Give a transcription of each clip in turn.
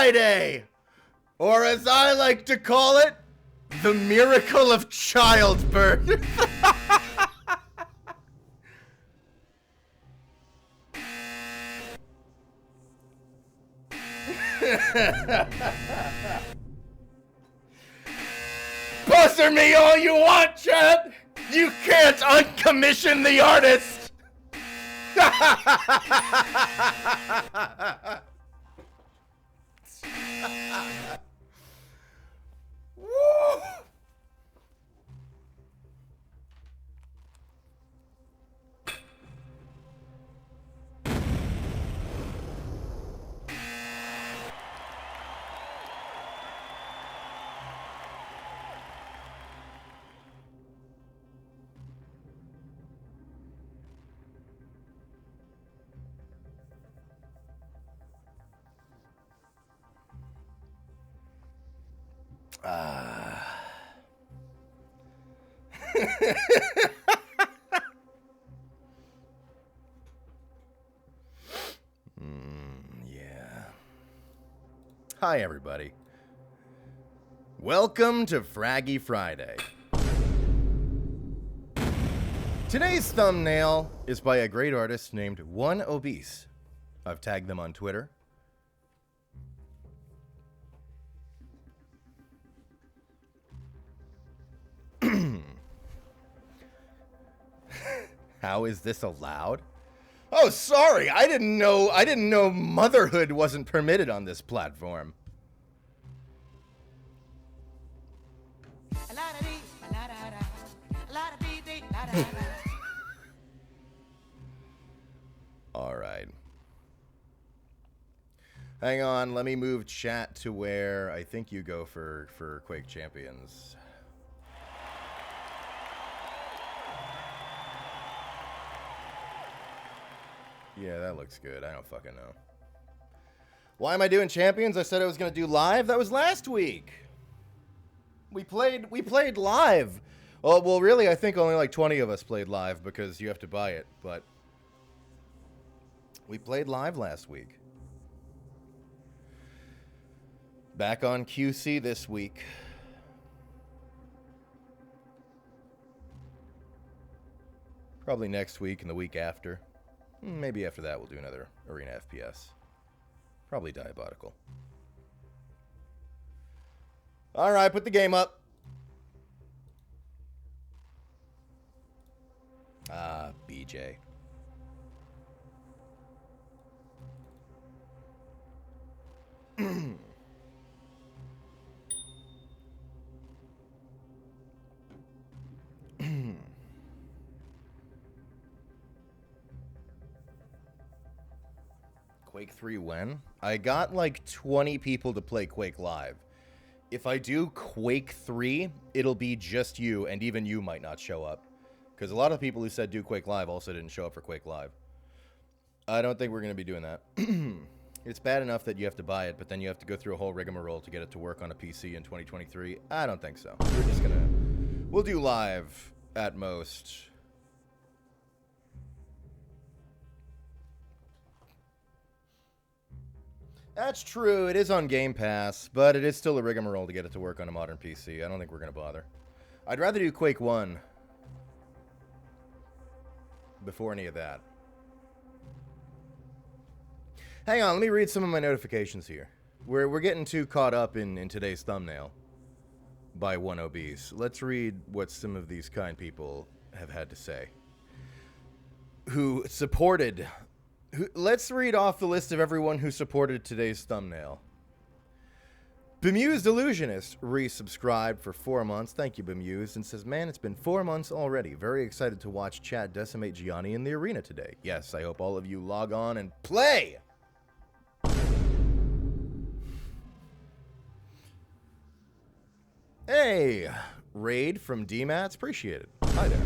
Friday! Or as I like to call it, the miracle of childbirth. Buzzer me all you want, chat! You can't uncommission the artist! Woo! Yeah. Hi, everybody. Welcome to Fraggy Friday. Today's thumbnail is by a great artist named One Obese. I've tagged them on Twitter. How is this allowed? Oh, sorry. I didn't know motherhood wasn't permitted on this platform. All right. Hang on, let me move chat to where I think you go for Quake Champions. Yeah, that looks good. I don't fucking know. Why am I doing Champions? I said I was going to do live. That was last week. We played live. Well, really, I think only like 20 of us played live because you have to buy it, but we played live last week. Back on QC this week. Probably next week and the week after. Maybe after that we'll do another Arena FPS. Probably Diabolical. Alright, put the game up. Ah, BJ. Quake 3 when? I got like 20 people to play Quake Live. If I do Quake 3, it'll be just you, and even you might not show up. Because a lot of people who said do Quake Live also didn't show up for Quake Live. I don't think we're going to be doing that. It's bad enough that you have to buy it, but then you have to go through a whole rigmarole to get it to work on a PC in 2023. I don't think so. We're just going to... We'll do live at most. That's true. It is on Game Pass, but it is still a rigmarole to get it to work on a modern PC. I don't think we're going to bother. I'd rather do Quake 1 before any of that. Hang on, let me read some of my notifications here. We're getting too caught up in today's thumbnail by One Obese. Let's read what some of these kind people have had to say. Who supported... Let's read off the list of everyone who supported today's thumbnail. Bemused Illusionist resubscribed for 4 months. Thank you, Bemused. And says, man, it's been 4 months already. Very excited to watch chat decimate Gianni in the arena today. Yes, I hope all of you log on and play! Hey! Raid from DMats. Appreciate it. Hi there.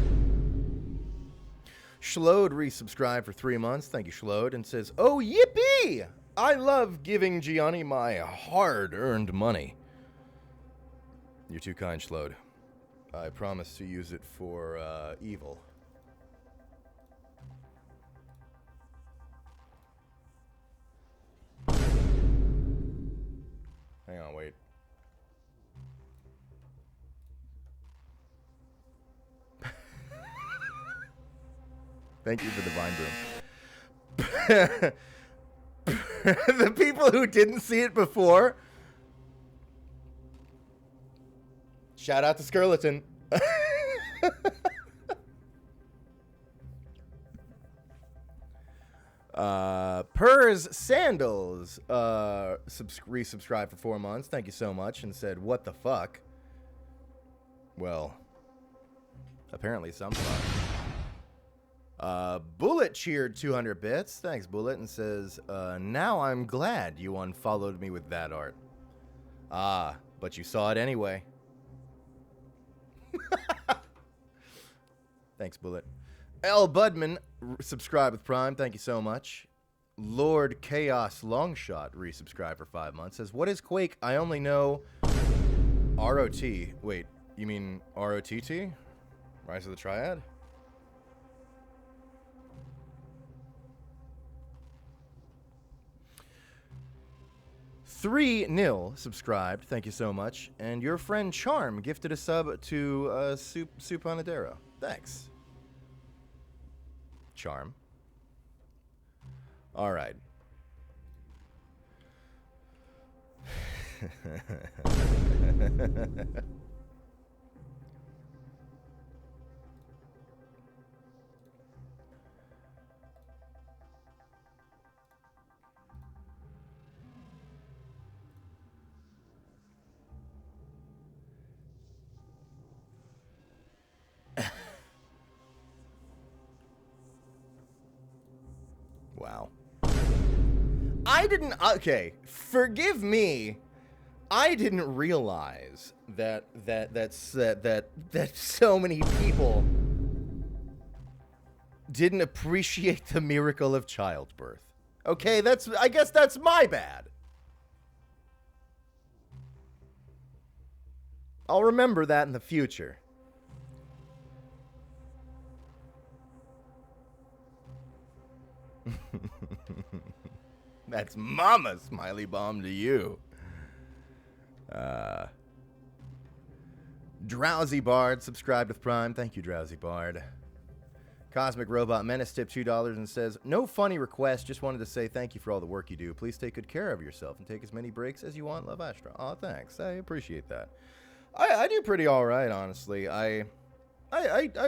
Schlode resubscribed for 3 months. Thank you, Schlode. And says, oh, yippee! I love giving Gianni my hard-earned money. You're too kind, Schlode. I promise to use it for evil. Thank you for the vine broom. The people who didn't see it before. Shout out to Skirleton. Purrs Sandals resubscribed for 4 months. Thank you so much. And said, what the fuck? Well, apparently some fuck. Bullet cheered 200 bits. Thanks, Bullet. And says, now I'm glad you unfollowed me with that art. Ah, but you saw it anyway. Thanks, Bullet. L. Budman subscribed with Prime. Thank you so much. Lord Chaos Longshot resubscribed for 5 months. Says, what is Quake? I only know ROT. Wait, you mean ROTT? Rise of the Triad? Three Nil subscribed. Thank you so much. And your friend Charm gifted a sub to Supanadero. Thanks. Charm. All right. Wow. I didn't... Okay, forgive me. I didn't realize that so many people didn't appreciate the miracle of childbirth. Okay, I guess that's my bad. I'll remember that in the future. That's mama smiley bomb to you. Drowsy Bard subscribed with Prime. Thank you, Drowsy Bard. Cosmic Robot Menace tipped $2 and says, no funny request, just wanted to say thank you for all the work you do. Please take good care of yourself and take as many breaks as you want. Love, Astra. Oh, thanks. I appreciate that. I do pretty all right, honestly. I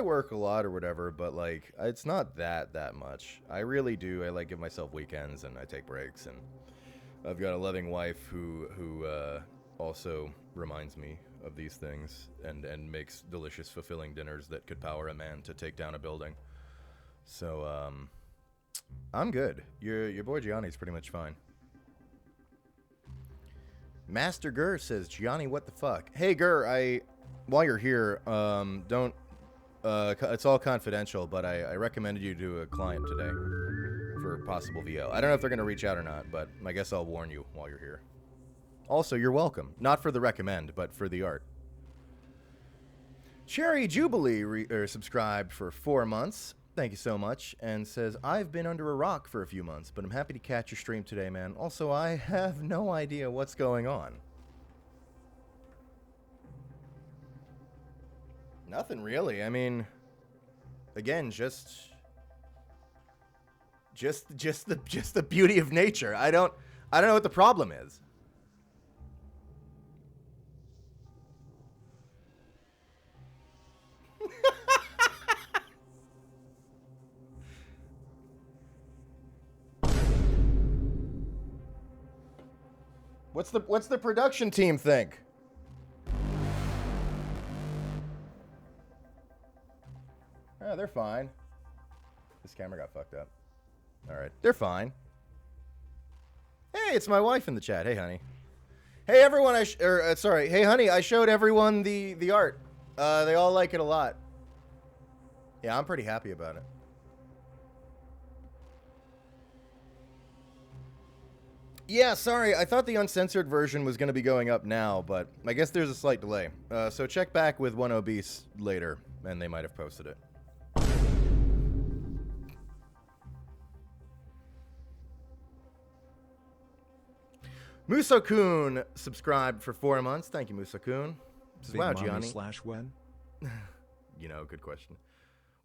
work a lot or whatever, but like it's not that much. I really do. I like give myself weekends and I take breaks, and I've got a loving wife who also reminds me of these things and makes delicious, fulfilling dinners that could power a man to take down a building. So I'm good. Your boy Gianni's pretty much fine. Master Gur says, Gianni, what the fuck? Hey Gur, while you're here, don't. It's all confidential, but I recommended you to a client today for possible VO. I don't know if they're going to reach out or not, but I guess I'll warn you while you're here. Also, you're welcome. Not for the recommend, but for the art. Cherry Jubilee subscribed for 4 months. Thank you so much. And says, I've been under a rock for a few months, but I'm happy to catch your stream today, man. Also, I have no idea what's going on. Nothing really. I mean, again, just the beauty of nature. I don't know what the problem is. What's the production team think? Oh, they're fine. This camera got fucked up. All right, they're fine. Hey, it's my wife in the chat. Hey, honey. Hey, everyone. Hey, honey. I showed everyone the art. They all like it a lot. Yeah, I'm pretty happy about it. Yeah, sorry. I thought the uncensored version was going to be going up now, but I guess there's a slight delay. So check back with One Obese later, and they might have posted it. Musa-kun subscribed for 4 months. Thank you, Musa-kun. Wow, Gianni. /when? You know, good question.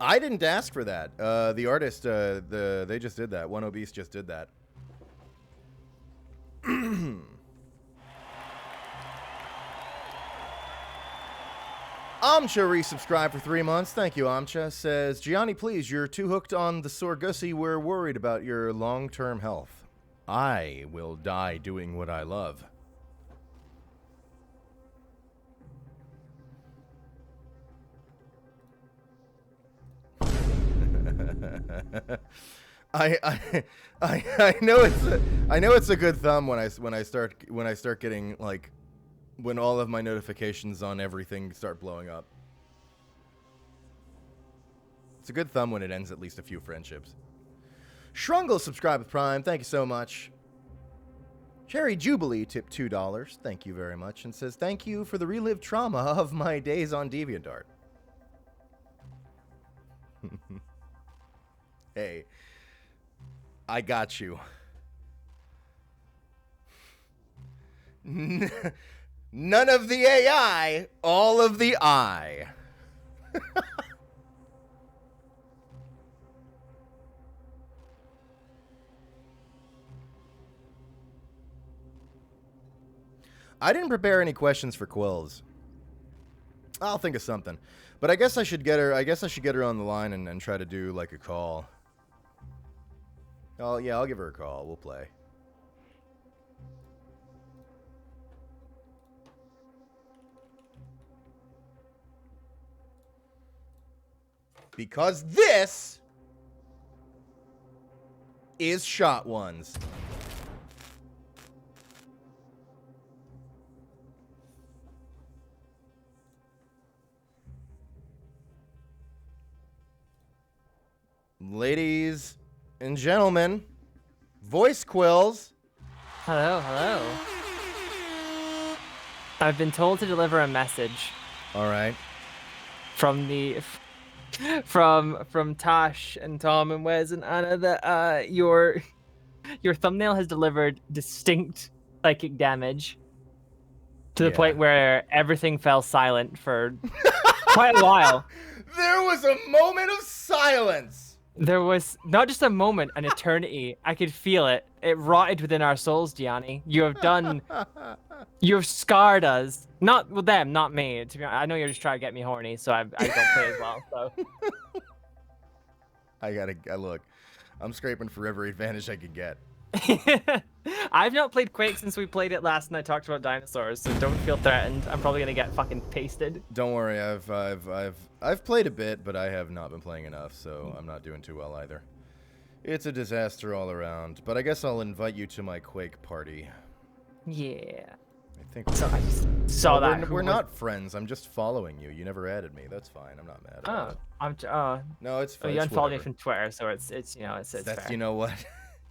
I didn't ask for that. The artist, they just did that. One Obese just did that. Amcha resubscribed for 3 months. Thank you, Amcha. Says, Gianni, please, you're too hooked on the Sorgussy. We're worried about your long-term health. I will die doing what I love. I know it's a good thumb when I start getting like when all of my notifications on everything start blowing up. It's a good thumb when it ends at least a few friendships. Shrungle subscribe with Prime. Thank you so much. Cherry Jubilee tipped $2. Thank you very much. And says, thank you for the relived trauma of my days on DeviantArt. Hey, I got you. None of the AI, all of the I. I didn't prepare any questions for Quills. I'll think of something. But I guess I should get her on the line and try to do like a call. Oh yeah, I'll give her a call. We'll play. Because this is Shot Ones. Ladies and gentlemen, VOICEQUILLS. Hello, hello. I've been told to deliver a message. All right. From Tash and Tom and Wes and Anna that your thumbnail has delivered distinct psychic damage to the point where everything fell silent for quite a while. There was a moment of silence. There was not just a moment, an eternity. I could feel it. It rotted within our souls, Gianni. You've scarred us. Not with them, not me. To be honest, I know you're just trying to get me horny, so I don't play as well. So. I look. I'm scraping for every advantage I could get. I've not played Quake since we played it last and I talked about dinosaurs, so don't feel threatened. I'm probably gonna get fucking pasted. Don't worry, I've played a bit, but I have not been playing enough, so I'm not doing too well either. It's a disaster all around, but I guess I'll invite you to my Quake party. Yeah. I think so. I just saw that. We're not friends. I'm just following you. You never added me. That's fine. I'm not mad at it. No, it's fine. You unfollowed me from Twitter, so it's you know it's that's fair. You know what?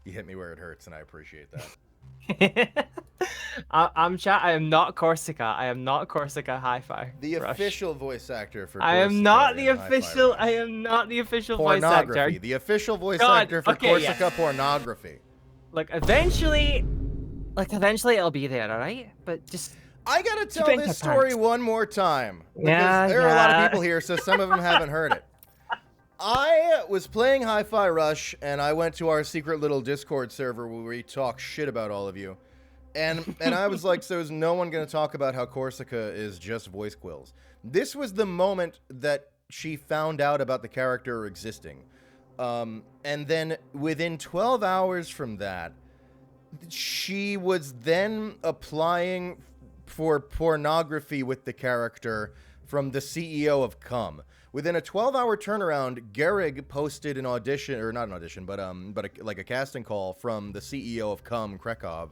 You hit me where it hurts, and I appreciate that. I am not Corsica. I am not Corsica Hi-Fi. The official voice actor for. I am not the official. I am not the official voice actor. The official voice actor for Corsica pornography. Like eventually it'll be there, all right? But just. I gotta tell this story one more time. Because there are a lot of people here, so some of them haven't heard it. I was playing Hi-Fi Rush, and I went to our secret little Discord server where we talk shit about all of you. And I was like, so is no one going to talk about how Corsica is just VOICEQUILLS? This was the moment that she found out about the character existing. And then within 12 hours from that, she was then applying for pornography with the character from the CEO of Cum. Within a 12-hour turnaround, Gehrig posted an audition, or not an audition, but like a casting call from the CEO of Cum, Krekov,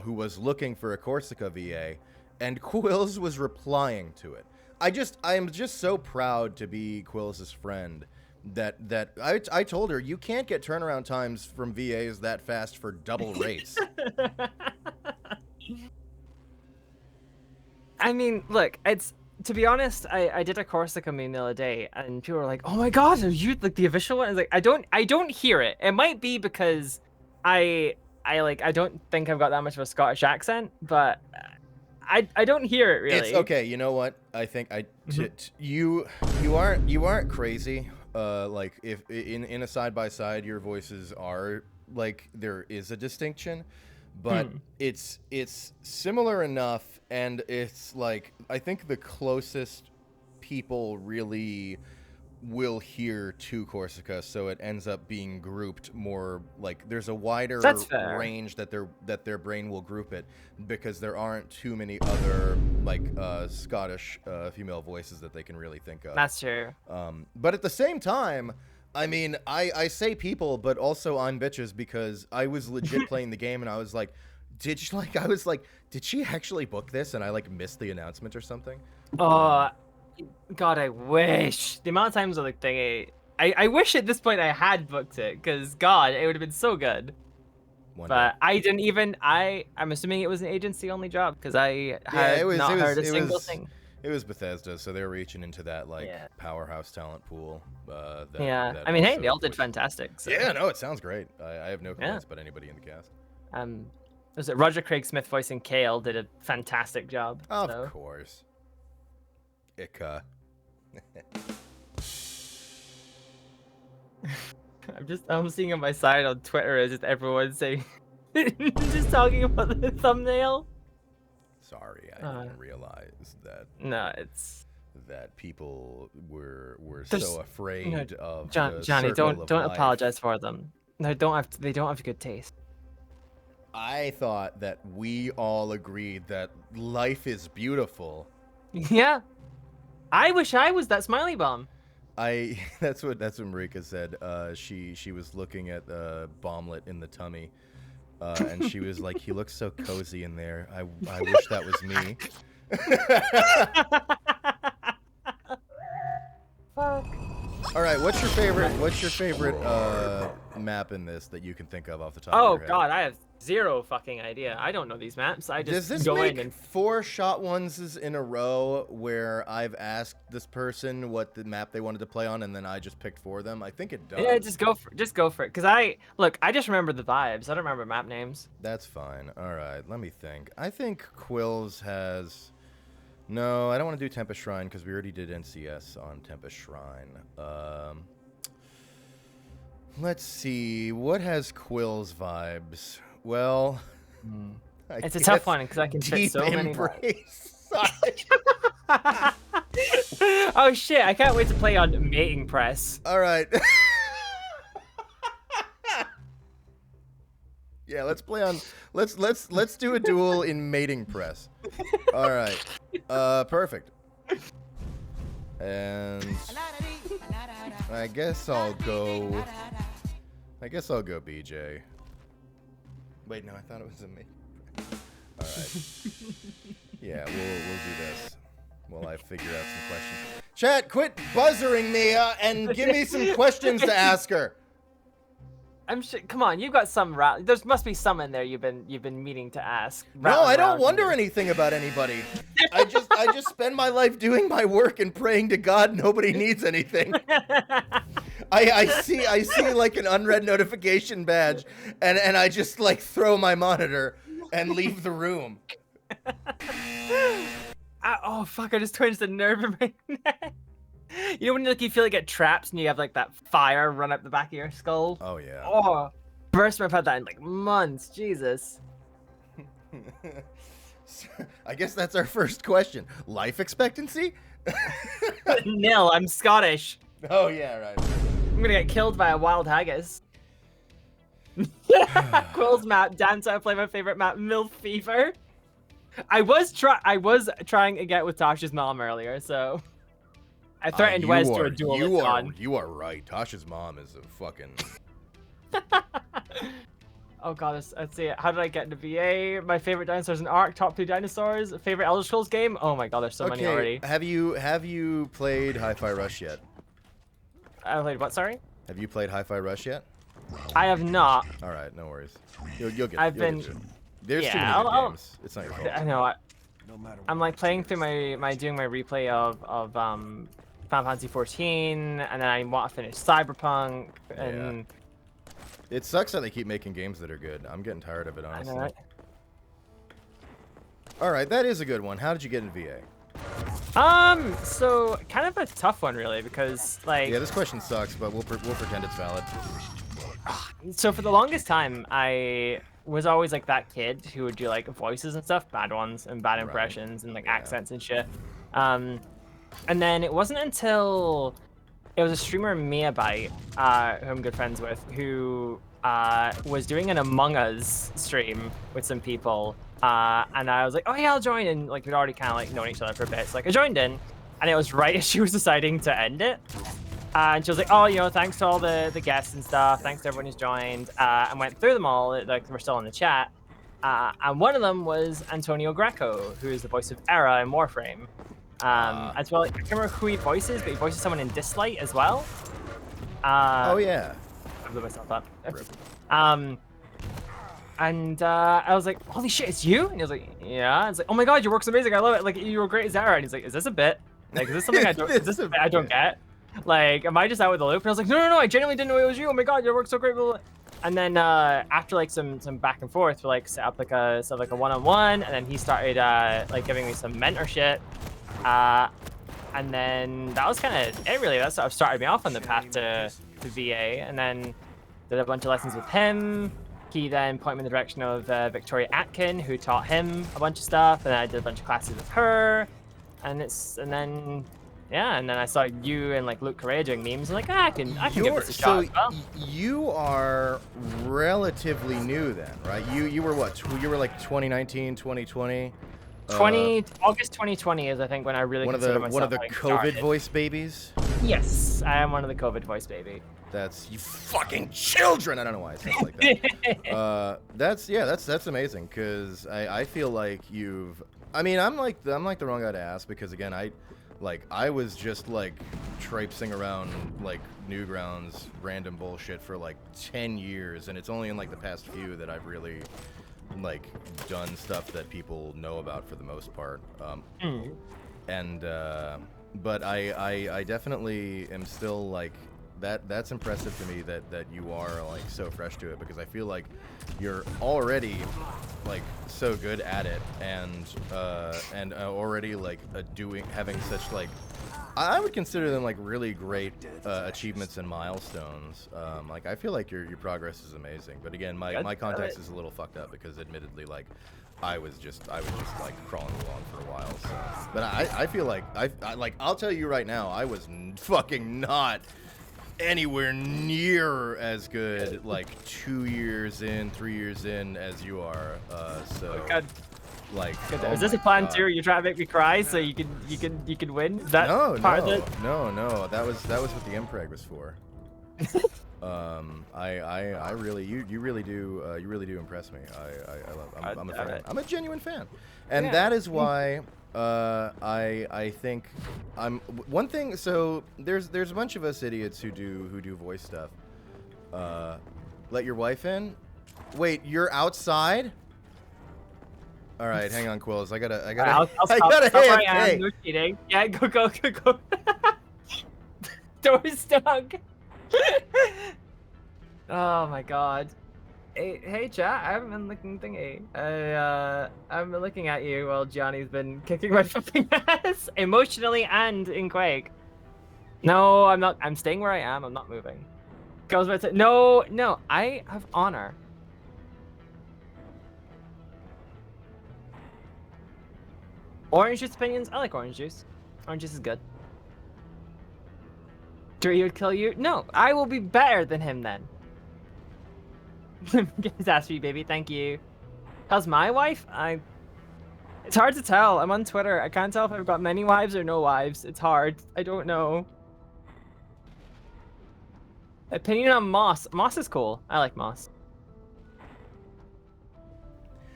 who was looking for a Corsica VA, and Quills was replying to it. I am just so proud to be Quills' friend that I told her, you can't get turnaround times from VAs that fast for double rates. I mean, look, to be honest, I did a Corsica meme the other day, and people were like, "Oh my god, are you like the official one?" I was like, I don't hear it. It might be because I don't think I've got that much of a Scottish accent, but I don't hear it really. It's okay. You know what? I think you aren't crazy. like if in a side by side, your voices are like there is a distinction, but it's similar enough, and it's like I think the closest people really will hear to Corsica, so it ends up being grouped more, like there's a wider range that their brain will group it, because there aren't too many other like Scottish female voices that they can really think of. That's true. But at the same time, I mean, I say people, but also I'm bitches, because I was legit playing the game and I was like, did she actually book this? And I like missed the announcement or something. God, I wish. The amount of times I like I wish at this point I had booked it, because God, it would have been so good. But I didn't even. I'm assuming it was an agency only job, because I had not heard a single thing. It was Bethesda, so they were reaching into that like powerhouse talent pool. I mean, hey, they all did fantastic. So. Yeah, no, it sounds great. I have no complaints about anybody in the cast. Was it Roger Craig Smith voicing Kale did a fantastic job. Of course. I'm seeing on my side on Twitter is just everyone saying, just talking about the thumbnail. Sorry, I didn't realize that. No, it's that people were so afraid of. Johnny, don't apologize for them. They don't have good taste. I thought that we all agreed that life is beautiful. Yeah. I wish I was that smiley bomb. That's what Marika said. She was looking at Bomblet in the tummy, and she was like, "He looks so cozy in there. I wish that was me." Fuck. All right, what's your favorite map in this that you can think of off the top of your head? Oh God, I have zero fucking idea. I don't know these maps. I just Does this go make in and 4 shot ones in a row where I've asked this person what the map they wanted to play on, and then I just picked for them? I think it does. Yeah, just go for it. Cause I just remember the vibes. I don't remember map names. That's fine. All right, let me think. I think Quills has. No, I don't want to do Tempest Shrine because we already did NCS on Tempest Shrine. Let's see. What has Quills vibes? Well, it's a tough one because I can fit so many. Oh shit! I can't wait to play on Mating Press. All right. Yeah, let's play on. Let's do a duel in Mating Press. All right. Perfect. And I guess I'll go BJ. Wait, no, I thought it was a me. All right. Yeah, we'll do this while I figure out some questions. Chat, quit buzzering me and give me some questions to ask her. I'm sure. Come on, you've got some. There must be some in there you've been meaning to ask. No, I don't wonder anything about anybody. I just spend my life doing my work and praying to God nobody needs anything. I see like an unread notification badge, and I just like throw my monitor and leave the room. Oh fuck! I just twinged the nerve in my neck. You know when you feel like get trapped and you have like that fire run up the back of your skull? Oh yeah. Oh, first time I've had that in like months. Jesus. I guess that's our first question. Life expectancy? Nil. I'm Scottish. Oh yeah, right. I'm gonna get killed by a wild haggis. Quills map. Dance. I play my favorite map, MILF Fever. I was trying to get with Tasha's mom earlier, so. I threatened Wes to a duel with Dawn. You are right. Tasha's mom is a fucking... Oh god, let's see. How did I get into VA? My favorite dinosaurs in Ark, top 2 dinosaurs. Favorite Elder Scrolls game? Oh my god, there's so many already. Have you played Hi-Fi Rush yet? I played what, sorry? Have you played Hi-Fi Rush yet? I have not. Alright, no worries. You'll get I've been... There's too many good games. It's not your fault. I know. I'm like playing through doing my replay of Final Fantasy 14, and then I want to finish Cyberpunk, and... Yeah. It sucks that they keep making games that are good. I'm getting tired of it, honestly. I know, right? Alright, that is a good one. How did you get in VA? So kind of a tough one, really, because like. Yeah, this question sucks, but we'll pretend it's valid. So for the longest time, I was always like that kid who would do like voices and stuff, bad ones and bad impressions and like accents and shit. And then it wasn't until it was a streamer Miabyte, who I'm good friends with, who was doing an Among Us stream with some people. And I was like, oh yeah, I'll join. And like we'd already kind of like known each other for a bit. So like I joined in, and it was right as she was deciding to end it. And she was like, oh, you know, thanks to all the guests and stuff. Thanks to everyone who's joined. And went through them all. Like, we're still in the chat. And one of them was Antonio Greco, who is the voice of Era in Warframe. As well, I can't remember who he voices, but he voices someone in Dislight as well. Oh, yeah. I blew myself up. And I was like, holy shit, it's you? And he was like, yeah. It's like, oh my god, your work's amazing. I love it. Like, you were great as Era. And he's like, is this a bit? Like, is this something I don't, is this a bit I don't get? Like, am I just out with the loop? And I was like, no, I genuinely didn't know it was you. Oh my god, your work's so great. And then after like some back and forth, we like set up like a one-on-one, and then he started like giving me some mentorship. And then that was kind of it, really. That sort of started me off on the path to VA, and then did a bunch of lessons with him. He then pointed me in the direction of Victoria Atkin, who taught him a bunch of stuff, and I did a bunch of classes with her. And then I saw you and like Luke Correa doing memes, and like, I can give this a shot. So well. You are relatively new then, right? You were what? You were like 2019, 2020. August 2020 is I think when I really consider myself one of the like, COVID started. Voice babies. Yes, I am one of the COVID voice baby. That's you fucking children. I don't know why it sounds like that. That's amazing because I feel like you've. I mean, I'm like the wrong guy to ask because again I was just like traipsing around like Newgrounds random bullshit for like 10 years, and it's only in like the past few that I've really like done stuff that people know about for the most part. But I definitely am still like that's impressive to me that you are like so fresh to it because I feel like you're already like so good at it and already like having such like I would consider them like really great achievements and milestones. Like I feel like your progress is amazing, but again my context is a little fucked up because admittedly like I was just like crawling along for a while. So. But I feel like I'll tell you right now I was fucking not anywhere near as good like 2 years in, 3 years in as you are. So God. Like is this a plan too? You're trying to make me cry so you can win? Is that no, part of it? No. That was what the Impreg was for. I really you really do impress me. I'm a fan. I'm a genuine fan, and that is why I think I'm one thing. So there's a bunch of us idiots who do voice stuff. Let your wife in. Wait, you're outside? All right, hang on, Quills. I gotta stop where I am. No cheating. Yeah, go. Door's stuck. Oh my god. Hey chat, I haven't been looking thingy. I've been looking at you while Johnny's been kicking my fucking ass emotionally and in Quake. No, I'm not. I'm staying where I am. I'm not moving. Goes about to no. I have honor. Orange juice opinions? I like orange juice. Orange juice is good. He would kill you? No, I will be better than him then. Get his ass for you, baby. Thank you. How's my wife? It's hard to tell. I'm on Twitter. I can't tell if I've got many wives or no wives. It's hard. I don't know. Opinion on Moss. Moss is cool. I like Moss.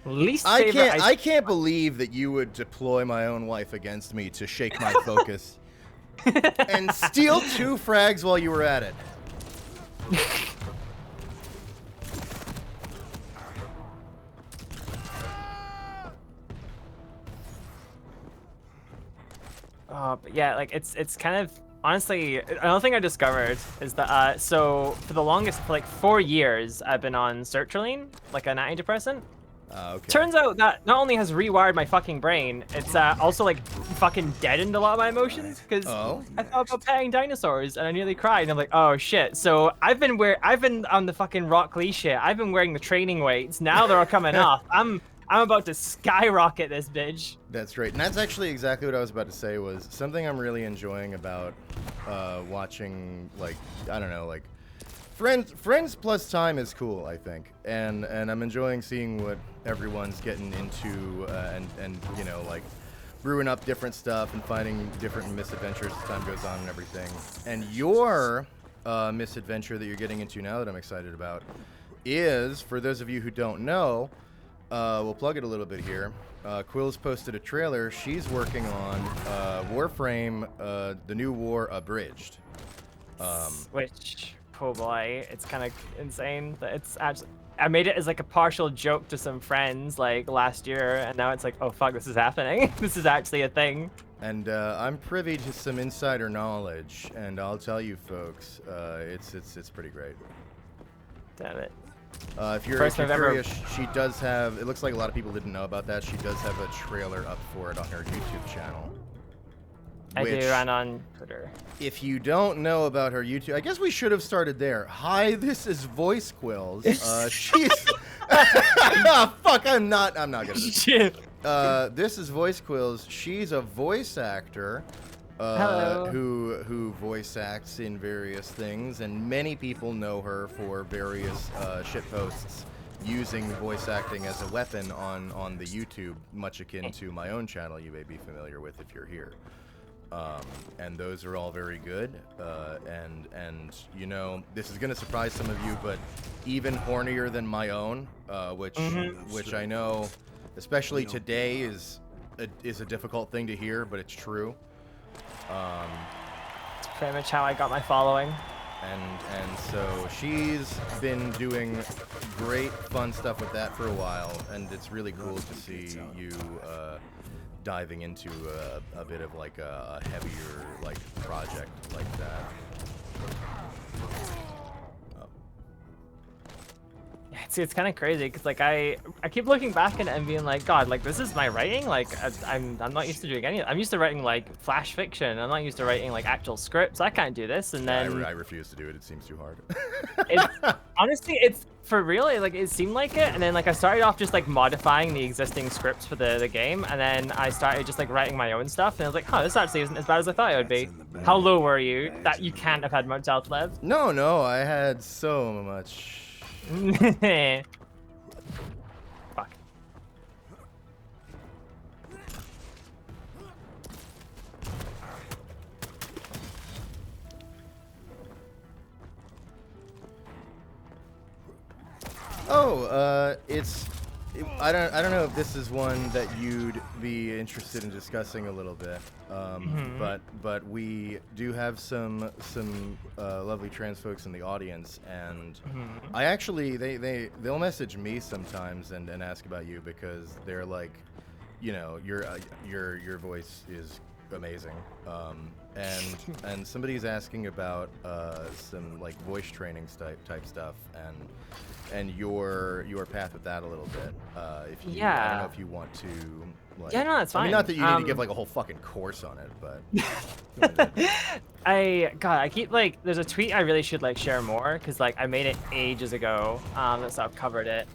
Least favorite. I can't believe that you would deploy my own wife against me to shake my focus and steal 2 frags while you were at it. But yeah, like it's kind of honestly another thing I discovered is that so for the longest for like 4 years I've been on sertraline, like an antidepressant. Okay. Turns out that not only has rewired my fucking brain, it's also like fucking deadened a lot of my emotions because I thought about petting dinosaurs and I nearly cried and I'm like, oh shit. So I've been on the fucking Rock Lee shit. I've been wearing the training weights. Now they're all coming off. I'm about to skyrocket this bitch. That's right, and that's actually exactly what I was about to say. Was something I'm really enjoying about watching, like, I don't know, like friends plus time is cool, I think, and I'm enjoying seeing what everyone's getting into, and you know, like brewing up different stuff and finding different misadventures as time goes on and everything. And your misadventure that you're getting into now that I'm excited about is, for those of you who don't know, we'll plug it a little bit here. Quills posted a trailer. She's working on Warframe, the new war abridged. Which, oh boy, it's kind of insane. That it's actually, I made it as like a partial joke to some friends like last year, and now it's like, oh fuck, this is happening. This is actually a thing. And I'm privy to some insider knowledge, and I'll tell you folks, it's pretty great. Damn it. If you're curious, she does have, it looks like a lot of people didn't know about that, she does have a trailer up for it on her YouTube channel. I do run on Twitter. If you don't know about her YouTube, I guess we should have started there. Hi, this is VOICEQUILLS. She's... fuck, I'm not good at this. This is VOICEQUILLS. She's a voice actor. Who voice acts in various things, and many people know her for various shitposts using voice acting as a weapon on the YouTube, much akin to my own channel you may be familiar with if you're here. And those are all very good, and you know, this is gonna surprise some of you, but even hornier than my own, which I know, especially today, is a difficult thing to hear, but it's true. It's pretty much how I got my following. And so she's been doing great fun stuff with that for a while, and it's really cool to see you diving into a bit of like a heavier like project like that. It's kind of crazy because like I keep looking back at it and being like, God, like this is my writing. Like I'm not used to doing any. I'm used to writing like flash fiction. I'm not used to writing like actual scripts. I can't do this. And then I refuse to do it. It seems too hard. Honestly, it's for real. It seemed like it. And then like I started off just like modifying the existing scripts for the game, and then I started just like writing my own stuff. And I was like, huh, this actually isn't as bad as I thought it would be. How low were you that you can't have had much health left? No, I had so much. Fuck. I don't know if this is one that you'd be interested in discussing a little bit, but we do have some lovely trans folks in the audience, and I actually they'll message me sometimes and ask about you because they're like, you know, your voice is amazing, and somebody's asking about some like voice training type stuff and your path with that a little bit. If you, I don't know if you want to. Like, yeah, no, that's fine. I mean, not that you need to give like a whole fucking course on it, but. I keep like, there's a tweet I really should like share more because like I made it ages ago. That's how I've covered it.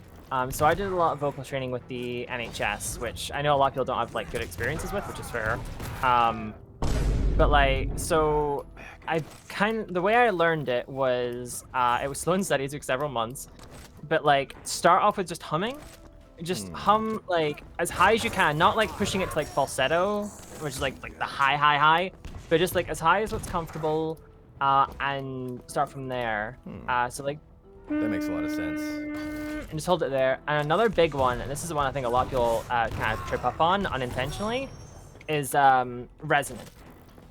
So I did a lot of vocal training with the NHS, which I know a lot of people don't have like good experiences with, which is fair. But like, so the way I learned it was slow and steady. It took several months, but like start off with just humming, just hum like as high as you can, not like pushing it to like falsetto, which is like the high, but just like as high as what's comfortable, and start from there. So like. That makes a lot of sense. And just hold it there. And another big one, and this is the one I think a lot of people kind of trip up on unintentionally, is resonant.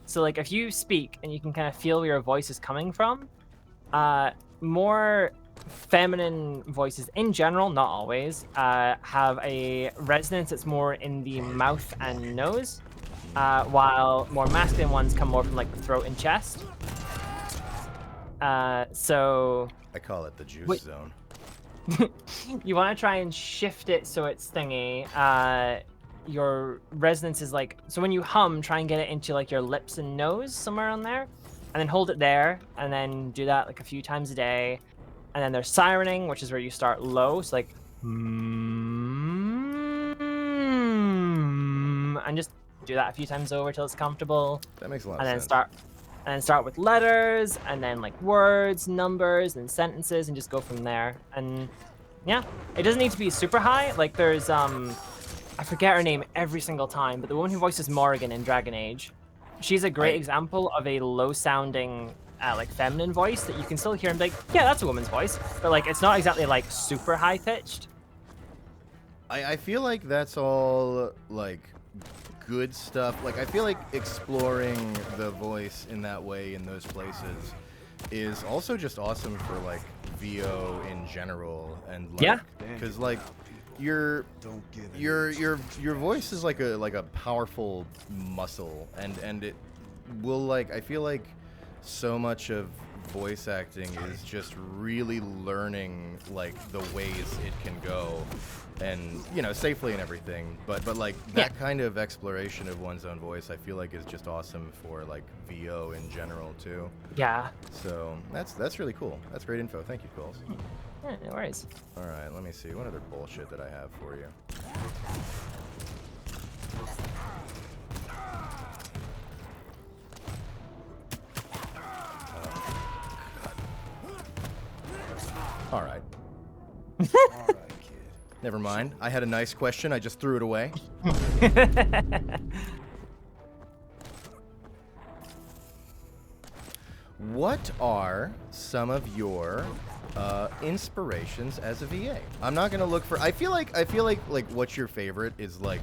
So like if you speak and you can kind of feel where your voice is coming from, more feminine voices in general, not always, have a resonance that's more in the mouth and nose, while more masculine ones come more from like the throat and chest. So I call it the juice zone. you want to try and shift it so it's thingy. Your resonance is like, so when you hum, try and get it into like your lips and nose, somewhere on there, and then hold it there, and then do that like a few times a day. And then there's sirening, which is where you start low, so like, and just do that a few times over till it's comfortable. That makes a lot and of then sense. start with letters, and then like words, numbers, and sentences, and just go from there. And yeah, it doesn't need to be super high. Like there's I forget her name every single time, but the woman who voices Morrigan in Dragon Age, she's a great example of a low-sounding, like feminine voice that you can still hear and be like, yeah, that's a woman's voice, but like it's not exactly like super high-pitched. I feel like that's all like good stuff. Like I feel like exploring the voice in that way in those places is also just awesome for like VO in general, and like, Yeah, because like your voice is like a powerful muscle, and it will like, I feel like so much of voice acting is just really learning like the ways it can go, and you know, safely and everything, but like that kind of exploration of one's own voice I feel like is just awesome for like VO in general too. yeah. So that's really cool. That's great info. Thank you, Quills. Yeah, no worries. All right, let me see what other bullshit that I have for you. All right. All right, kid. Never mind. I had a nice question. I just threw it away. What are some of your inspirations as a VA? I'm not gonna look for. I feel like what's your favorite is like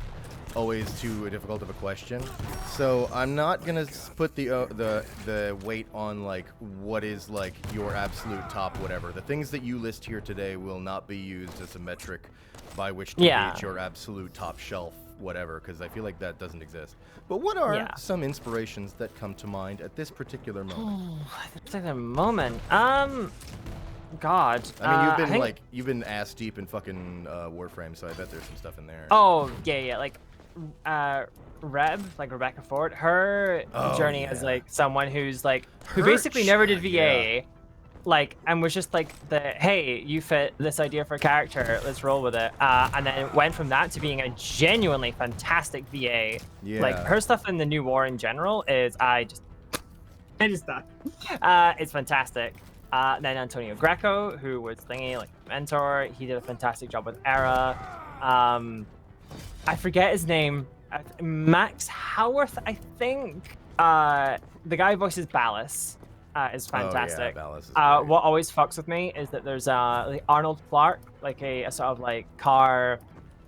always too difficult of a question. So I'm not gonna put the weight on like what is like your absolute top whatever. The things that you list here today will not be used as a metric by which to gauge your absolute top shelf whatever, because I feel like that doesn't exist. But what are some inspirations that come to mind at this particular moment? This particular moment. God. I mean, you've been ass deep in fucking Warframe, so I bet there's some stuff in there. Oh yeah, like Reb, like Rebecca Ford, her journey as like someone who's like who basically never did VA, like, and was just like hey, you fit this idea for a character, let's roll with it, and then went from that to being a genuinely fantastic VA. Like her stuff in the New War in general is I just thought it's fantastic. Then Antonio Greco, who was thingy like mentor, he did a fantastic job with Era. I forget his name. Max Howarth, I think. The guy who voices Ballas is fantastic. Oh, yeah, Ballas is what always fucks with me is that there's like Arnold Clark, like a sort of like car,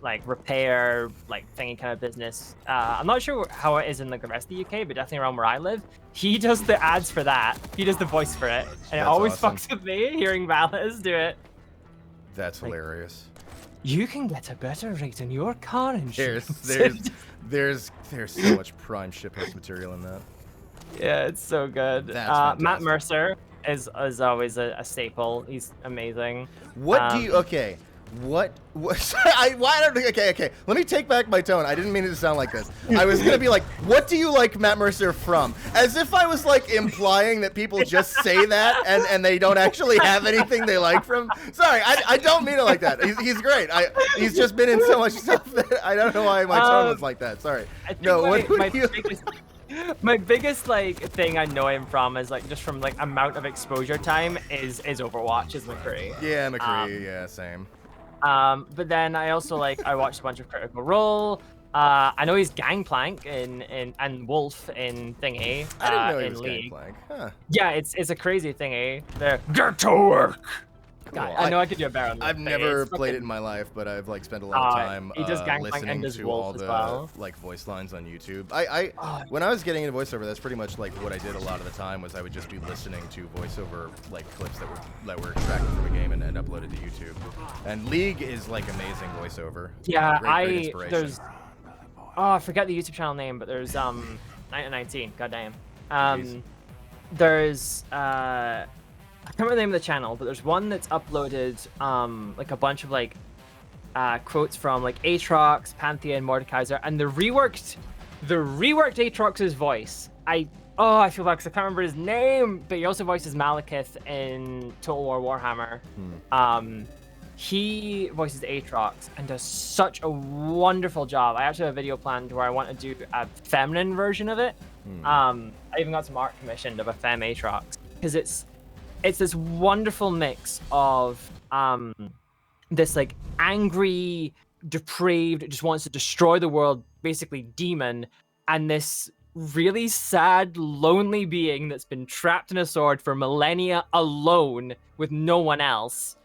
like repair, like thingy kind of business. I'm not sure how it is in like the rest of the UK, but definitely around where I live. He does the ads for that. He does the voice for it, and it always fucks with me hearing Ballas do it. That's hilarious. You can get a better rate in your car insurance. There's so much prime shitpost material in that. Yeah, it's so good. Matt Mercer is always a staple. He's amazing. What do you? Okay. What? Okay. Let me take back my tone. I didn't mean it to sound like this. I was gonna be like, what do you like Matt Mercer from? As if I was like implying that people just say that and they don't actually have anything they like from. Sorry, I don't mean it like that. He's great. He's just been in so much stuff that I don't know why my tone was like that. Sorry. No, my biggest like thing I know him from is like just from like amount of exposure time is Overwatch, is McCree. Yeah, McCree. Yeah, same. But then I also I watched a bunch of Critical Role. I know he's Gangplank and Wolf in Thingy. I didn't know he was League. Gangplank. Huh. Yeah, it's a crazy thingy. Get to work. Cool. God, I know I could do a better on that. I've never played it in my life, but I've like spent a lot of time listening to all the like voice lines on YouTube. When I was getting into voiceover, that's pretty much like what I did a lot of the time. Was I would just be listening to voiceover like clips that were extracted from a game and uploaded to YouTube. And League is like amazing voiceover. Yeah, great inspiration. There's I forget the YouTube channel name, but there's 19. Goddamn. There's I can't remember the name of the channel, but there's one that's uploaded like a bunch of like quotes from like Aatrox, Pantheon, Mordekaiser, and the reworked Aatrox's voice. I feel bad because I can't remember his name, but he also voices Malekith in Total War Warhammer. He voices Aatrox and does such a wonderful job. I actually have a video planned where I want to do a feminine version of it. I even got some art commissioned of a femme Aatrox because it's this wonderful mix of this like angry, depraved, just wants to destroy the world, basically demon, and this really sad, lonely being that's been trapped in a sword for millennia alone with no one else.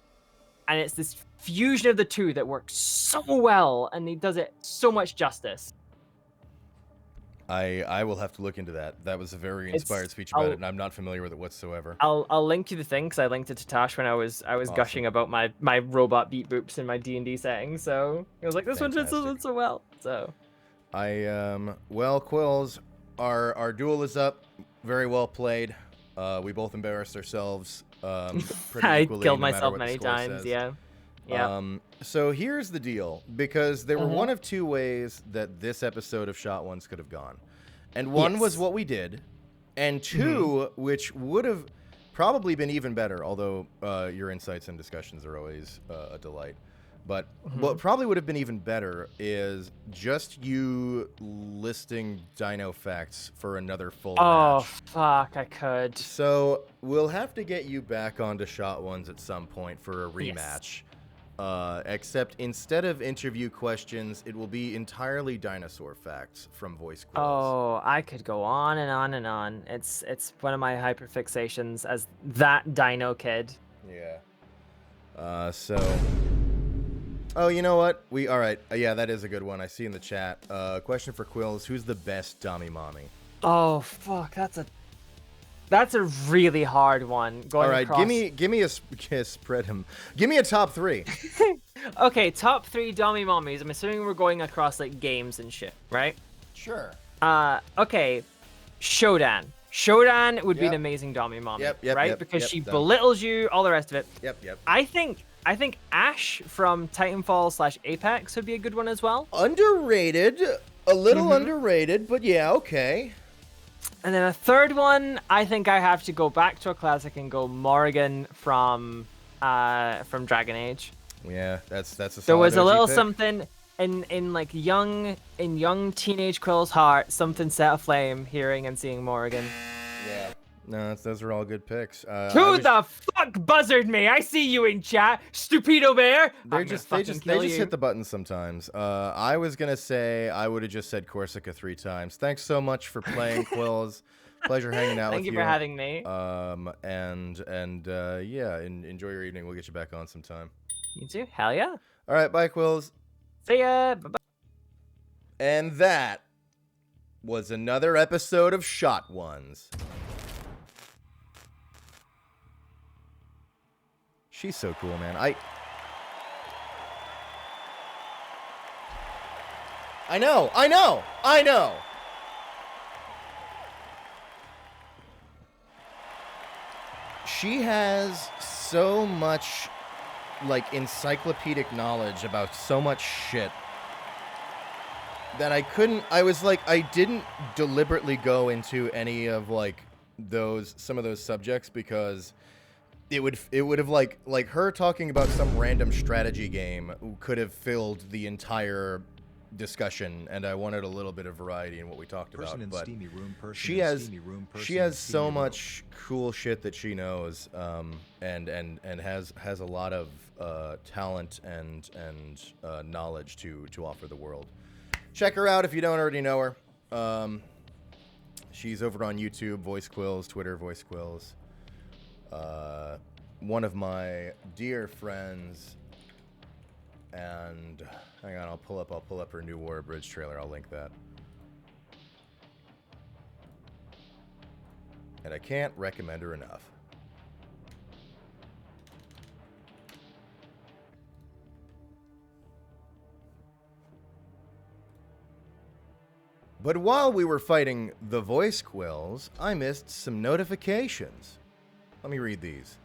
And it's this fusion of the two that works so well, and he does it so much justice. I will have to look into that. That was a very inspired speech about it, and I'm not familiar with it whatsoever. I'll link you the thing because I linked it to Tash when I was Awesome. gushing about my robot beat boops in my D&D settings. So I was like, this one did so well. So well, Quills, our duel is up. Very well played. We both embarrassed ourselves. Pretty I equally, killed no matter myself what the many score times. says. Yeah. So here's the deal, because there were one of two ways that this episode of Shot Ones could have gone. And one was what we did, and two, which would have probably been even better, although your insights and discussions are always a delight. But what probably would have been even better is just you listing dino facts for another full match. Oh, fuck, I could. So we'll have to get you back onto Shot Ones at some point for a rematch. Except instead of interview questions, it will be entirely dinosaur facts from VOICEQUILLS. Oh, I could go on and on and on. It's one of my hyperfixations as that dino kid. Yeah. Oh, you know what? All right. Yeah, that is a good one. I see in the chat. Question for Quills: who's the best Dummy Mommy? Oh, fuck, that's a really hard one. All right, give me a spread him. Give me a top three. Okay, top 3 dummy mommies. I'm assuming we're going across like games and shit, right? Sure. Okay, Shodan. Shodan would be an amazing dummy mommy, right? Because she belittles you, all the rest of it. Yep. I think Ash from Titanfall/Apex would be a good one as well. Underrated, a little underrated, but yeah, okay. And then a third one, I think I have to go back to a classic and go Morrigan from Dragon Age. Yeah, that's a solid There was a OG little pick. something in young teenage Quill's heart, something set aflame hearing and seeing Morrigan. Yeah. No, those are all good picks. Who the fuck buzzard me? I see you in chat, stupido bear. They just hit the button sometimes. I was gonna say I would have just said Corsica 3 times. Thanks so much for playing, Quills. Pleasure hanging out with you. Thank you for having me. Yeah, enjoy your evening. We'll get you back on sometime. You too. Hell yeah. All right, bye, Quills. See ya. Bye-bye. And that was another episode of Shot Ones. She's so cool, man. I know. She has so much, like, encyclopedic knowledge about so much shit that I didn't deliberately go into any of, like, some of those subjects because it would have like her talking about some random strategy game could have filled the entire discussion, and I wanted a little bit of variety in what we talked about. But she has so much cool shit that she knows, and has a lot of talent and knowledge to offer the world. Check her out if you don't already know her. She's over on YouTube, VOICEQUILLS, Twitter, VOICEQUILLS. One of my dear friends, and hang on, I'll pull up her new War Bridge trailer. I'll link that. And I can't recommend her enough. But while we were fighting the VOICEQUILLS, I missed some notifications. Let me read these.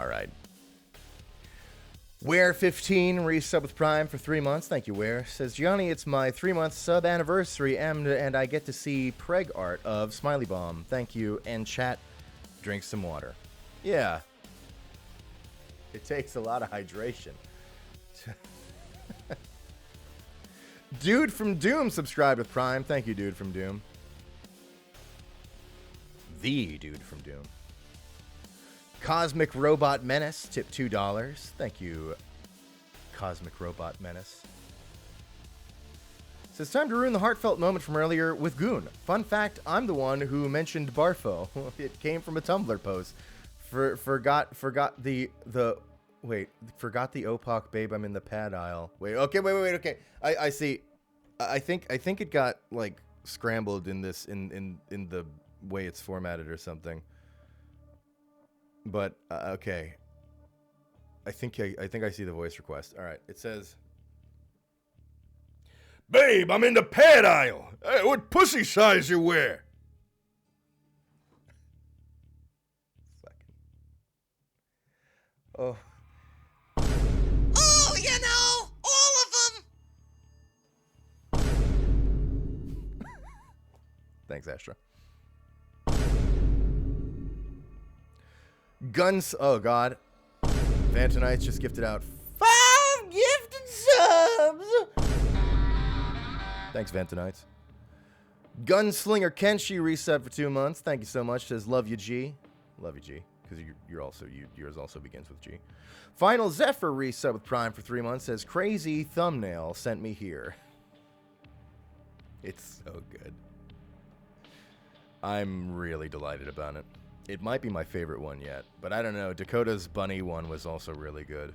All right. Ware15 resub with Prime for 3 months. Thank you, Ware. Says, Gianni, it's my 3-month sub anniversary, and I get to see preg art of Smiley Bomb. Thank you. And chat, drink some water. Yeah. It takes a lot of hydration. Dude from Doom subscribed with Prime. Thank you, Dude from Doom. The Dude from Doom. Cosmic Robot Menace, tip $2. Thank you, Cosmic Robot Menace. So it's time to ruin the heartfelt moment from earlier with Goon. Fun fact, I'm the one who mentioned Barfo. It came from a Tumblr post. Forgot the Opak babe, I'm in the pad aisle. Wait, okay. I see. I think it got like scrambled in this in the way it's formatted or something. But okay, I think I see the voice request. All right, it says, "Babe, I'm in the pad aisle. Hey, what pussy size you wear?" Oh. Oh, you know, all of them. Thanks, Astra. Guns. Oh, God. Vantonites just gifted out 5 gifted subs. Thanks, Vantonites. Gunslinger Kenshi reset for 2 months. Thank you so much. Says, love you, G. Love you, G. Because yours also begins with G. Final Zephyr reset with Prime for 3 months. Says, crazy thumbnail sent me here. It's so good. I'm really delighted about it. It might be my favorite one yet, but I don't know. Dakota's bunny one was also really good.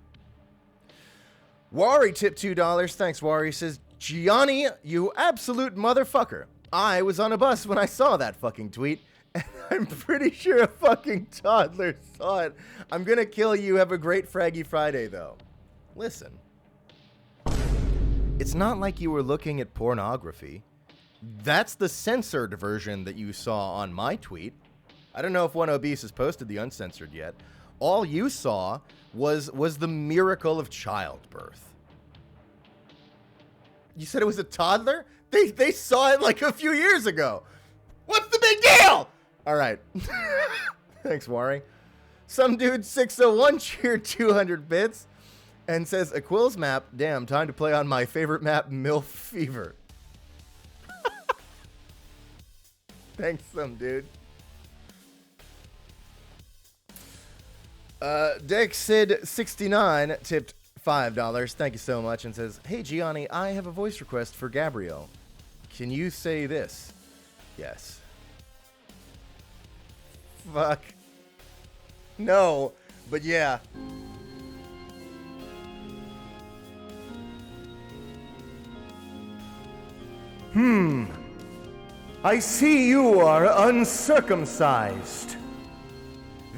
Wari tipped $2. Thanks, Wari. Says, Gianni, you absolute motherfucker. I was on a bus when I saw that fucking tweet, and I'm pretty sure a fucking toddler saw it. I'm gonna kill you. Have a great Fraggy Friday, though. Listen. It's not like you were looking at pornography. That's the censored version that you saw on my tweet. I don't know if One Obese has posted the uncensored yet. All you saw was the miracle of childbirth. You said it was a toddler? They saw it like a few years ago. What's the big deal? All right. Thanks, Wari. Some dude 601 cheered 200 bits and says, a Quills map. Damn, time to play on my favorite map, MILF Fever. Thanks, some dude. Dexid69 tipped $5. Thank you so much, and says, hey, Gianni, I have a voice request for Gabrielle. Can you say this? Yes. Fuck. No, but yeah. I see you are uncircumcised.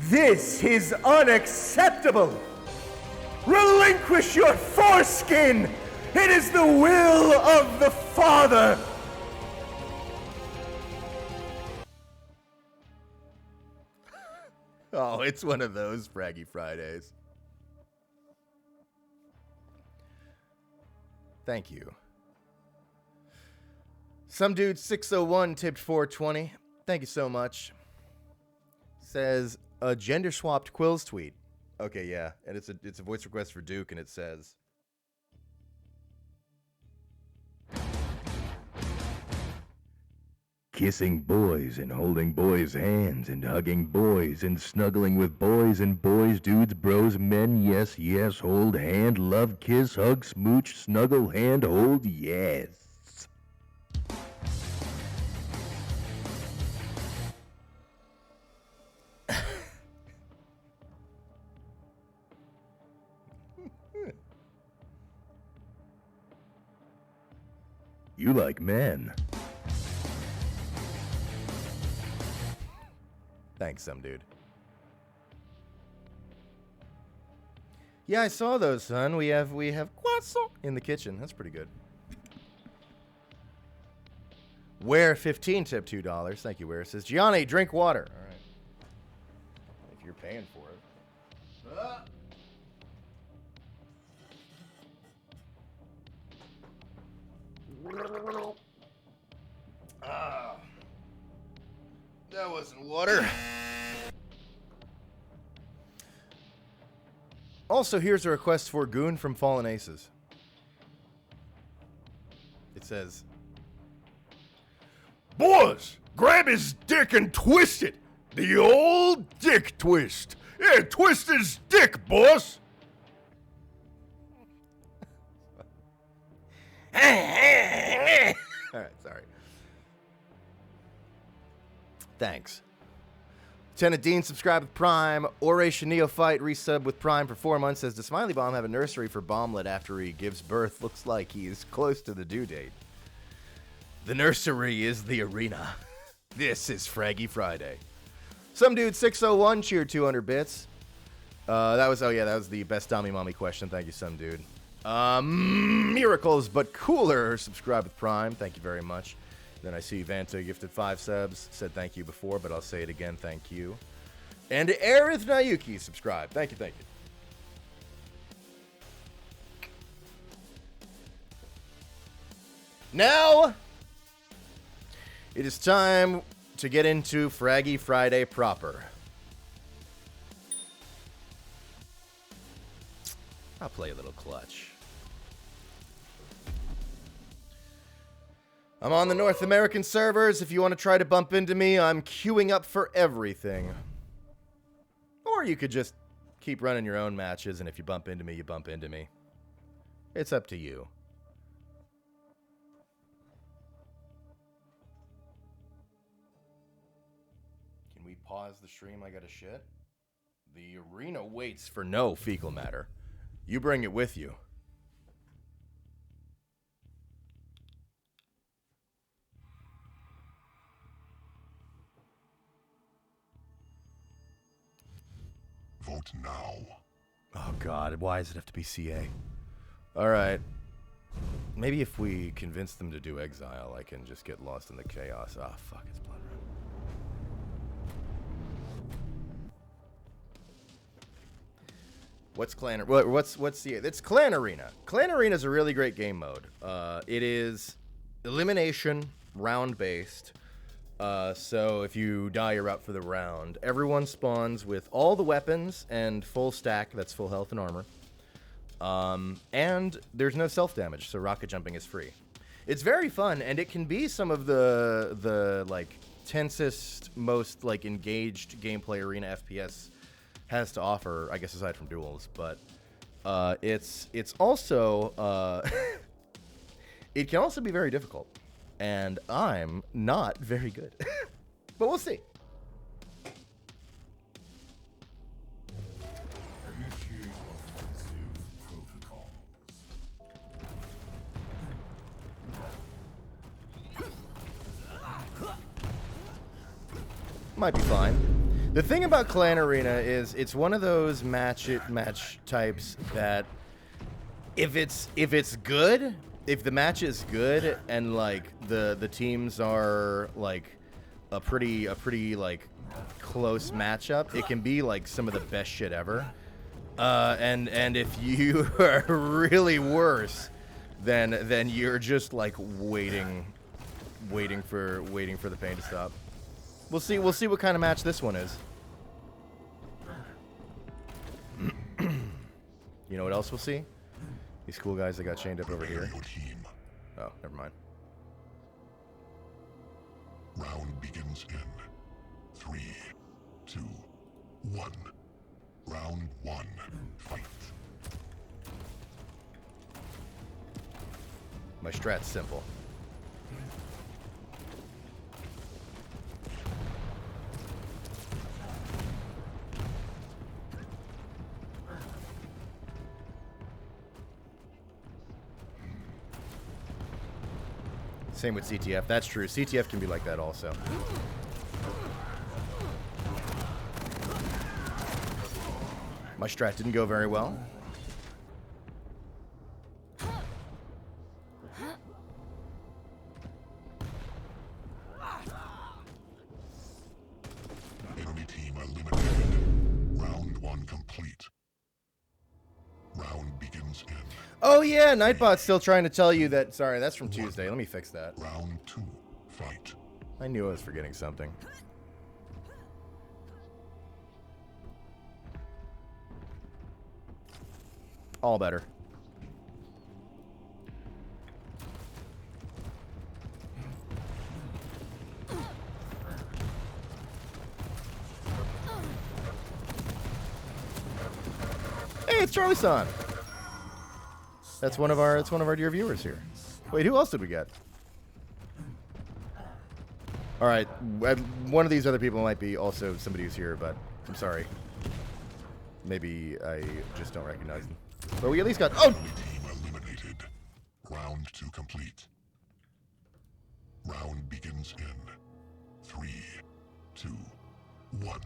This is unacceptable! Relinquish your foreskin! It is the will of the Father! Oh, it's one of those Fraggy Fridays. Thank you. Some dude 601 tipped 420. Thank you so much. Says a gender swapped Quills tweet. Okay, yeah, and it's a voice request for Duke, and it says, kissing boys and holding boys' hands and hugging boys and snuggling with boys and boys, dudes, bros, men, yes, yes, hold hand, love, kiss, hug, smooch, snuggle, hand, hold, yes. You like men. Thanks, some dude. Yeah, I saw those, son. We have croissant in the kitchen. That's pretty good. Ware 15 tip $2. Thank you, Ware. Says, Gianni, drink water. All right. If you're paying for it. That wasn't water. Also, here's a request for Goon from Fallen Aces. It says, "Boys, grab his dick and twist it. The old dick twist. Yeah, twist his dick, boss." Alright, sorry. Thanks. Lieutenant Dean subscribed with Prime. Oration Neophyte resub with Prime for 4 months. Says, "Does Smiley Bomb have a nursery for Bomblet after he gives birth? Looks like he is close to the due date." The nursery is the arena. This is Fraggy Friday. Some dude 601 cheered 200 bits. That was the best Dummy Mommy question. Thank you, some dude. Miracles but cooler subscribed with Prime. Thank you very much. Then I see Vanta gifted 5 subs. Said thank you before, but I'll say it again. Thank you. And Aerith Nayuki subscribed. Thank you, thank you. Now, it is time to get into Fraggy Friday proper. I'll play a little clutch. I'm on the North American servers. If you want to try to bump into me, I'm queuing up for everything. Or you could just keep running your own matches, and if you bump into me, you bump into me. It's up to you. Can we pause the stream? I gotta shit. The arena waits for no fecal matter. You bring it with you. Vote now. Oh God, why does it have to be CA? Alright. Maybe if we convince them to do exile, I can just get lost in the chaos. Ah, fuck, it's Blood Run. What's Clan? What's CA? It's Clan Arena. Clan Arena is a really great game mode. It is elimination, round based. So if you die, you're out for the round. Everyone spawns with all the weapons and full stack. That's full health and armor. And there's no self-damage, so rocket jumping is free. It's very fun, and it can be some of the like tensest, most like engaged gameplay arena FPS has to offer, I guess, aside from duels. But it's also it can also be very difficult. And I'm not very good. But we'll see. Might be fine. The thing about Clan Arena is it's one of those match types that if it's good, if the match is good and like the teams are like a pretty like close matchup, it can be like some of the best shit ever. And if you are really worse, then you're just like waiting for the pain to stop. We'll see what kind of match this one is. You know what else we'll see? These cool guys that got chained up over here. Oh, never mind. Round begins in 3, 2, 1. Round 1. Fight. My strat's simple. Same with CTF. That's true. CTF can be like that also. My strat didn't go very well. Enemy team eliminated. Round 1 complete. Round begins in Oh yeah, Nightbot's still trying to tell you that. Sorry, that's from Tuesday. Let me fix that. round 2. Fight. I knew I was forgetting something. All better. Hey, it's Charlie-san. That's one of our dear viewers here. Wait, who else did we get? All right, one of these other people might be also somebody who's here, but I'm sorry. Maybe I just don't recognize them. But we at least got. Oh! Team eliminated. Round 2 complete. Round begins in 3, 2, 1.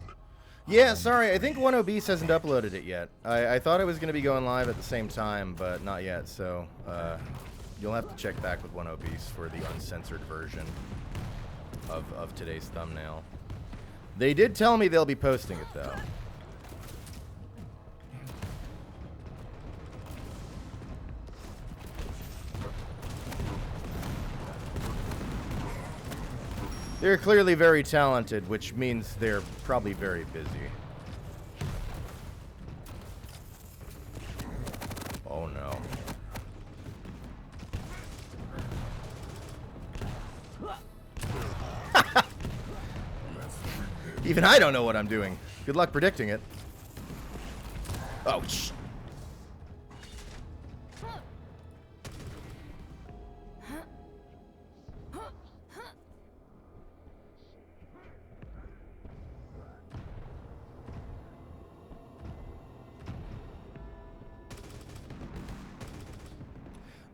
Yeah, sorry. I think 10Beast hasn't uploaded it yet. I thought it was going to be going live at the same time, but not yet. So you'll have to check back with 10Beast for the uncensored version of today's thumbnail. They did tell me they'll be posting it, though. They're clearly very talented, which means they're probably very busy. Oh no. Even I don't know what I'm doing. Good luck predicting it. Oh, shh.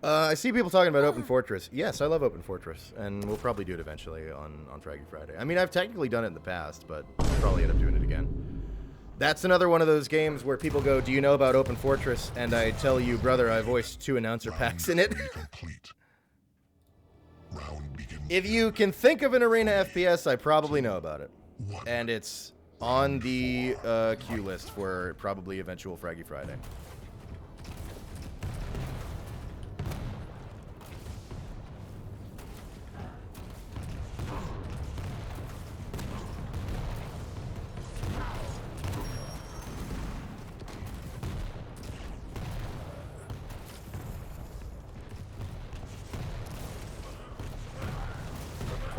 I see people talking about Open Fortress. Yes, I love Open Fortress, and we'll probably do it eventually on Fraggy Friday. I mean, I've technically done it in the past, but I'll probably end up doing it again. That's another one of those games where people go, do you know about Open Fortress? And I tell you, brother, I voiced 2 announcer packs in it. Complete. Round begins If you can think of an arena FPS, I probably know about it. And it's on the queue list for probably eventual Fraggy Friday.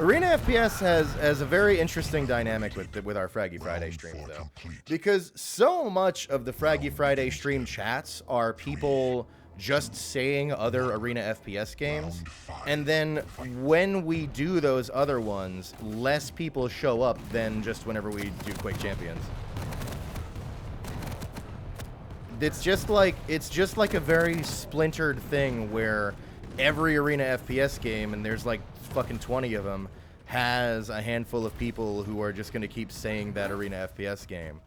Arena FPS has a very interesting dynamic with our Fraggy Friday streams, though. Because so much of the Fraggy Friday stream chats are people just saying other Arena FPS games. And then when we do those other ones, less people show up than just whenever we do Quake Champions. It's just like a very splintered thing where every Arena FPS game, and there's like fucking 20 of them, has a handful of people who are just going to keep saying that Arena FPS game.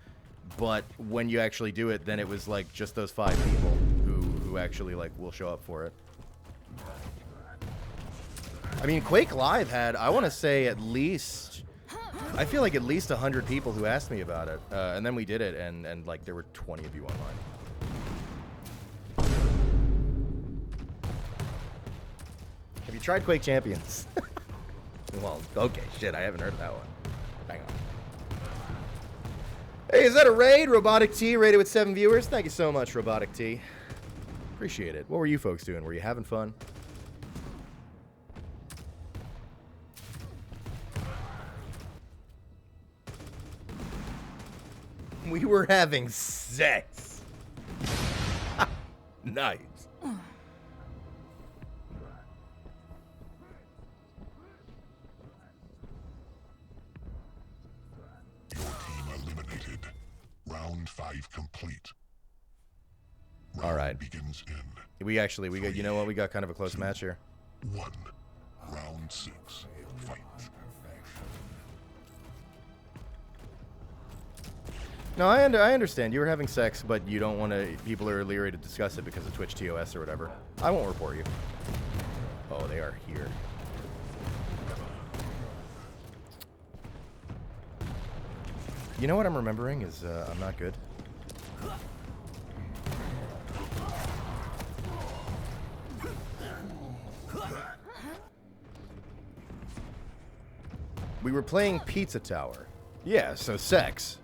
But when you actually do it, then it was like just those 5 people who actually like will show up for it. I mean, Quake Live had, I want to say at least, I feel like at least 100 people who asked me about it. And then we did it, and like there were 20 of you online. Have you tried Quake Champions? Well, okay, shit, I haven't heard of that one. Hang on. Hey, is that a raid? Robotic T rated with 7 viewers. Thank you so much, Robotic T. Appreciate it. What were you folks doing? Were you having fun? We were having sex. Nice. Round 5 complete. All right. Begins in We got, you know what? We got kind of a close match here. 1. Round 6. Fight. No, I understand. You were having sex, but you don't want to. People are leery to discuss it because of Twitch TOS or whatever. I won't report you. Oh, they are here. You know what I'm remembering is I'm not good. We were playing Pizza Tower. Yeah, so sex.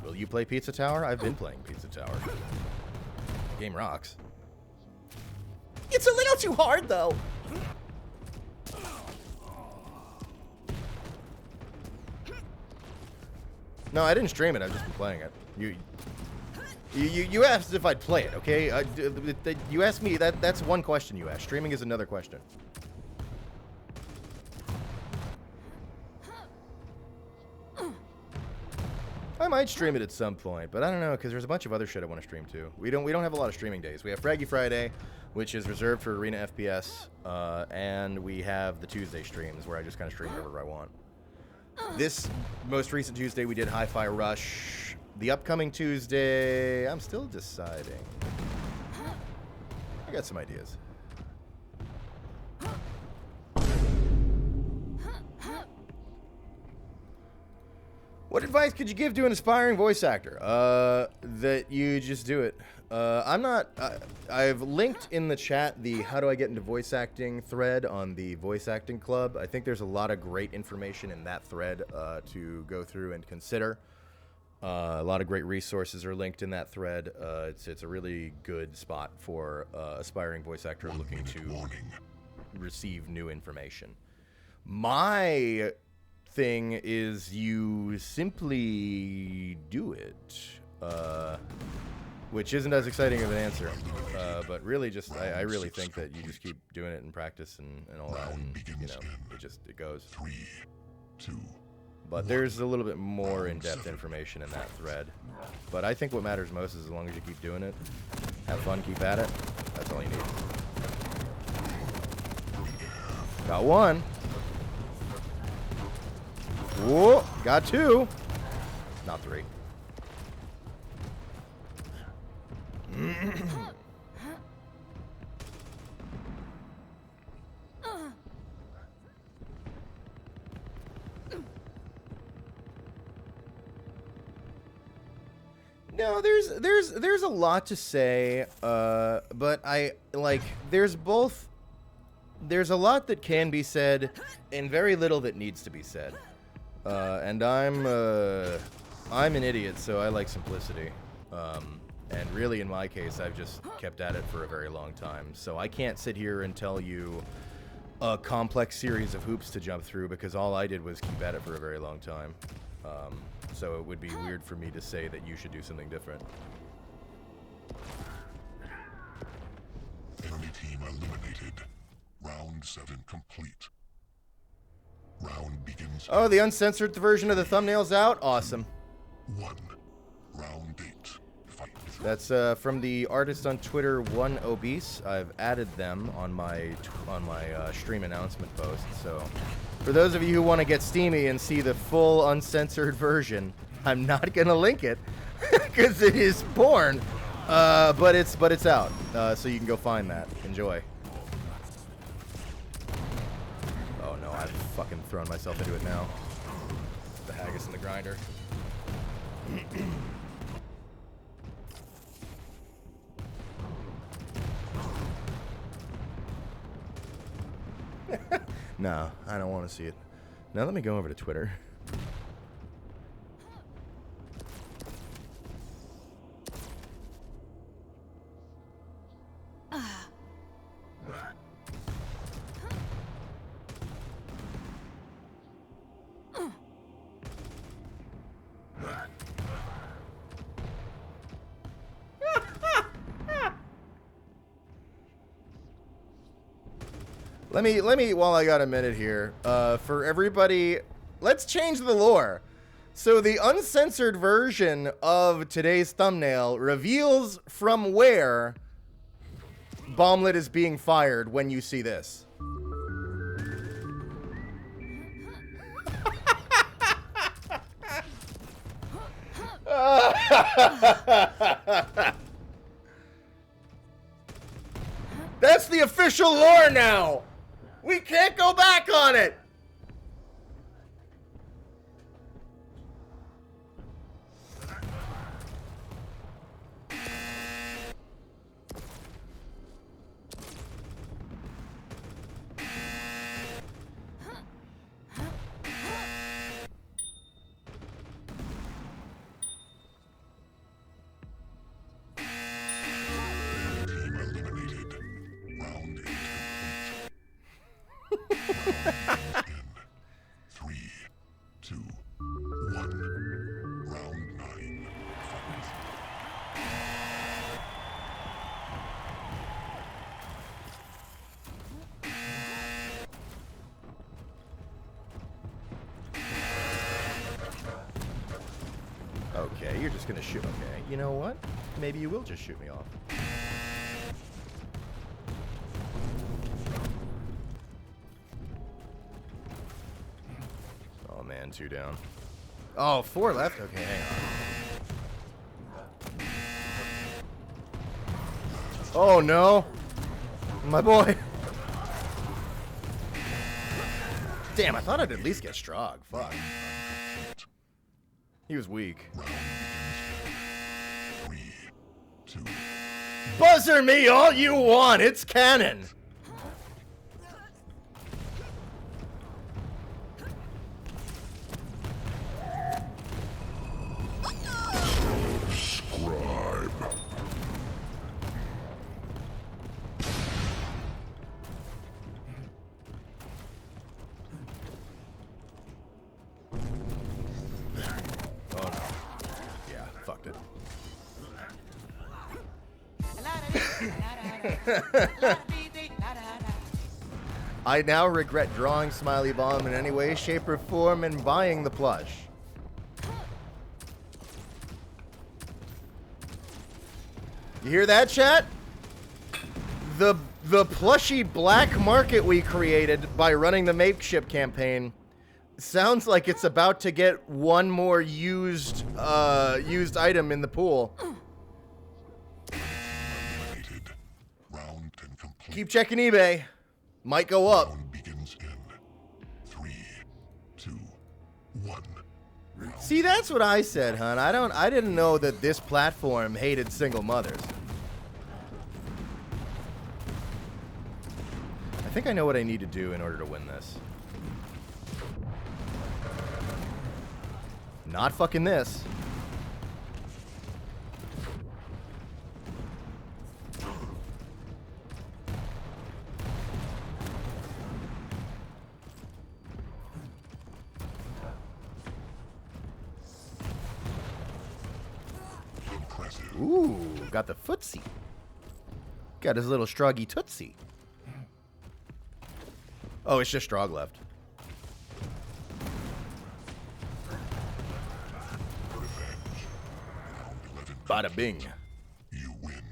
Will you play Pizza Tower? I've been playing Pizza Tower. Game rocks. It's a little too hard, though. No, I didn't stream it. I've just been playing it. You asked if I'd play it, okay? You asked me. That's one question you asked. Streaming is another question. I might stream it at some point, but I don't know because there's a bunch of other shit I want to stream too. We don't have a lot of streaming days. We have Fraggy Friday, which is reserved for Arena FPS, and we have the Tuesday streams where I just kind of stream whatever I want. This most recent Tuesday we did Hi-Fi Rush. The upcoming Tuesday, I'm still deciding. I got some ideas. What advice could you give to an aspiring voice actor? That you just do it. I've linked in the chat the how do I get into voice acting thread on the voice acting club. I think there's a lot of great information in that thread to go through and consider. A lot of great resources are linked in that thread. It's a really good spot for aspiring voice actor looking to receive new information. My thing is you simply do it, which isn't as exciting of an answer, but really just I really think that you just keep doing it in practice and all that, and you know it goes. 3, 2. But there's a little bit more in-depth information in that thread. But I think what matters most is as long as you keep doing it, have fun, keep at it. That's all you need. Got one. Whoa, got two. Not three. No, there's a lot to say, but there's a lot that can be said and very little that needs to be said. And I'm an idiot, so I like simplicity. And really, in my case, I've just kept at it for a very long time. So I can't sit here and tell you a complex series of hoops to jump through because all I did was keep at it for a very long time. So it would be weird for me to say that you should do something different. Enemy team eliminated. Round 7 complete. Round begins. Oh, the uncensored version of the thumbnail's out? Awesome. 1. Round 8. Fight. That's from the artist on Twitter, One Obese. I've added them on my stream announcement post. So, for those of you who want to get steamy and see the full uncensored version, I'm not gonna link it because it is porn. But it's out, so you can go find that. Enjoy. Oh no, I've fucking thrown myself into it now. The haggis and the grinder. No, I don't want to see it. Now let me go over to Twitter. Let me, while I got a minute here, for everybody, let's change the lore. So the uncensored version of today's thumbnail reveals from where Bomblet is being fired when you see this. That's the official lore now! We can't go back on it! Okay, you're just gonna shoot. Okay, you know what? Maybe you will just shoot me off. Oh man, 2 down. Oh, 4 left? Okay, hang on. Oh no! My boy! Damn, I thought I'd at least get Strog. Fuck. He was weak. Round 3, 2. Buzzer me all you want, it's canon! Scribe. Oh no. Yeah, fucked it. I now regret drawing Smiley Bomb in any way, shape, or form and buying the plush. You hear that, chat? The plushy black market we created by running the Makeship campaign sounds like it's about to get one more used item in the pool. Eliminated. Round 10 complete. Keep checking eBay. Might go up. Round begins in 3, 2, 1. See, that's what I said, hun. I didn't know that this platform hated single mothers. I think I know what I need to do in order to win this. Not fucking this. Impressive. Ooh, got the footsie. Got his little stroggy tootsie. Oh, it's just Strog left. Revenge. Round 11. Bada bing. You win.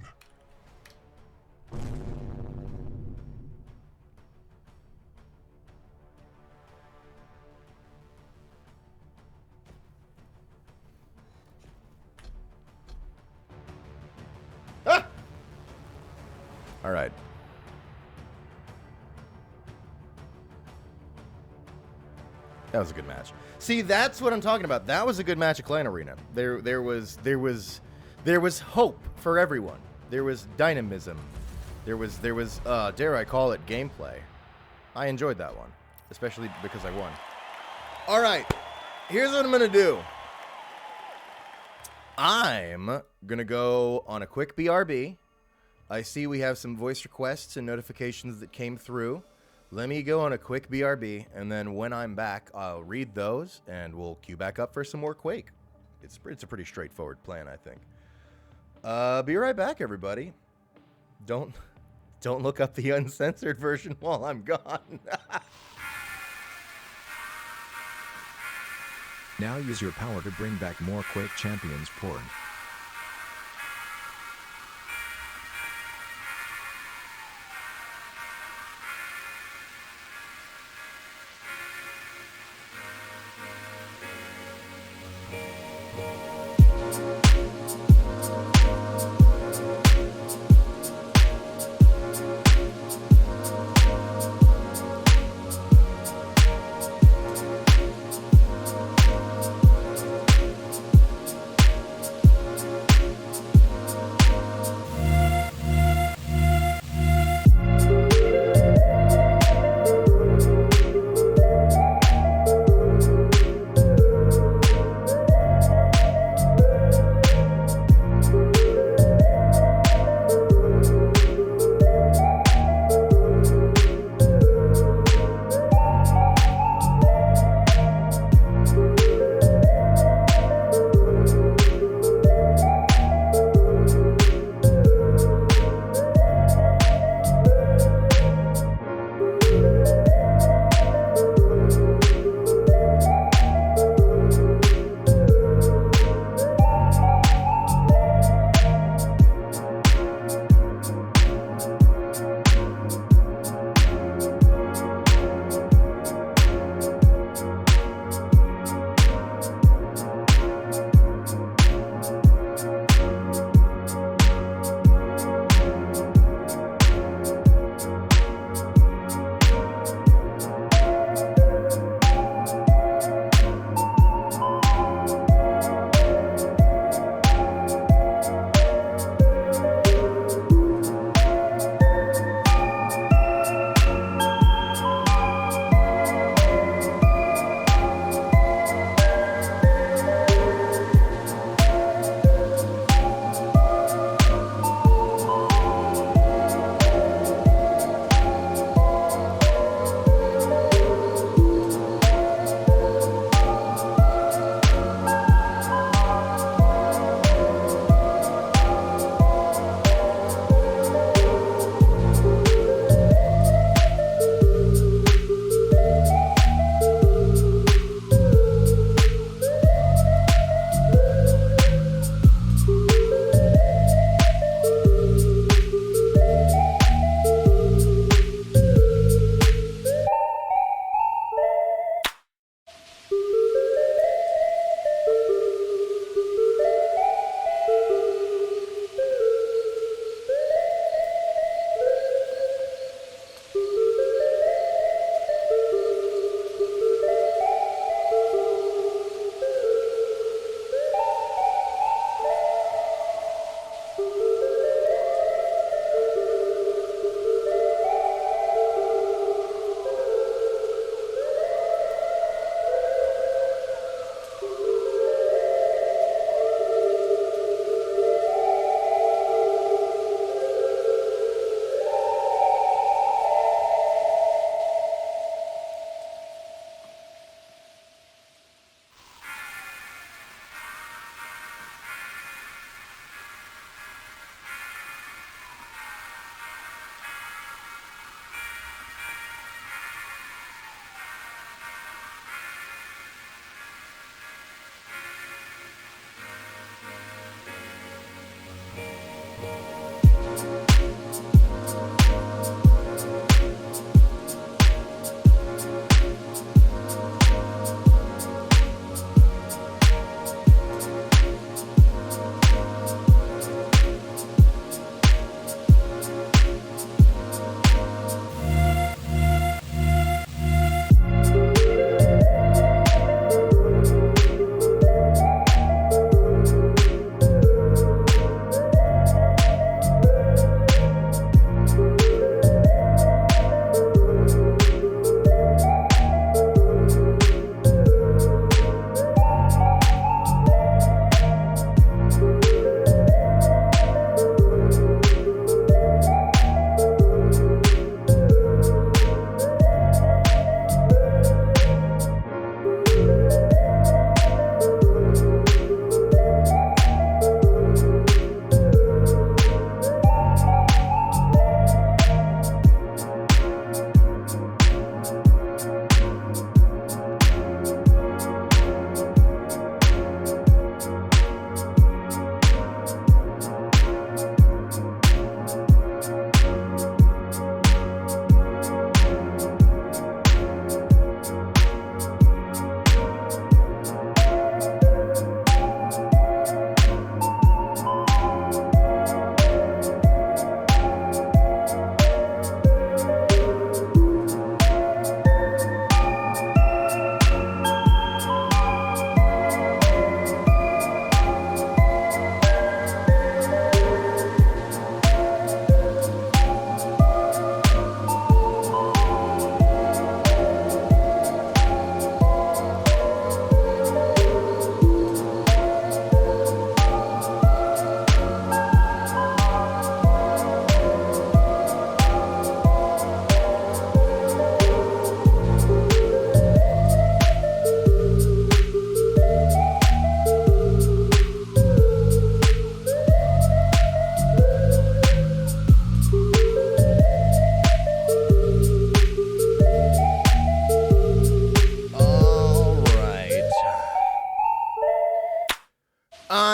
Ah! All right. That was a good match. See, that's what I'm talking about. That was a good match at Clan Arena. There was hope for everyone. There was dynamism. There was dare I call it, gameplay. I enjoyed that one, especially because I won. All right, here's what I'm gonna do. I'm gonna go on a quick BRB. I see we have some voice requests and notifications that came through. Let me go on a quick BRB, and then when I'm back, I'll read those, and we'll queue back up for some more Quake. It's a pretty straightforward plan, I think. Be right back, everybody. Don't look up the uncensored version while I'm gone. Now use your power to bring back more Quake Champions porn.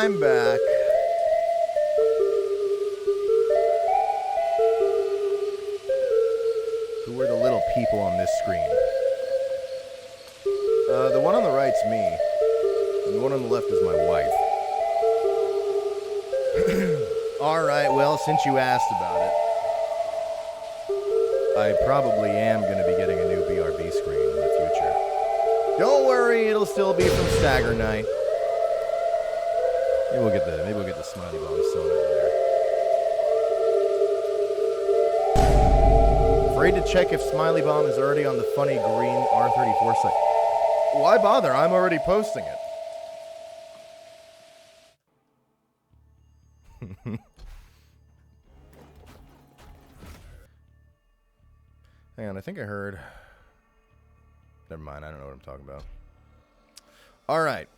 I'm back. Who are the little people on this screen? The one on the right's me. And the one on the left is my wife. Alright, well, since you asked about it, I probably am going to be getting a new BRB screen in the future. Don't worry, it'll still be from Stagger Night. Maybe we'll get the smiley bomb sewn over there. Afraid to check if Smiley Bomb is already on the funny green R34 site. Why bother? I'm already posting it. Hang on, I think I heard. Never mind, I don't know what I'm talking about. All right.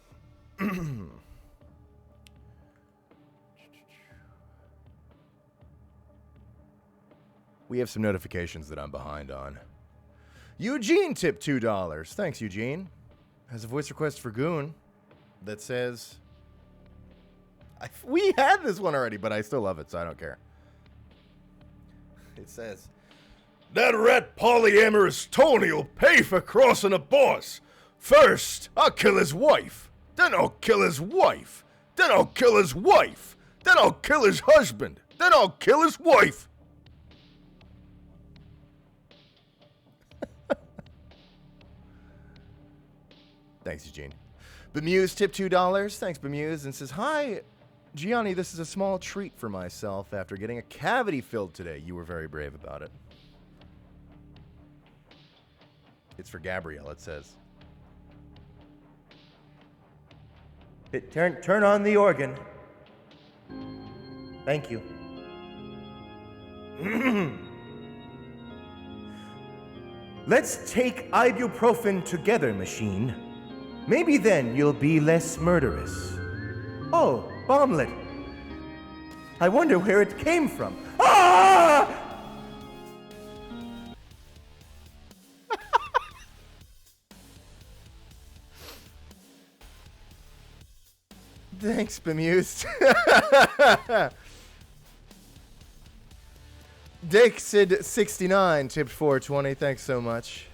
We have some notifications that I'm behind on. Eugene tipped $2. Thanks, Eugene. Has a voice request for Goon that says... we had this one already, but I still love it, so I don't care. It says... That rat polyamorous Tony'll pay for crossing a boss. First, I'll kill his wife. Then I'll kill his wife. Then I'll kill his wife. Then I'll kill his husband. Then I'll kill his wife. Thanks, Eugene. Bemuse tipped $2. Thanks, Bemuse. And says, hi, Gianni, this is a small treat for myself after getting a cavity filled today. You were very brave about it. It's for Gabrielle, it says. Turn on the organ. Thank you. Let's take ibuprofen together, machine. Maybe then you'll be less murderous. Oh, bomblet. I wonder where it came from. Ah! Thanks, Bemused. Dixid69 tipped 420. Thanks so much.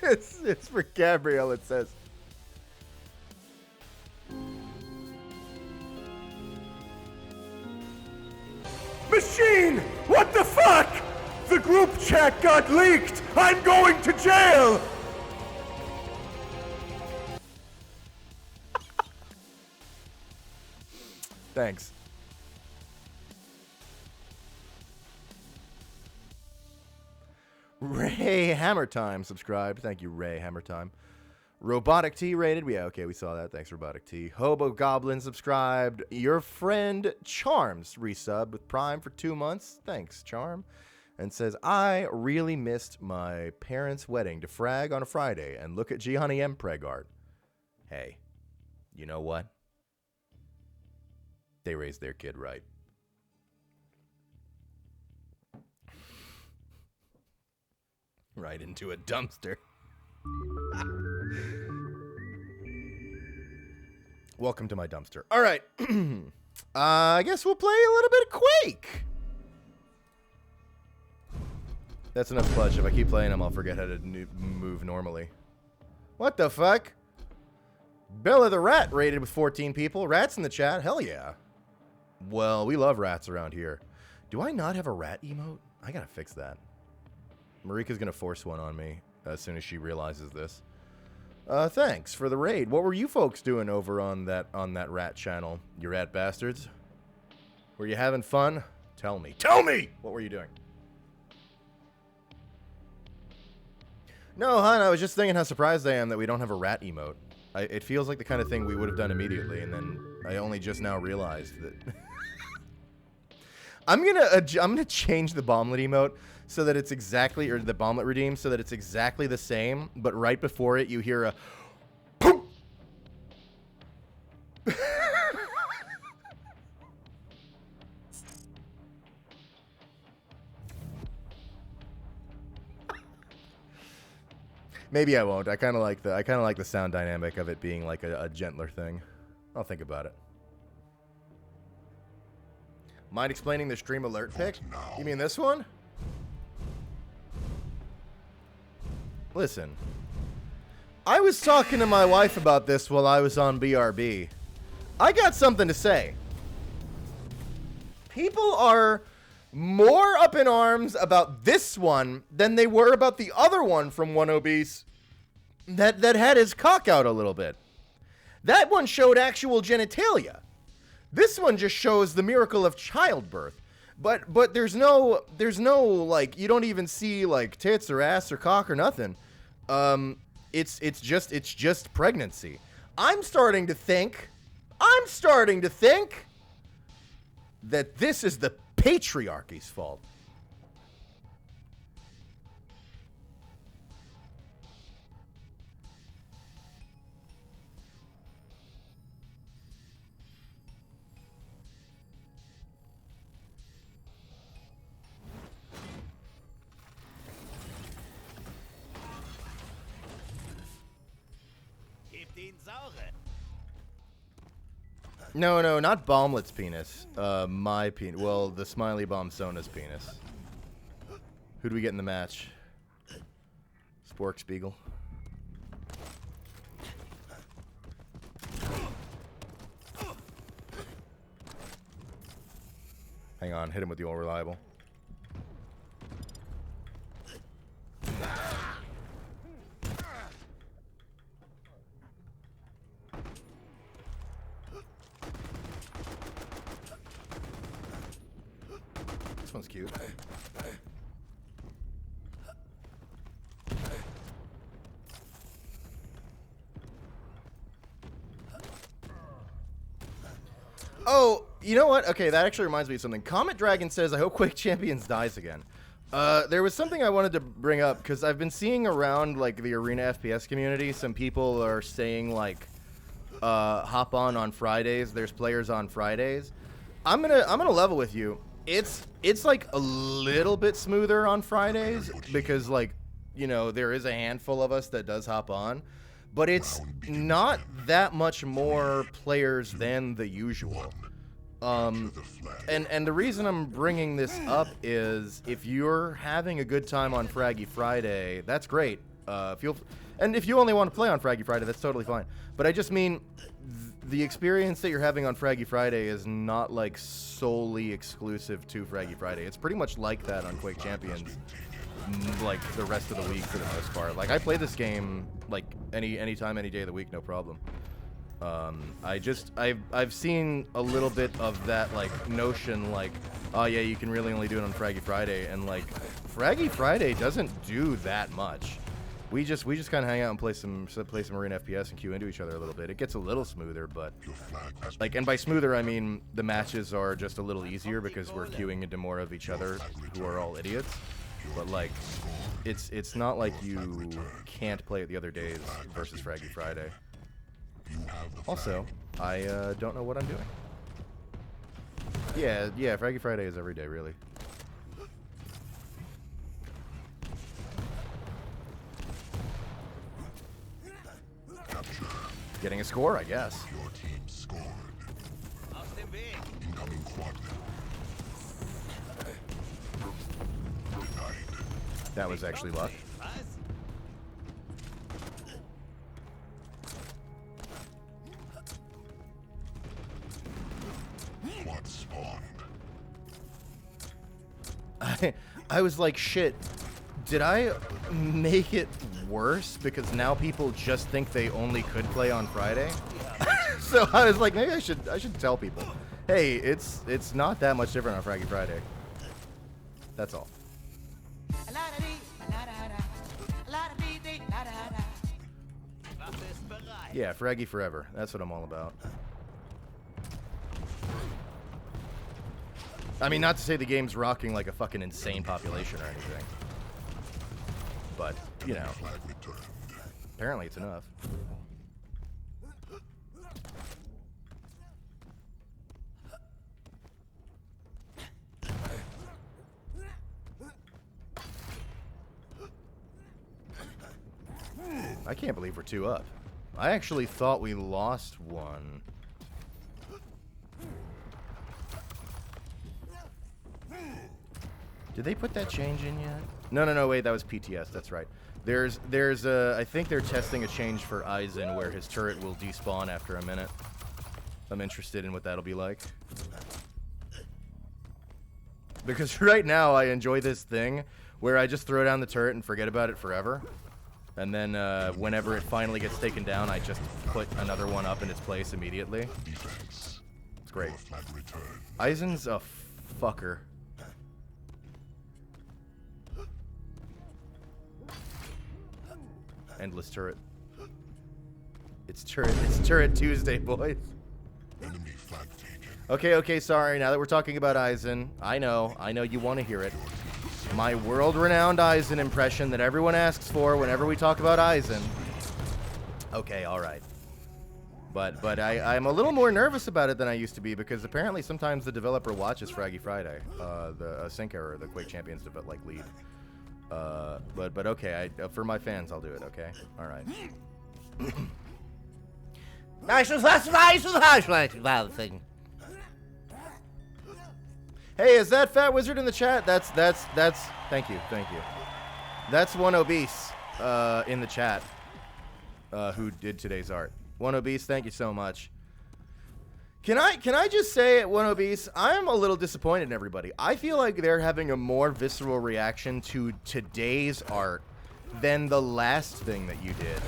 it's for Gabrielle, it says. Machine! What the fuck? The group chat got leaked! I'm going to jail! Thanks. Ray Hammertime subscribed. Thank you, Ray Hammertime. Robotic T rated. Yeah, okay, we saw that. Thanks, Robotic T. Hobo Goblin subscribed. Your friend Charms resubbed with Prime for 2 months. Thanks, Charm. And says, I really missed my parents' wedding to frag on a Friday and look at Gianni M. Preg art. Hey, you know what? They raised their kid right. Right into a dumpster. Welcome to my dumpster. All right. I guess we'll play a little bit of Quake. That's enough Clutch. If I keep playing them, I'll forget how to move normally. What the fuck? Bella the Rat rated with 14 people. Rats in the chat. Hell yeah. Well, we love rats around here. Do I not have a rat emote? I gotta fix that. Marika's gonna force one on me as soon as she realizes this. Thanks for the raid. What were you folks doing over on that rat channel, you rat bastards? Were you having fun? Tell me. Tell me! What were you doing? No, hon, I was just thinking how surprised I am that we don't have a rat emote. It feels like the kind of thing we would have done immediately, and then I only just now realized that... I'm gonna change the bomblet emote so that it's exactly, or the bomblet redeem so that it's exactly the same, but right before it you hear a poop. Maybe I won't. I kind of like the sound dynamic of it being like a gentler thing. I'll think about it. Mind explaining the stream alert pick? now. You mean this one? Listen. I was talking to my wife about this while I was on BRB. I got something to say. People are more up in arms about this one than they were about the other one from One Obese that had his cock out a little bit. That one showed actual genitalia. This one just shows the miracle of childbirth. But there's no like, you don't even see like tits or ass or cock or nothing. It's just pregnancy. I'm starting to think that this is the patriarchy's fault. No, not Baumlet's penis. My penis. Well, the Smiley Bomb Sona's penis. Who do we get in the match? Spork Spiegel. Hang on, hit him with the all reliable. This one's cute. Oh, you know what? Okay, that actually reminds me of something. Comet Dragon says, I hope Quake Champions dies again. There was something I wanted to bring up, because I've been seeing around, like, the Arena FPS community, some people are saying, like, hop on Fridays. There's players on Fridays. I'm gonna level with you. It's like a little bit smoother on Fridays, because, like, you know, there is a handful of us that does hop on. But it's not that much more players than the usual. And the reason I'm bringing this up is if you're having a good time on Fraggy Friday, that's great. And if you only want to play on Fraggy Friday, that's totally fine. But I just mean the experience that you're having on Fraggy Friday is not like solely exclusive to Fraggy Friday. It's pretty much like that on Quake Champions, like the rest of the week for the most part. Like I play this game like any time, any day of the week, no problem. I've seen a little bit of that like notion, like, oh yeah, you can really only do it on Fraggy Friday, and like Fraggy Friday doesn't do that much. We just kind of hang out and play some Arena FPS and queue into each other a little bit. It gets a little smoother, but like, and by smoother I mean the matches are just a little easier because we're queuing into more of each other who are all idiots. But like, it's not like you can't play it the other days versus Fraggy Friday. Also, I don't know what I'm doing. Yeah, Fraggy Friday is every day, really. Getting a score, I guess. Your team scored. Incoming quad. That was actually luck. Quad spawned. I was like, shit, did I make it worse because now people just think they only could play on Friday? So I was like, maybe I should tell people, hey, it's not that much different on Fraggy Friday. That's all. Yeah, Fraggy forever. That's what I'm all about. I mean, not to say the game's rocking like a fucking insane population or anything. But, you know, apparently it's enough. I can't believe we're 2 up. I actually thought we lost one. Did they put that change in yet? No, wait, that was PTS, that's right. There's I think they're testing a change for Aizen where his turret will despawn after a minute. I'm interested in what that'll be like. Because right now I enjoy this thing where I just throw down the turret and forget about it forever. And then whenever it finally gets taken down, I just put another one up in its place immediately. Defense. It's great. Your flag return. Aizen's a fucker. Endless turret. It's turret Tuesday, boys. Enemy flag taken. Okay, sorry. Now that we're talking about Aizen, I know you want to hear it. My world-renowned Aizen impression that everyone asks for whenever we talk about Aizen. Okay, all right. But I'm a little more nervous about it than I used to be because apparently sometimes the developer watches Fraggy Friday, the sync error, the Quake Champions lead. But okay, for my fans, I'll do it. Okay, all right. Hey, is that Fat Wizard in the chat? That's. Thank you. That's one obese in the chat who did today's art. One obese, thank you so much. Can I just say at One Obese, I'm a little disappointed in everybody. I feel like they're having a more visceral reaction to today's art than the last thing that you did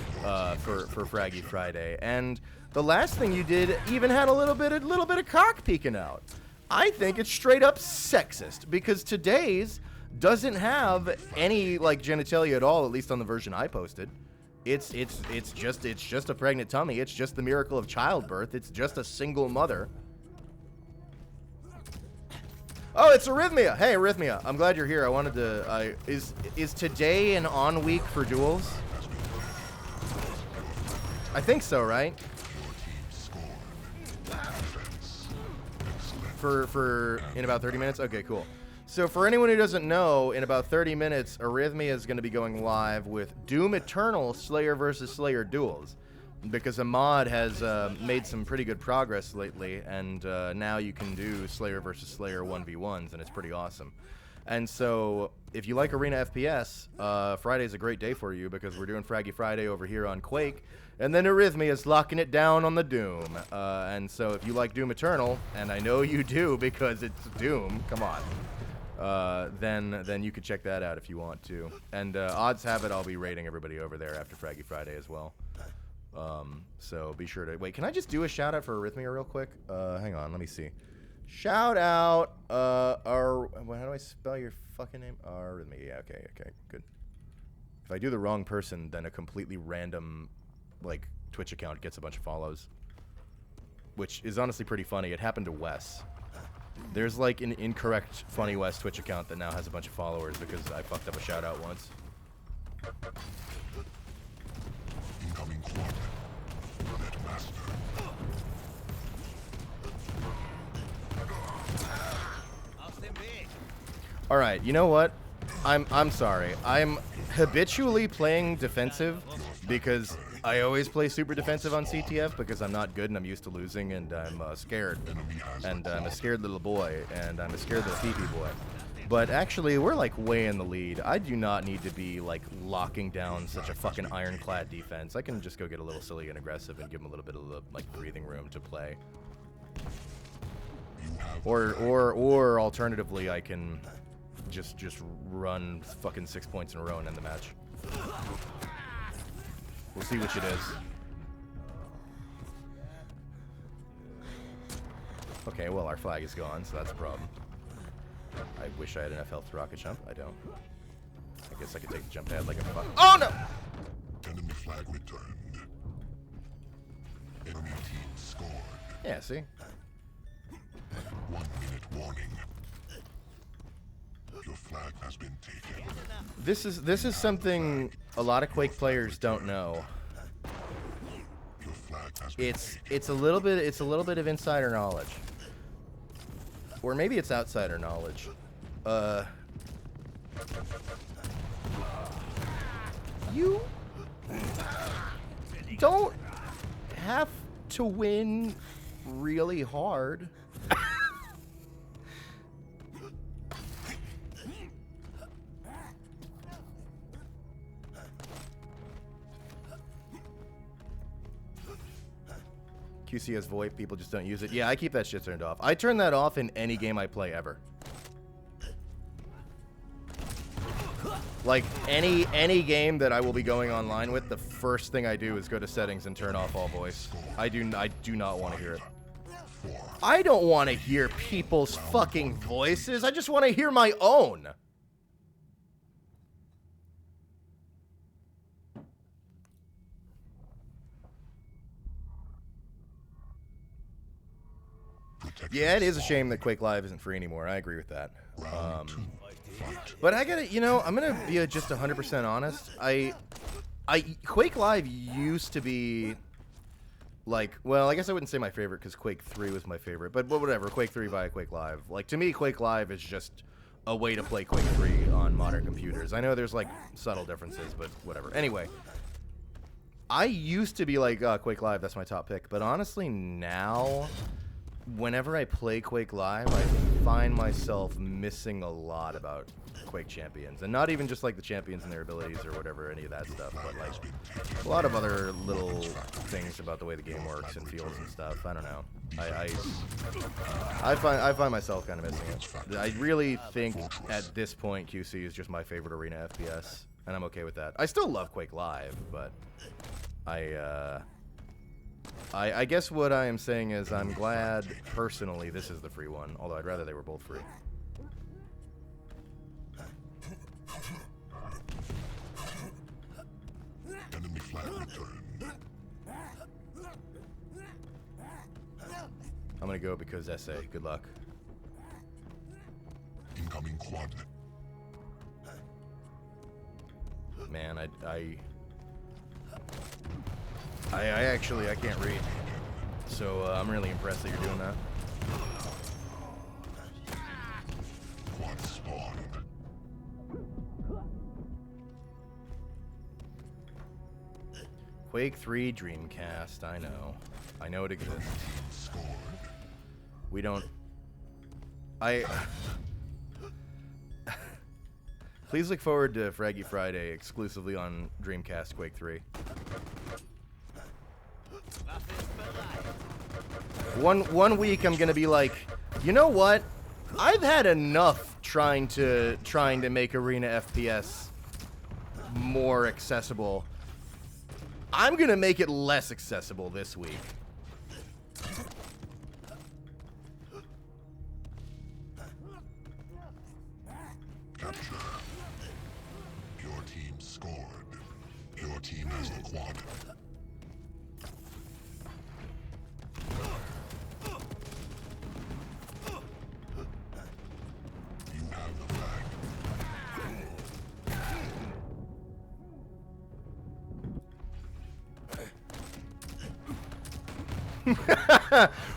for Fraggy Friday, and the last thing you did even had a little bit of cock peeking out. I think it's straight up sexist because today's doesn't have any like genitalia at all, at least on the version I posted. It's just a pregnant tummy. It's just the miracle of childbirth. It's just a single mother. Oh, it's Arrhythmia. Hey, Arrhythmia. I'm glad you're here. I wanted to. Is today an on week for duels? I think so, right? For in about 30 minutes. Okay, cool. So for anyone who doesn't know, in about 30 minutes, Arrhythmia is going to be going live with Doom Eternal Slayer vs. Slayer duels. Because Ahmad has made some pretty good progress lately, and now you can do Slayer vs. Slayer 1v1s, and it's pretty awesome. And so, if you like Arena FPS, Friday's a great day for you, because we're doing Fraggy Friday over here on Quake, and then Arrhythmia is locking it down on the Doom. And so, if you like Doom Eternal, and I know you do, because it's Doom, come on. Then you could check that out if you want to. And odds have it I'll be raiding everybody over there after Fraggy Friday as well. So be sure to... Wait, can I just do a shout-out for Arrhythmia real quick? Hang on, let me see. Shout-out, how do I spell your fucking name? Arrhythmia, yeah, okay, good. If I do the wrong person, then a completely random, like, Twitch account gets a bunch of follows. Which is honestly pretty funny. It happened to Wes. There's, like, an incorrect Funny Wes Twitch account that now has a bunch of followers because I fucked up a shout-out once. Incoming quad. Net master. All right, you know what? I'm sorry. I'm habitually playing defensive because I always play super defensive on CTF because I'm not good and I'm used to losing and I'm scared. And I'm a scared little boy and I'm a scared little pee-pee boy. But actually, we're like way in the lead. I do not need to be like locking down such a fucking ironclad defense. I can just go get a little silly and aggressive and give them a little bit of like breathing room to play. Or alternatively, I can just run fucking 6 points in a row and end the match. We'll see which it is. Okay, well our flag is gone, so that's a problem. I wish I had enough health to rocket jump. I don't. I guess I could take the jump pad like a fuck. Oh no! Enemy flag returned. Enemy team scored. Yeah, see? 1 minute warning. Your flag has been taken. This is something a lot of Quake players don't know. Your flag has been taken. It's a little bit of insider knowledge. Or maybe it's outsider knowledge. You don't have to win really hard. QC has VoIP, people just don't use it. Yeah, I keep that shit turned off. I turn that off in any game I play ever. Like, any game that I will be going online with, the first thing I do is go to settings and turn off all voice. I do not want to hear it. I don't want to hear people's fucking voices. I just want to hear my own. Yeah, it is a shame that Quake Live isn't free anymore. I agree with that. But I gotta, you know, I'm gonna be just 100% honest. Quake Live used to be, like, well, I guess I wouldn't say my favorite because Quake 3 was my favorite, but whatever, Quake 3 via Quake Live. Like, to me, Quake Live is just a way to play Quake 3 on modern computers. I know there's, like, subtle differences, but whatever. Anyway, I used to be like, Quake Live, that's my top pick, but honestly, now, whenever I play Quake Live, I find myself missing a lot about Quake Champions. And not even just like the champions and their abilities or whatever, any of that stuff, but like a lot of other little things about the way the game works and feels and stuff. I don't know. I find myself kind of missing it. I really think at this point QC is just my favorite arena FPS, and I'm okay with that. I still love Quake Live, but I guess what I am saying is I'm glad, personally, this is the free one, although I'd rather they were both free. Enemy flag returned. I'm gonna go because SA. Good luck. Incoming quad. Man, I actually, I can't read. So I'm really impressed that you're doing that. Quad spawned. Quake 3 Dreamcast, I know. I know it exists. Scored. We don't... Please look forward to Fraggy Friday exclusively on Dreamcast Quake 3. One week I'm gonna be like, you know what? I've had enough trying to make arena FPS more accessible. I'm gonna make it less accessible this week. Capture. Your team scored. Your team has the quad. You have the flag.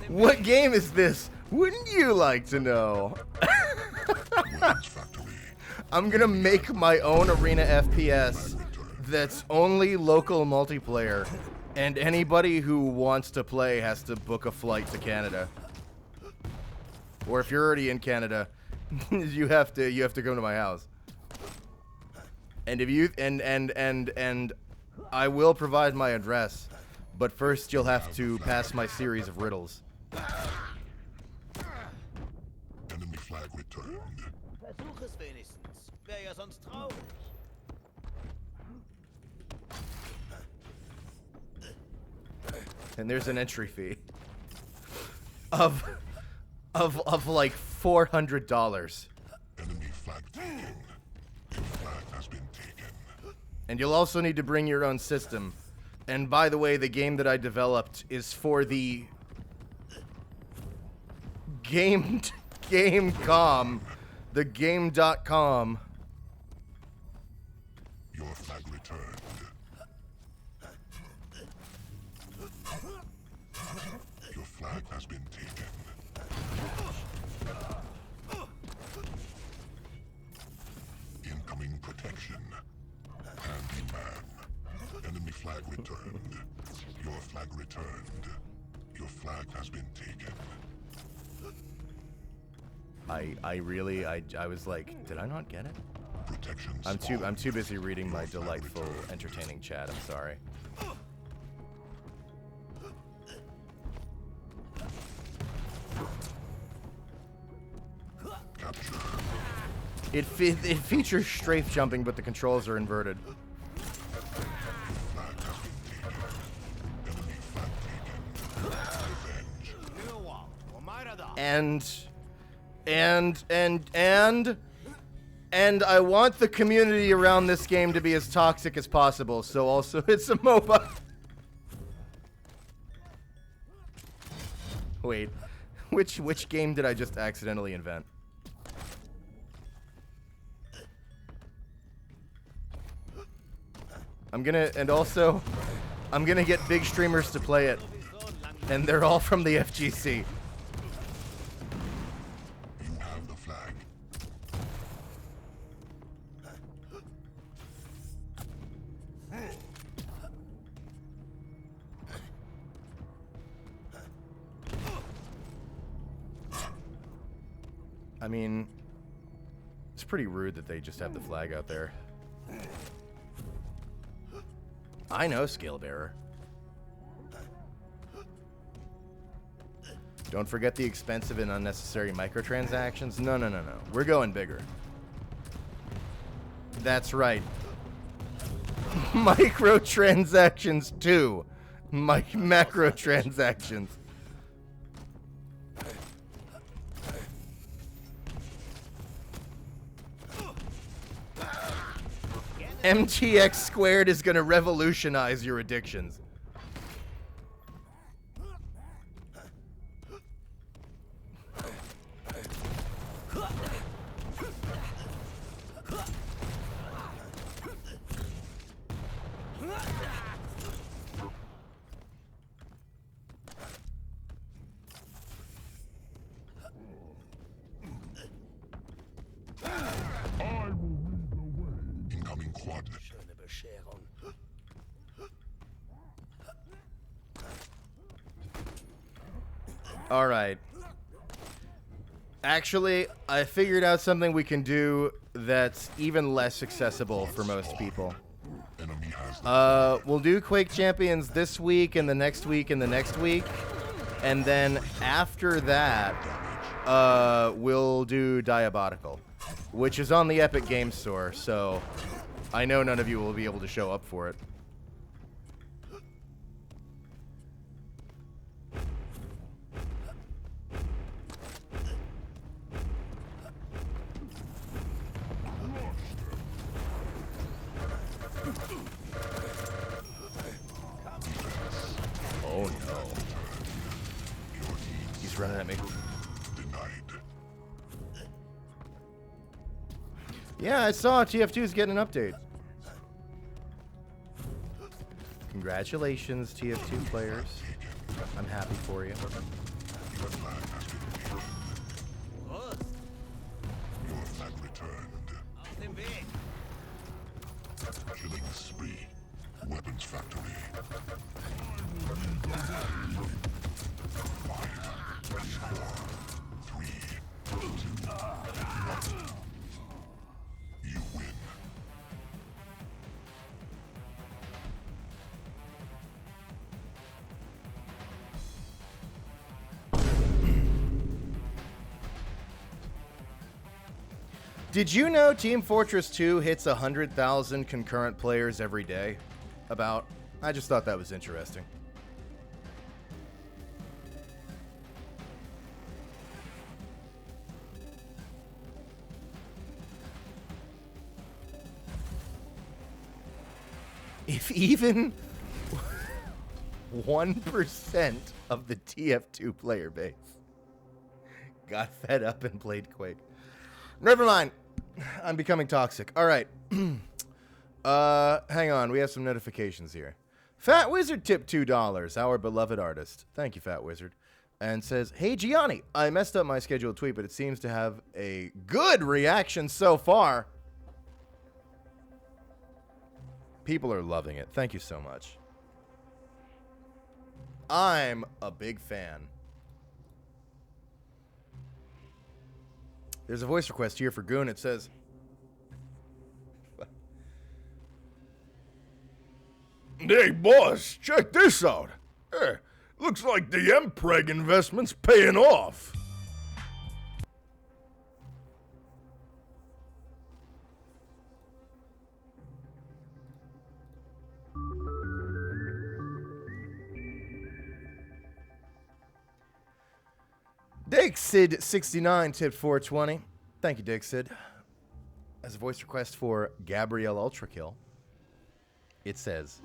What game is this? Wouldn't you like to know? Weapons factory. I'm gonna make my own arena FPS that's only local multiplayer, and anybody who wants to play has to book a flight to Canada. Or if you're already in Canada, you have to come to my house. And if you and I will provide my address, but first you'll have to pass my series of riddles. Enemy flag returned. Versuch es wenigstens. Wäre ja sonst traurig. And there's an entry fee of like $400. Enemy flag taken. Your flag has been taken. And you'll also need to bring your own system. And by the way, the game that I developed is for the Game.com, the Game.com. Your flag returned. Your flag has been taken. Incoming protection. Handyman. Enemy flag returned. Your flag returned. Your flag has been taken. I was like, did I not get it? Protection I'm spawned. too busy reading my Your flag delightful, returned. entertaining chat. I'm sorry. It features strafe jumping, but the controls are inverted. And I want the community around this game to be as toxic as possible, so also it's a MOBA. Wait, which game did I just accidentally invent? I'm gonna get big streamers to play it, and they're all from the FGC. You have the flag. I mean, it's pretty rude that they just have the flag out there. I know, Scale Bearer. Don't forget the expensive and unnecessary microtransactions. No. We're going bigger. That's right. Microtransactions too. Macrotransactions. MTX squared is gonna revolutionize your addictions. Incoming quad. Schöne Bescherung. All right. Actually, I figured out something we can do that's even less accessible for most people. Enemy has We'll do Quake Champions this week and the next week and the next week. And then after that, we'll do Diabolical, which is on the Epic Games Store, so I know none of you will be able to show up for it. Oh no. He's running at me. denied. Yeah, I saw TF2 is getting an update. Congratulations, TF2 players. I'm happy for you. Your flag has been Prost. Your flag returned. Auf dem Weg. Killing spree. Weapons factory. 5, 4, 3, 2, 1. You win. Did you know Team Fortress 2 hits 100,000 concurrent players every day? About. I just thought that was interesting. If even 1% of the TF2 player base got fed up and played Quake. Never mind. I'm becoming toxic. All right. Hang on. We have some notifications here. Fat Wizard tipped $2. Our beloved artist. Thank you, Fat Wizard. And says, "Hey, Gianni, I messed up my scheduled tweet, but it seems to have a good reaction so far." People are loving it. Thank you so much. I'm a big fan. There's a voice request here for Goon. It says, "Hey, boss, check this out. Hey, looks like the MPreg investment's paying off." Dixid69 tipped 420. Thank you, Dixid. As a voice request for Gabrielle Ultrakill, it says,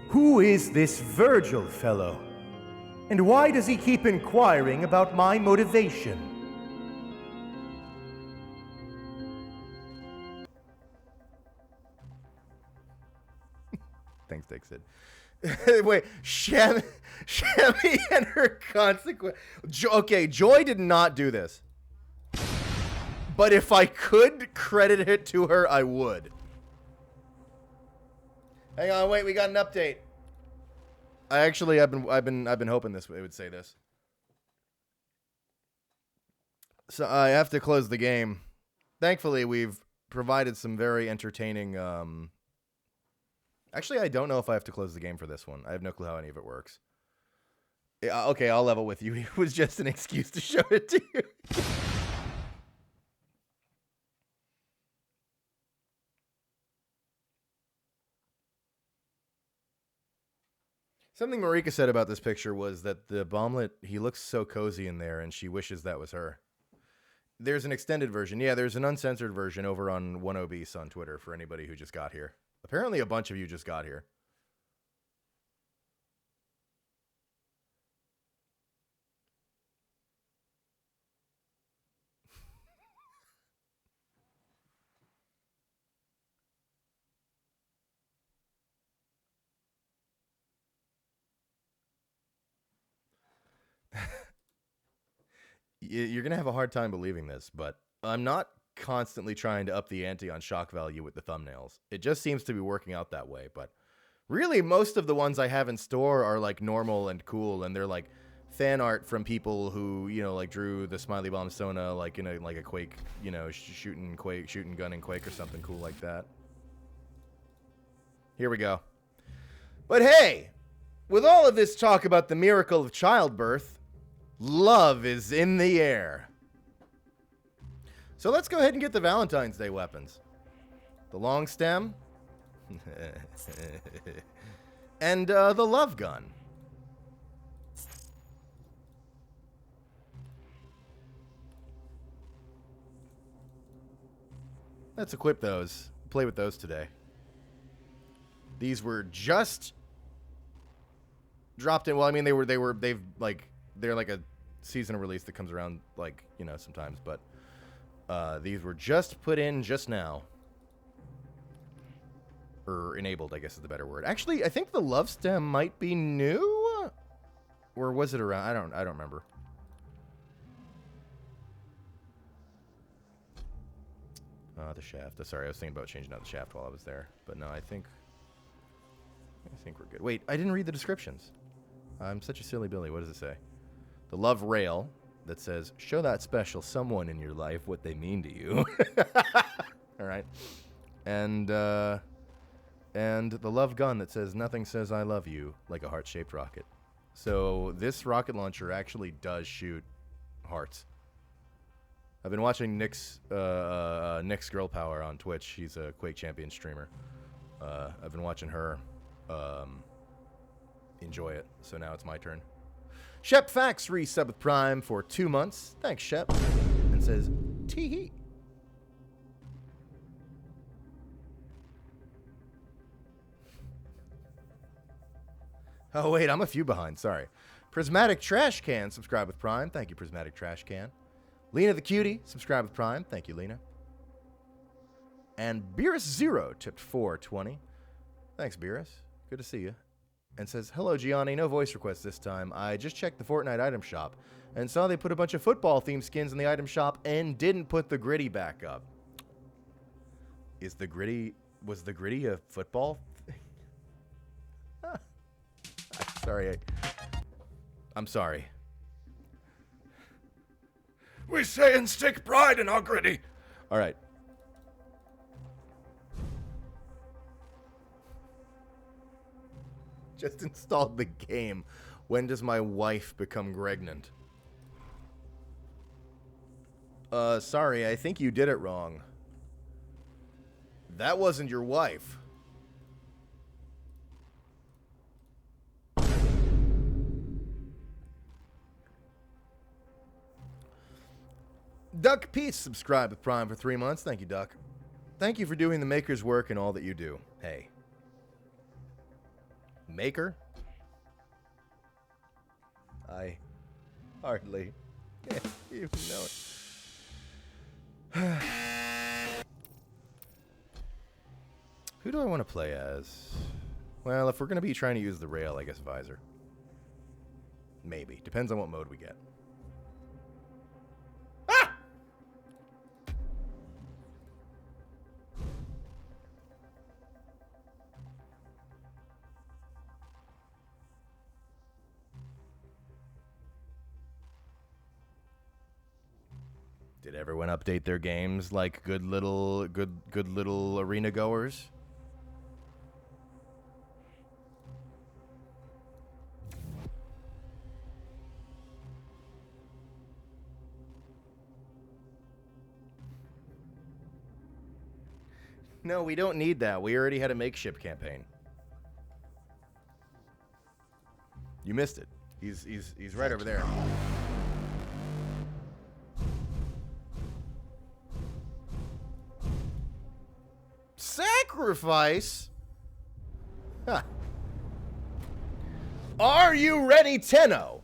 Who is this Virgil fellow? And why does he keep inquiring about my motivation? thanks, Dixid. Wait, Shammy and her consequence. Okay, Joy did not do this. But if I could credit it to her, I would. Hang on, wait, we got an update. I've been hoping it would say this. So I have to close the game. Thankfully, we've provided some very entertaining. Actually, I don't know if I have to close the game for this one. I have no clue how any of it works. Yeah, okay, I'll level with you. It was just an excuse to show it to you. Something Marika said about this picture was that the Bomblet, he looks so cozy in there, and she wishes that was her. There's an extended version. Yeah, there's an uncensored version over on 1OBs on Twitter for anybody who just got here. Apparently a bunch of you just got here. You're going to have a hard time believing this, but I'm not constantly trying to up the ante on shock value with the thumbnails. It just seems to be working out that way, but really most of the ones I have in store are like normal and cool, and they're like fan art from people who, you know, like drew the Smiley Bomb Sona like in a Quake, you know, shooting gun in Quake or something cool like that. Here we go. But hey, with all of this talk about the miracle of childbirth, love is in the air. So let's go ahead and get the Valentine's Day weapons. The long stem. And the love gun. Let's equip those. Play with those today. These were just dropped in. Well, I mean, they're like a seasonal release that comes around, like, you know, sometimes, but these were just put in just now. Or enabled, I guess is the better word. Actually, I think the love stem might be new, or was it around? I don't remember. The shaft. Sorry, I was thinking about changing out the shaft while I was there, but no, I think we're good. Wait, I didn't read the descriptions. I'm such a silly Billy. What does it say? The love rail that says, show that special someone in your life what they mean to you. All right. And the love gun that says, nothing says I love you like a heart-shaped rocket. So this rocket launcher actually does shoot hearts. I've been watching Nick's Girl Power on Twitch. She's a Quake Champion streamer. I've been watching her enjoy it. So now it's my turn. Shep Fax resub with Prime for 2 months. Thanks, Shep. And says, tee-hee. Oh, wait, I'm a few behind. Sorry. Prismatic Trash Can, subscribe with Prime. Thank you, Prismatic Trash Can. Lena the Cutie, subscribe with Prime. Thank you, Lena. And Beerus Zero tipped 420. Thanks, Beerus. Good to see you. And says, hello, Gianni. No voice requests this time. I just checked the Fortnite item shop and saw they put a bunch of football-themed skins in the item shop and didn't put the gritty back up. Was the gritty a football thing? Sorry. I'm sorry. We say and stick pride in our gritty. All right. Just installed the game. When does my wife become pregnant? Sorry, I think you did it wrong. That wasn't your wife. Duck Peace subscribed with Prime for 3 months. Thank you, Duck. Thank you for doing the Maker's work and all that you do. Hey. Maker? I hardly even know it. Who do I want to play as? Well, if we're going to be trying to use the rail, I guess Visor. Maybe. Depends on what mode we get. Ah! Did everyone update their games like good little arena goers? No, we don't need that. We already had a makeshift campaign. You missed it. He's right over there. Sacrifice? Huh. Are you ready, Tenno?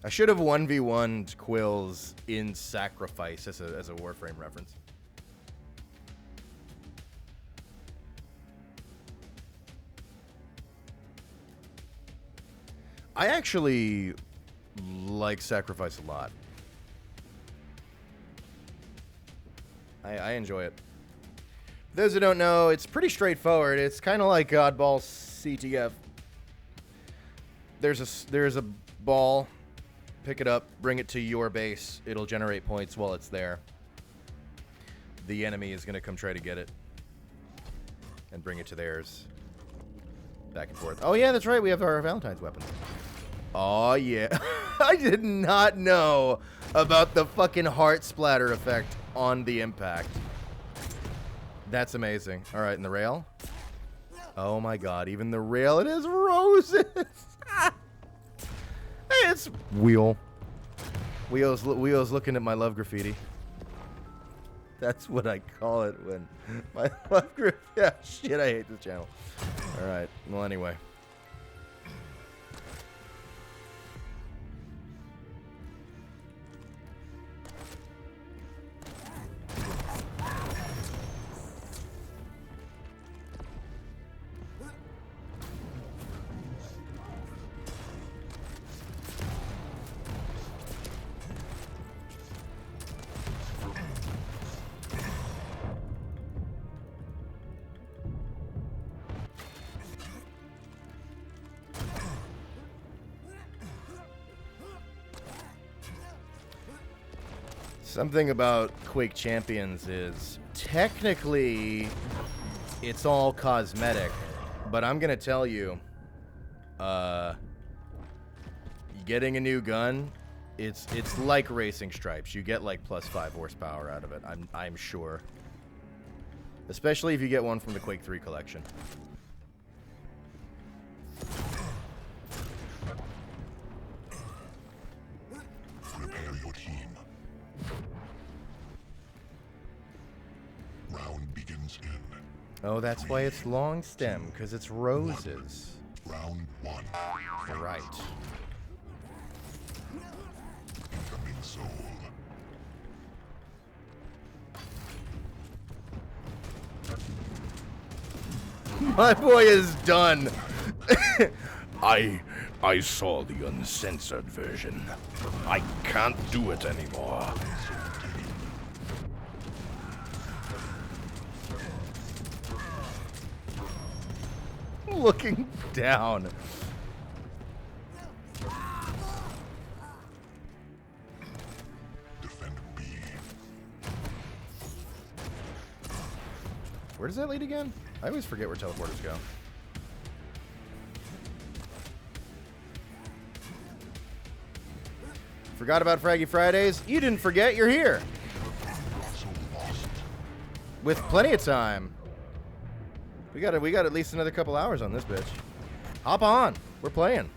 I should have 1v1'd Quills in Sacrifice as a Warframe reference. I actually like Sacrifice a lot. I enjoy it. For those who don't know, it's pretty straightforward. It's kind of like Oddball CTF. There's a ball. Pick it up, bring it to your base. It'll generate points while it's there. The enemy is going to come try to get it and bring it to theirs. Back and forth. Oh, yeah, that's right. We have our Valentine's weapon. Oh, yeah. I did not know about the fucking heart splatter effect on the impact. That's amazing. All right, and the rail? Oh, my God. Even the rail, it has roses. Hey, it's Wheel's looking at my love graffiti. That's what I call it when my love graffiti. Yeah, shit, I hate this channel. All right. Well, anyway. Something about Quake Champions is technically it's all cosmetic, but I'm gonna tell you, getting a new gun, it's like Racing Stripes. You get like +5 horsepower out of it. I'm sure, especially if you get one from the Quake 3 collection. Prepare your team. Round begins in. Oh, that's why it's long stem, because it's roses. Round 1. Right. Incoming soul. My boy is done. I saw the uncensored version. I can't do it anymore. Looking down. Defend B. Where does that lead again? I always forget where teleporters go. Forgot about Fraggy Fridays? You didn't forget, you're here. With plenty of time. We got at least another couple hours on this bitch. Hop on. We're playing.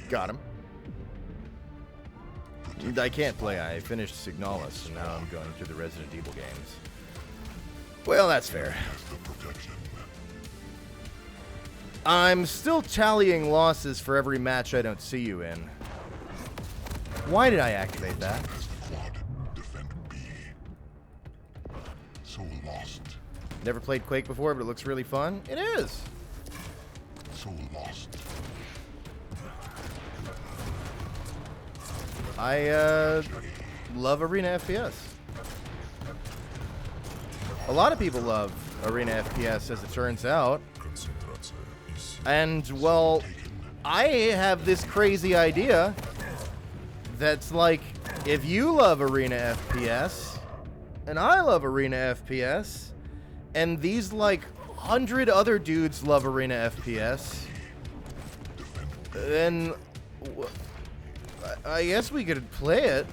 Got him. I can't play. I finished Signalis, so now I'm going through the Resident Evil games. Well, that's fair. I'm still tallying losses for every match I don't see you in. Why did I activate that? So lost. Never played Quake before, but it looks really fun. It is. So lost. I love Arena FPS. A lot of people love Arena FPS, as it turns out. And, well, I have this crazy idea that's like, if you love Arena FPS, and I love Arena FPS, and these, like, 100 other dudes love Arena FPS, then I guess we could play it.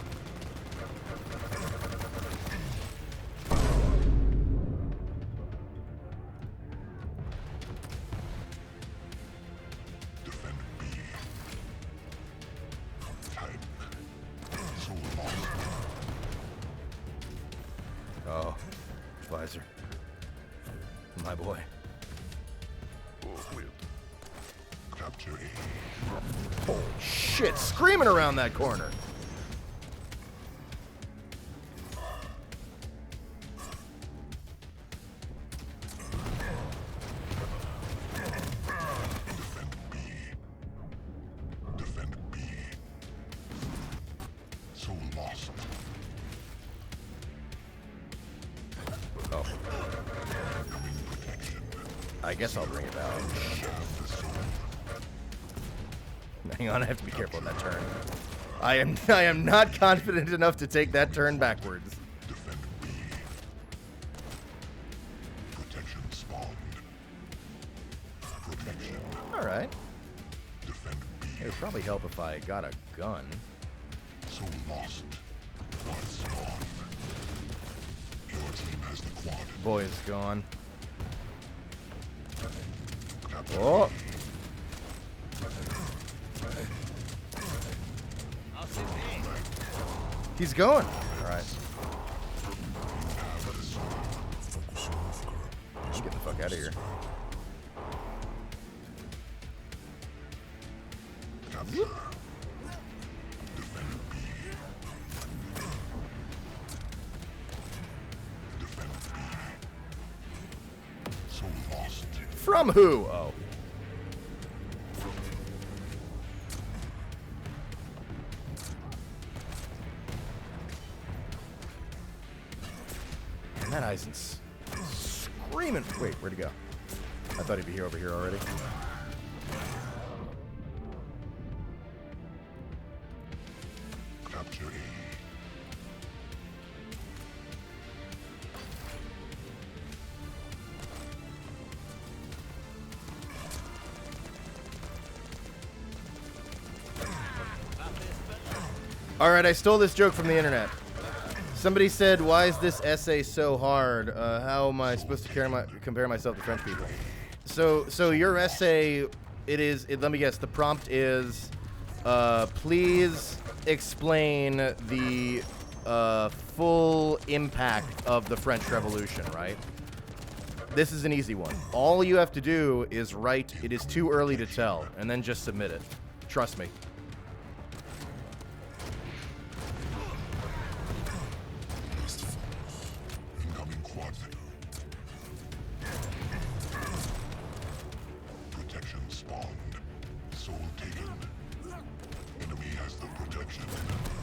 Oh, Visor. My boy. Capture A. Holy shit, screaming around that corner. Defend B. So lost. Oh. I guess I'll bring it out. Hang on, I have to be careful of that turn. I am not confident enough to take that turn backwards. Defend B. Protection spawned. Protection. Alright. Defend B. It would probably help if I got a gun. So lost. Quad spawned. Your team has the quad. Boy is gone. Capture Oh. He's going. All right. Get the fuck out of here. Capture. Defend B. So lost. From who? Oh. And that Eisen's screaming. Wait, where'd he go? I thought he'd be over here already. Capture A. All right, I stole this joke from the internet. Somebody said, "Why is this essay so hard? How am I supposed to compare myself to French people?" So your essay, let me guess. The prompt is, please explain the full impact of the French Revolution, right? This is an easy one. All you have to do is write, "It is too early to tell," and then just submit it. Trust me. Incoming quad. Protection spawned. Soul taken. Enemy has the protection.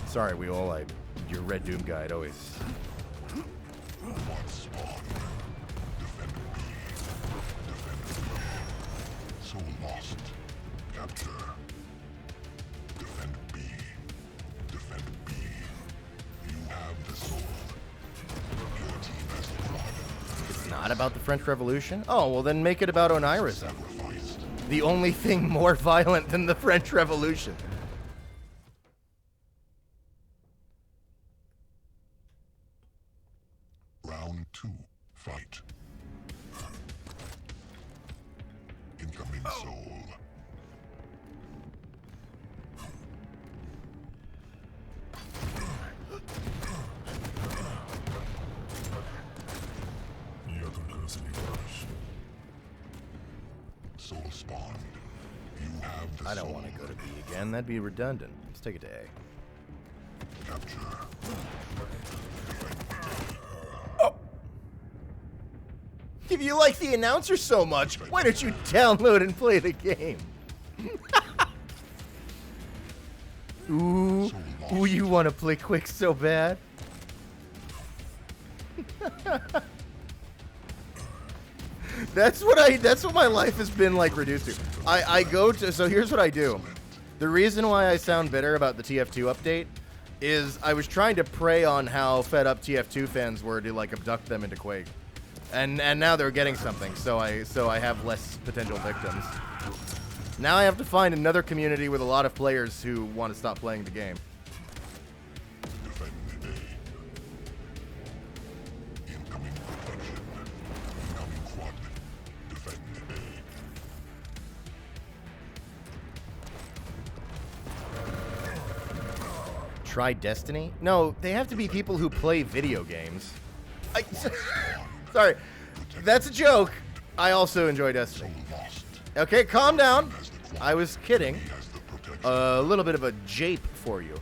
Sorry, we all, your Red Doom guide always. Quad spawned. Defend B. Defend B. Soul lost. Capture. Defend B. Defend B. You have the soul. Your team has the quad. It's not about the French Revolution? Oh, well then make it about Onirism. Sacrificed. The only thing more violent than the French Revolution. Round 2. Fight. Incoming soul. spawned. You have the I don't soul. want to go to B again. That'd be redundant. Let's take it to A. Capture. If you like the announcer so much, why don't you download and play the game? Ooh, you want to play quick so bad? That's what my life has been like reduced to. I go to, so here's what I do. The reason why I sound bitter about the TF2 update is I was trying to prey on how fed up TF2 fans were to like abduct them into Quake. And now they're getting something, so I have less potential victims. Now I have to find another community with a lot of players who want to stop playing the game. Defend A. Incoming protection. Incoming quad. Defend A. Try Destiny? No, they have to be people who play video games. Sorry, that's a joke. I also enjoy Destiny. Lost. Okay, calm down. Has the quad. I was kidding. He has the protection. A little bit of a jape for you.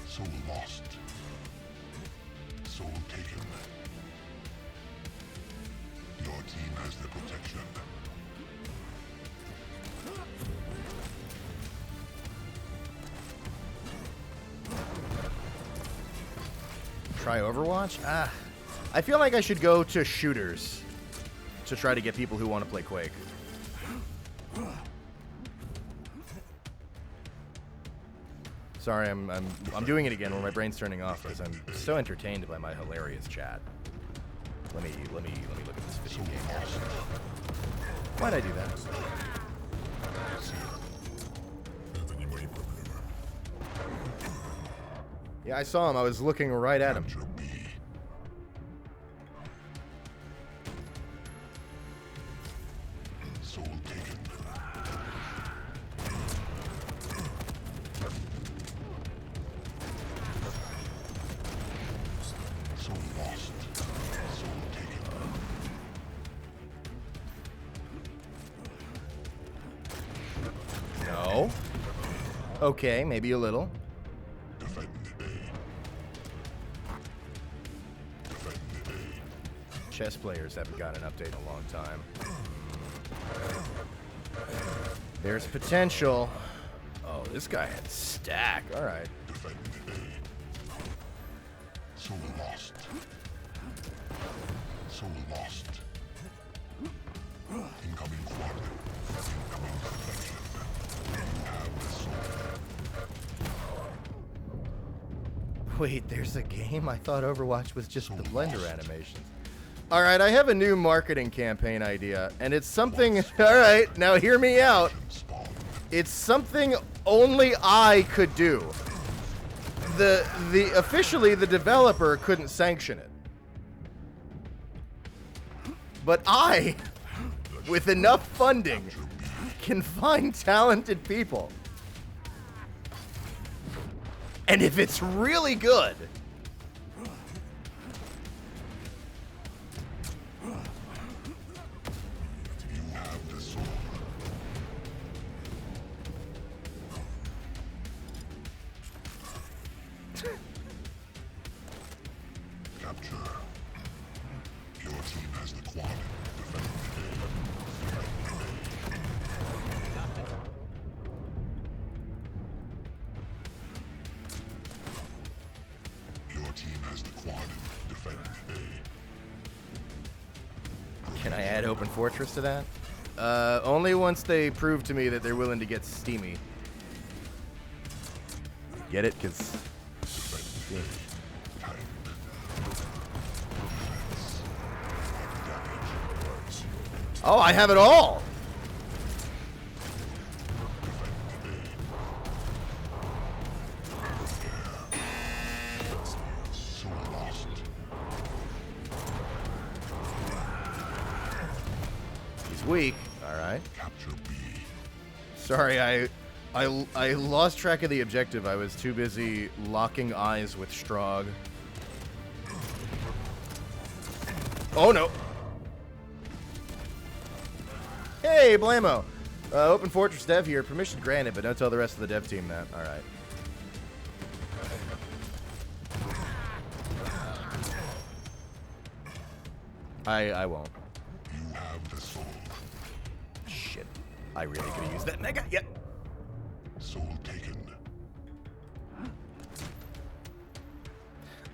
Soul lost. Soul taken. Your team has the protection. Try Overwatch? Ah, I feel like I should go to shooters to try to get people who want to play Quake. Sorry, I'm doing it again when my brain's turning off because I'm so entertained by my hilarious chat. Let me look at this video game here. Why'd I do that? Yeah, I saw him. I was looking right at him. Capture B. Soul taken. Soul lost. Soul taken. No. Okay, maybe a little. Defend A. Defend A. Chess players haven't gotten an update in a long time. There's potential. Oh, this guy had stack. All right. Defend A. Soul lost. Soul lost. Incoming quad. Incoming protection. You have the soul. Wait, there's a game? I thought Overwatch was just the Blender animations. All right, I have a new marketing campaign idea, and it's something. All right, now hear me out. Spawn. It's something only I could do. Officially the developer couldn't sanction it. But I, with enough funding, can find talented people. And if it's really good, You have the soul. Capture. Your team has the quad. Defend A. Your team has the quad. Defend A. can I add Open Fortress to that? Only once they prove to me that they're willing to get steamy. Get it? Because... Oh, I have it all! Soul lost. He's weak. Alright. Capture B. Sorry, I lost track of the objective. I was too busy locking eyes with Strogg. Oh no! Hey, Blamo. Open Fortress dev here. Permission granted, but don't tell the rest of the dev team that. All right. I won't. You have the soul. Shit. I really could have used that mega. Yep. Soul taken.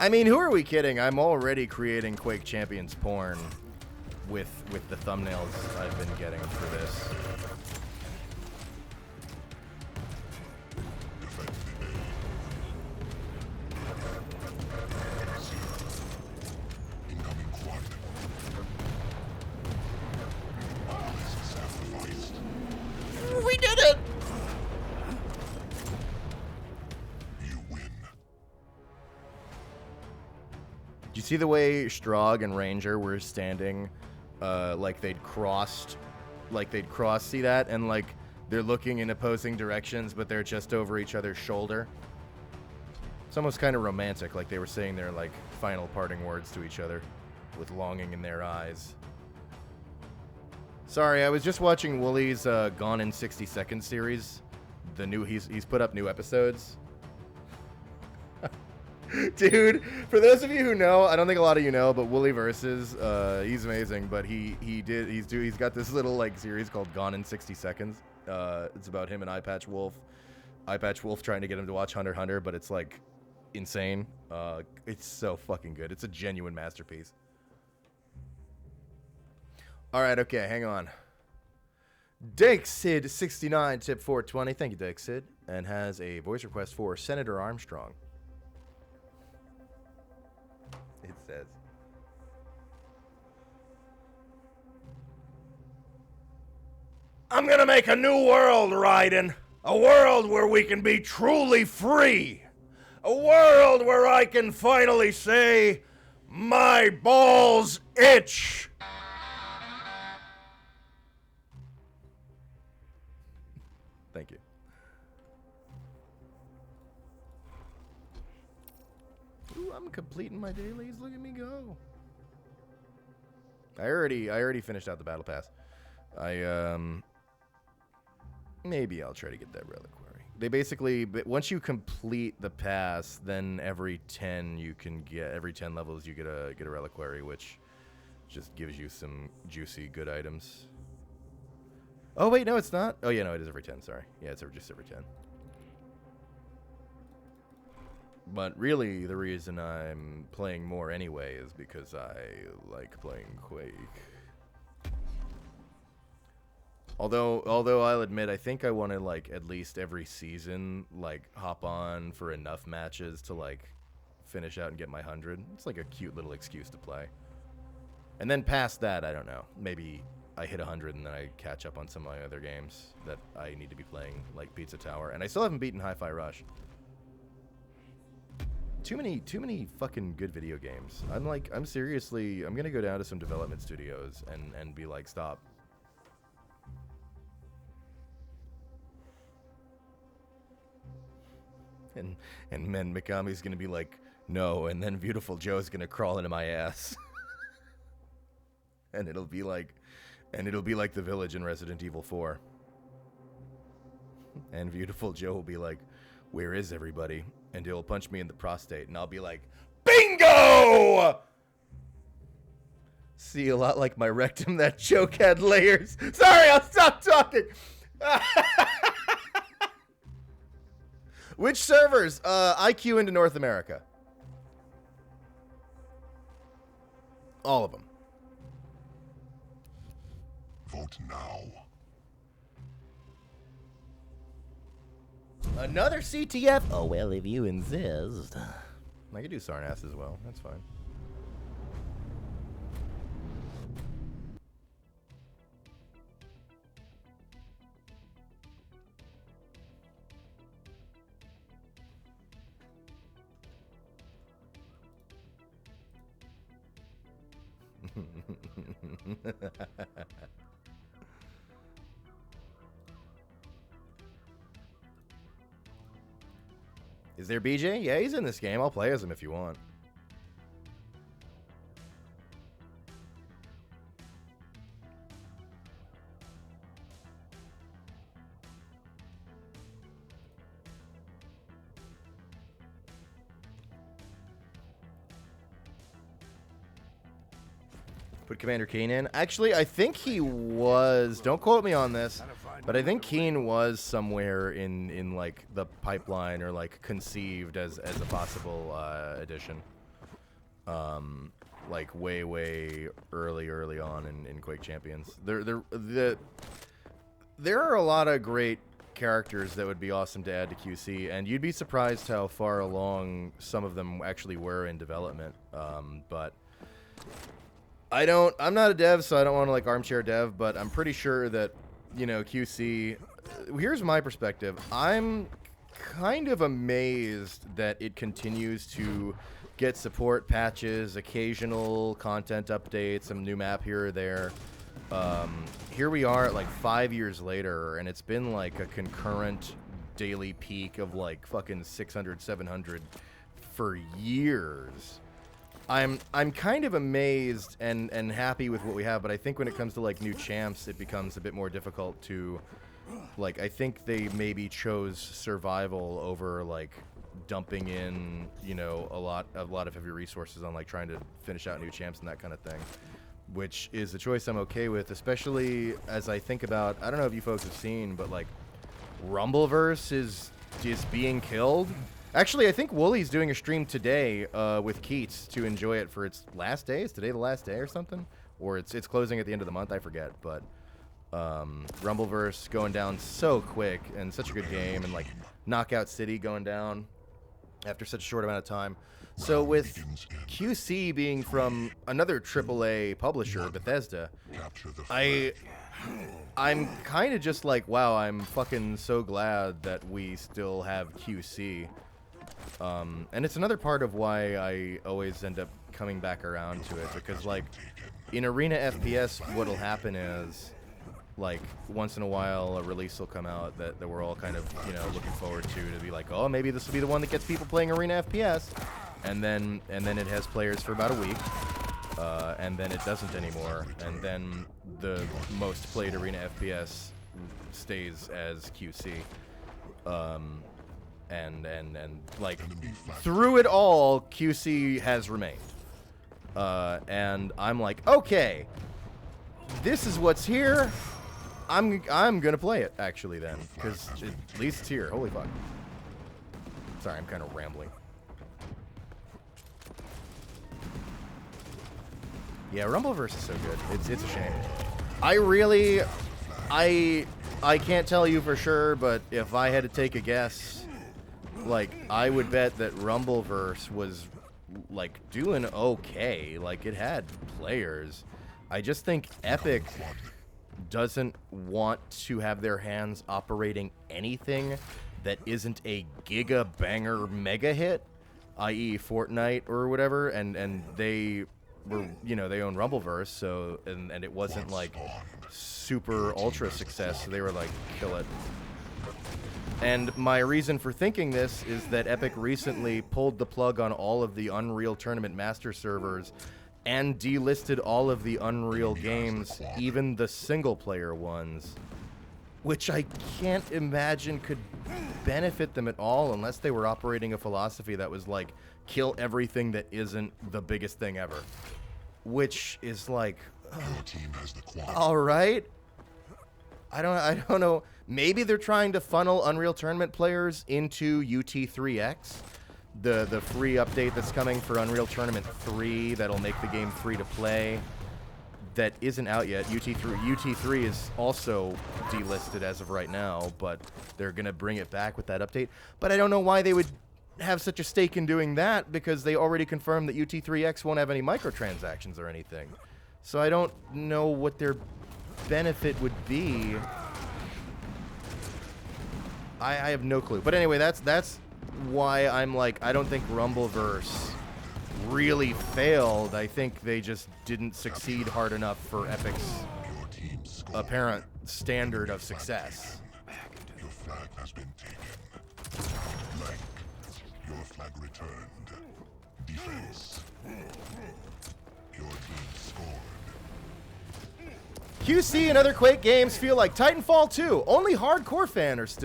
I mean, who are we kidding? I'm already creating Quake Champions porn with the thumbnails I've been getting for this. Incoming quad. All is sacrificed. We did it! You win. Did you see the way Strogg and Ranger were standing, like they'd crossed, see that? And like, they're looking in opposing directions, but they're just over each other's shoulder. It's almost kind of romantic, like they were saying their, like, final parting words to each other, with longing in their eyes. Sorry, I was just watching Wooly's Gone in 60 Seconds series. The new, he's put up new episodes. Dude, for those of you who know, I don't think a lot of you know, but Wooly Versus, he's amazing. But he's got this little like series called Gone in 60 Seconds. It's about him and Eyepatch Wolf. Eyepatch Wolf trying to get him to watch Hunter x Hunter, but it's like insane. It's so fucking good. It's a genuine masterpiece. All right, okay, hang on. DakeSid69 tip 420. Thank you, DakeSid, and has a voice request for Senator Armstrong. It says, I'm gonna make a new world, Raiden. A world where we can be truly free. A world where I can finally say, my balls itch. Thank you. Ooh, I'm completing my dailies. Look at me go. I already finished out the battle pass. Maybe I'll try to get that reliquary. They basically, once you complete the pass, then every 10 levels you get a reliquary, which just gives you some juicy good items. Oh wait, no, it's not. Oh yeah, no, it is every 10. Sorry, yeah, it's just every 10. But really, the reason I'm playing more anyway is because I like playing Quake. Although I'll admit, I think I want to like at least every season like hop on for enough matches to like finish out and get my 100. It's like a cute little excuse to play. And then past that, I don't know. Maybe I hit 100 and then I catch up on some of my other games that I need to be playing, like Pizza Tower. And I still haven't beaten Hi-Fi Rush. Too many fucking good video games. I'm gonna go down to some development studios and be like, stop. And then Mikami's gonna be like, no, and then Beautiful Joe's gonna crawl into my ass. and it'll be like the village in Resident Evil 4. And Beautiful Joe will be like, where is everybody? And he'll punch me in the prostate, and I'll be like, bingo! See, a lot like my rectum, that joke had layers. Sorry, I'll stop talking. Which servers? IQ into North America. All of them. Vote now. Another CTF? Oh, well, if you insist. I could do Sarnass as well. That's fine. Is there BJ? Yeah, he's in this game. I'll play as him if you want. put Commander Keen in. Actually, I think he was. Don't quote me on this, but I think Keen was somewhere in like the pipeline or like conceived as a possible addition. Like way early on in Quake Champions. There are a lot of great characters that would be awesome to add to QC, and you'd be surprised how far along some of them actually were in development. But I'm not a dev, so I don't want to like armchair dev, but I'm pretty sure that, you know, QC, here's my perspective. I'm kind of amazed that it continues to get support patches, occasional content updates, some new map here or there. Here we are at like 5 years later, and it's been like a concurrent daily peak of like fucking 600, 700 for years. I'm kind of amazed and happy with what we have, but I think when it comes to like new champs, it becomes a bit more difficult to, like, I think they maybe chose survival over like dumping in, you know, a lot of heavy resources on like trying to finish out new champs and that kind of thing, which is a choice I'm okay with, especially as I think about, I don't know if you folks have seen, but like Rumbleverse is being killed. Actually, I think Wooly's doing a stream today with Keats to enjoy it for its last day. Is today the last day or something? Or it's closing at the end of the month, I forget, but Rumbleverse going down so quick, and such a good game, and like Knockout City going down after such a short amount of time. So with QC being from another AAA publisher, Bethesda, I'm kind of just like, wow, I'm fucking so glad that we still have QC. And it's another part of why I always end up coming back around to it, because like in Arena FPS, what'll happen is, like, once in a while a release will come out that we're all kind of, you know, looking forward to be like, oh, maybe this will be the one that gets people playing Arena FPS, and then it has players for about a week, and then it doesn't anymore, and then the most played Arena FPS stays as QC, and like through it all, QC has remained, and I'm like, okay, this is what's here. I'm gonna play it actually then, because at least it's here. Holy fuck. Sorry, I'm kind of rambling. Yeah, Rumbleverse is so good. It's a shame. I can't tell you for sure, but if I had to take a guess, like, I would bet that Rumbleverse was like doing okay. Like, it had players. I just think Epic doesn't want to have their hands operating anything that isn't a giga banger mega hit, i.e. Fortnite or whatever, and they were, you know, they own Rumbleverse, so and it wasn't like super ultra success, so they were like, kill it. And my reason for thinking this is that Epic recently pulled the plug on all of the Unreal Tournament Master servers and delisted all of the Unreal games, even the single-player ones, which I can't imagine could benefit them at all unless they were operating a philosophy that was like, kill everything that isn't the biggest thing ever. Which is like, all right. I don't know. Maybe they're trying to funnel Unreal Tournament players into UT3X. The free update that's coming for Unreal Tournament 3 that'll make the game free to play, that isn't out yet. UT3 is also delisted as of right now, but they're gonna bring it back with that update. But I don't know why they would have such a stake in doing that, because they already confirmed that UT3X won't have any microtransactions or anything. So I don't know what their benefit would be. I have no clue. But anyway, that's why I'm like, I don't think Rumbleverse really failed. I think they just didn't succeed hard enough for Epic's apparent standard of success. Your flag has been taken. Blank. Your flag returned. Defense. Your team scored. QC and other Quake games feel like Titanfall 2. Only hardcore fans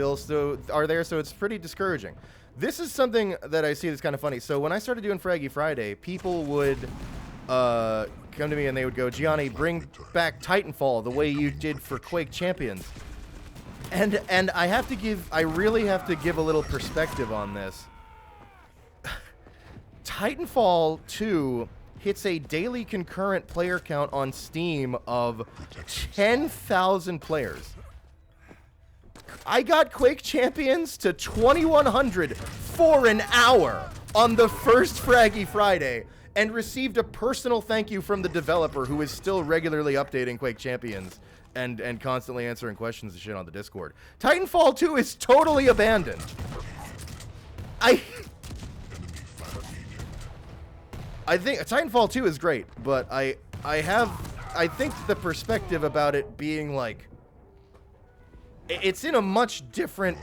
are there, so it's pretty discouraging. This is something that I see that's kind of funny. So when I started doing Fraggy Friday, people would come to me and they would go, Gianni, bring back Titanfall the way you did for Quake Champions. And I really have to give a little perspective on this. Titanfall 2 hits a daily concurrent player count on Steam of 10,000 players. I got Quake Champions to 2,100 for an hour on the first Fraggy Friday and received a personal thank you from the developer, who is still regularly updating Quake Champions and constantly answering questions and shit on the Discord. Titanfall 2 is totally abandoned. I think Titanfall 2 is great, but I think the perspective about it being like, it's in a much different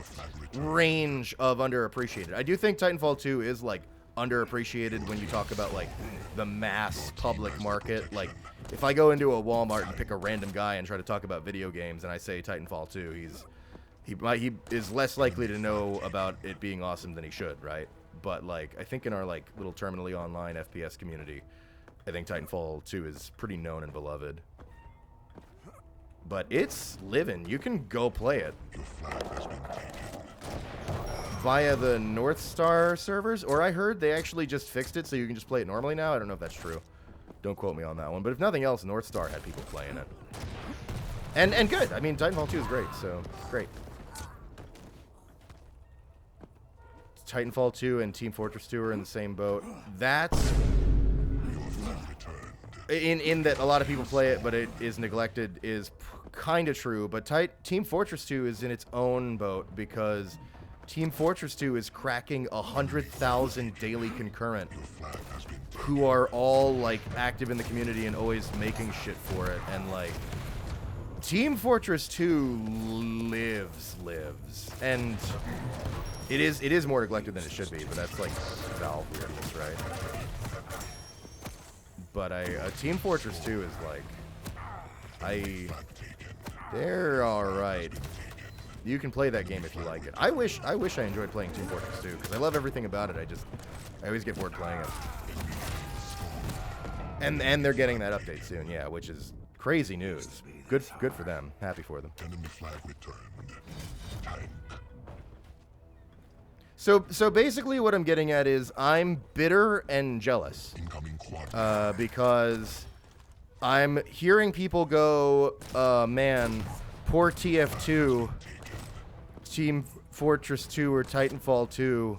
range of underappreciated. I do think Titanfall 2 is like underappreciated when you talk about like the mass public market. Like, if I go into a Walmart and pick a random guy and try to talk about video games and I say Titanfall 2, he is less likely to know about it being awesome than he should, right? But like, I think in our like little terminally online FPS community, I think Titanfall 2 is pretty known and beloved. But it's living. You can go play it via the North Star servers, or I heard they actually just fixed it so you can just play it normally now. I don't know if that's true. Don't quote me on that one. But if nothing else, North Star had people playing it. And good. I mean, Titanfall 2 is great, so great. Titanfall 2 and Team Fortress 2 are in the same boat. That's in that a lot of people play it, but it is neglected, is kind of true. But Team Fortress 2 is in its own boat because Team Fortress 2 is cracking 100,000 daily concurrent who are all like active in the community and always making shit for it. And like, Team Fortress 2 lives. And it is more neglected than it should be, but that's like Valve weirdness, right? But Team Fortress 2 is like, they're alright. You can play that game if you like it. I wish I enjoyed playing Team Fortress 2, because I love everything about it. I always get bored playing it. And they're getting that update soon, yeah, which is crazy news. Good for them. Happy for them. Enemy flag returned. Tank. So basically what I'm getting at is I'm bitter and jealous. Incoming quad. Because I'm hearing people go, man, poor TF2, Team Fortress 2 or Titanfall 2,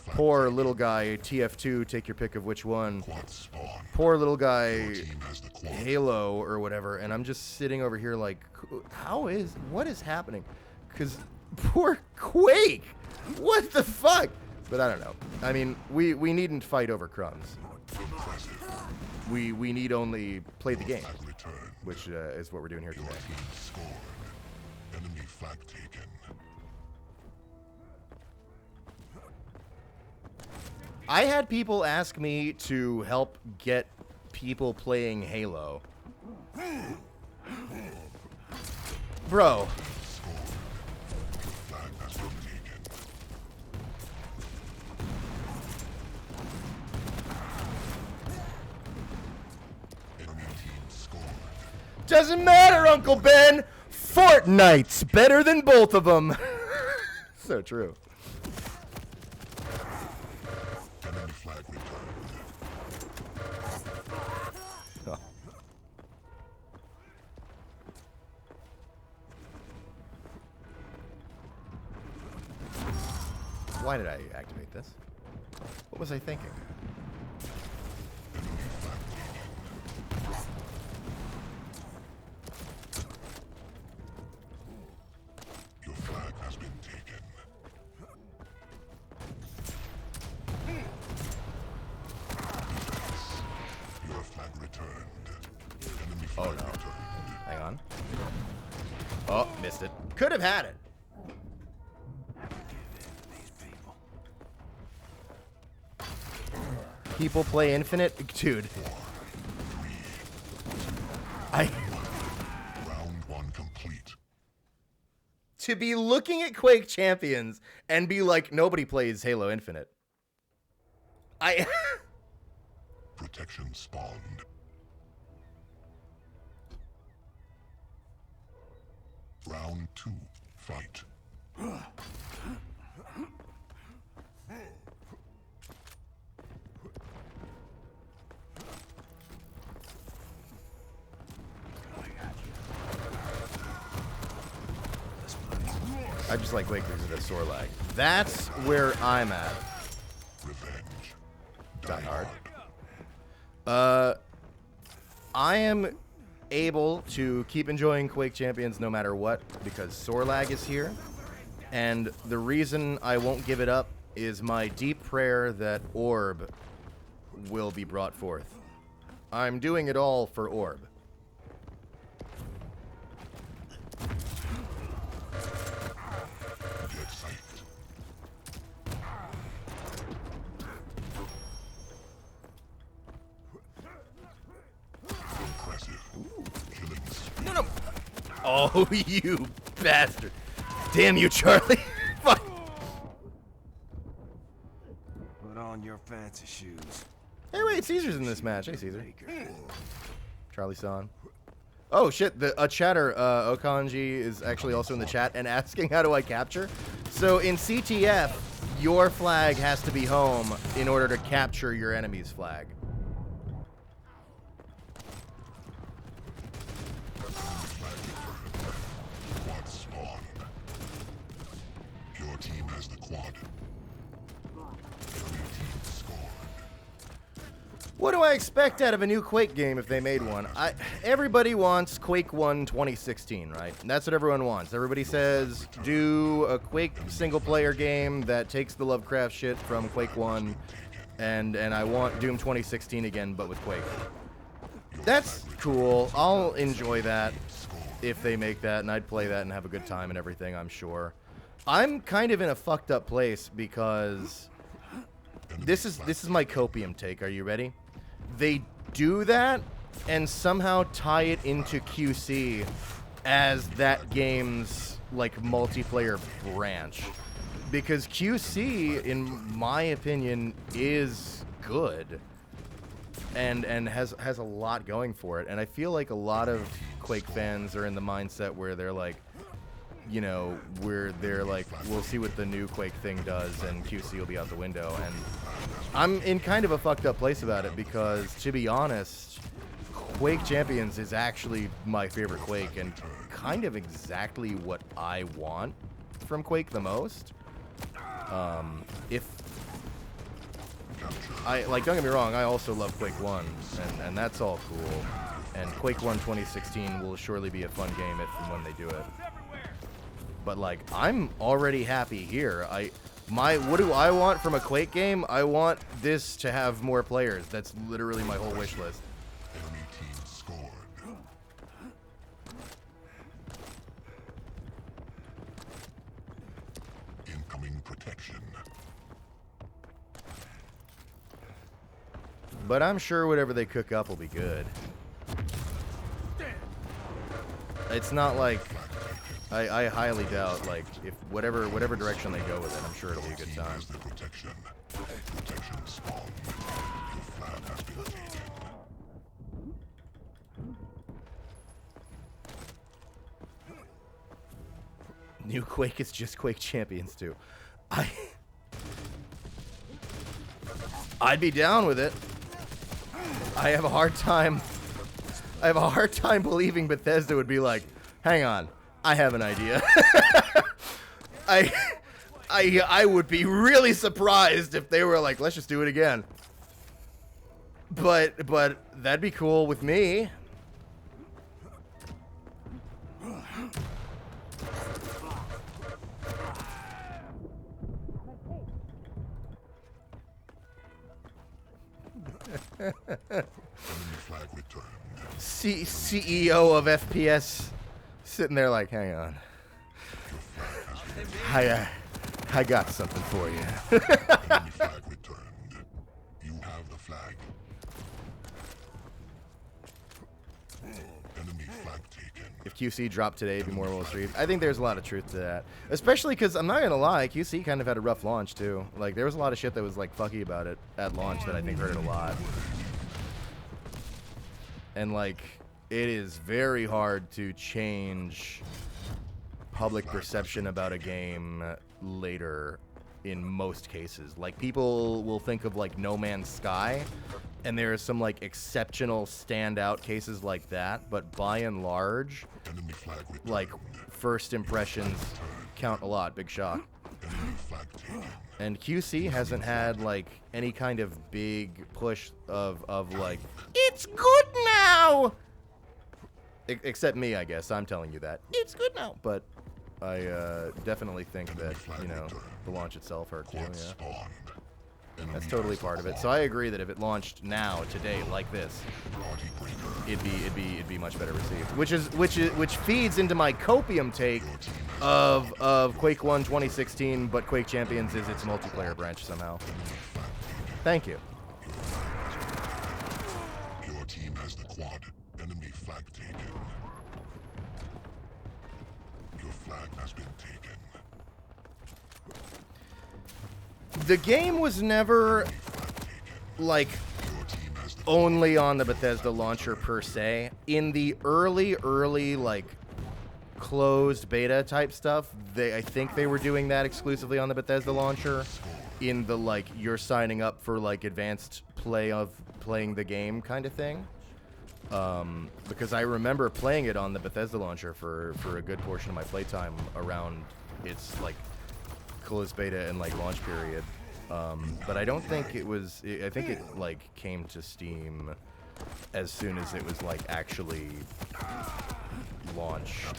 poor little guy, TF2, take your pick of which one, poor little guy, Halo or whatever, and I'm just sitting over here like, what is happening? Because poor Quake! What the fuck? But I don't know. I mean, we needn't fight over crumbs. We need only play the game, which is what we're doing here today. Enemy flag taken. I had people ask me to help get people playing Halo. Bro. Doesn't matter, Uncle Ben! Fortnite's better than both of them. So true. Enemy flag returned. Oh. Why did I activate this? What was I thinking? Oh no. Hang on. Oh, missed it. Could have had it. People play Infinite? Dude. Round one complete. To be looking at Quake Champions and be like, nobody plays Halo Infinite. Protection spawned. Round 2, fight. I just like Quake because of the sore lag. That's where I'm at. Revenge. Die hard. I am able to keep enjoying Quake Champions no matter what because sore lag is here. And the reason I won't give it up is my deep prayer that Orb will be brought forth. I'm doing it all for Orb. Get psyched. Impressive. Killing spree. No. Oh, you bastard. Damn you, Charlie. Fuck. Put on your fancy shoes. Hey, wait, Caesar's in this match. Hey, Caesar. Charlie-san. Oh, shit. A chatter, Okanji, is actually also in the chat and asking, how do I capture? So, in CTF, your flag has to be home in order to capture your enemy's flag. Quad spawn. Your team has the quad. Enemy team scored. What do I expect out of a new Quake game if they made one? Everybody wants Quake 1 2016, right? That's what everyone wants. Everybody says, do a Quake single-player game that takes the Lovecraft shit from Quake 1, and I want Doom 2016 again, but with Quake. That's cool. I'll enjoy that if they make that, and I'd play that and have a good time and everything, I'm sure. I'm kind of in a fucked up place because this is my copium take. Are you ready? They do that and somehow tie it into QC as that game's like multiplayer branch, because QC, in my opinion, is good and has a lot going for it. And I feel like a lot of Quake fans are in the mindset where they're like, you know, where they're like, we'll see what the new Quake thing does and QC will be out the window. And I'm in kind of a fucked up place about it because, to be honest, Quake Champions is actually my favorite Quake and kind of exactly what I want from Quake the most. If I, like, don't get me wrong, I also love Quake 1, and that's all cool. And Quake 1 2016 will surely be a fun game if and when they do it. But like, I'm already happy here. What do I want from a Quake game? I want this to have more players. That's literally my whole wish list. Enemy team scored. Incoming protection. But I'm sure whatever they cook up will be good. It's not like I highly doubt, like, if whatever direction they go with it, I'm sure it'll be a good Team time. has the protection. Protection spawn. Your flag has been taken. New Quake is just Quake Champions 2. I'd be down with it. I have a hard time believing Bethesda would be like, hang on, I have an idea. I would be really surprised if they were like, let's just do it again. But that'd be cool with me. Enemy flag returned. CEO of FPS sitting there like, hang on. I got something for you. Enemy flag returned. You have the flag. Enemy flag taken. If QC dropped today, it'd be more well received. I think there's a lot of truth to that. Especially because, I'm not going to lie, QC kind of had a rough launch, too. Like, there was a lot of shit that was, like, fucky about it at launch that I think hurt it a lot. And, like, it is very hard to change public perception about a game later in most cases. Like, people will think of, like, No Man's Sky, and there are some, like, exceptional standout cases like that, but by and large, like, first impressions count a lot. Big shock. And QC hasn't had, like, any kind of big push of like, it's good now! Except me, I guess. I'm telling you that. It's good now. But I definitely think that, you know, the launch itself hurt too, yeah. That's totally part of it. So I agree that if it launched now, today, like this, it'd be much better received. Which feeds into my copium take of Quake 1 2016, but Quake Champions is its multiplayer branch somehow. Thank you. Your team has the quad. Enemy flag taken. Your flag has been taken. The game was never, like, only on the Bethesda launcher per se. In the early, like, closed beta type stuff, I think they were doing that exclusively on the Bethesda launcher. In the, like, you're signing up for, like, advanced play of playing the game kind of thing. Because I remember playing it on the Bethesda launcher for a good portion of my playtime around its, like, closed beta and, like, launch period. But I don't think it was, I think it, like, came to Steam as soon as it was, like, actually launched.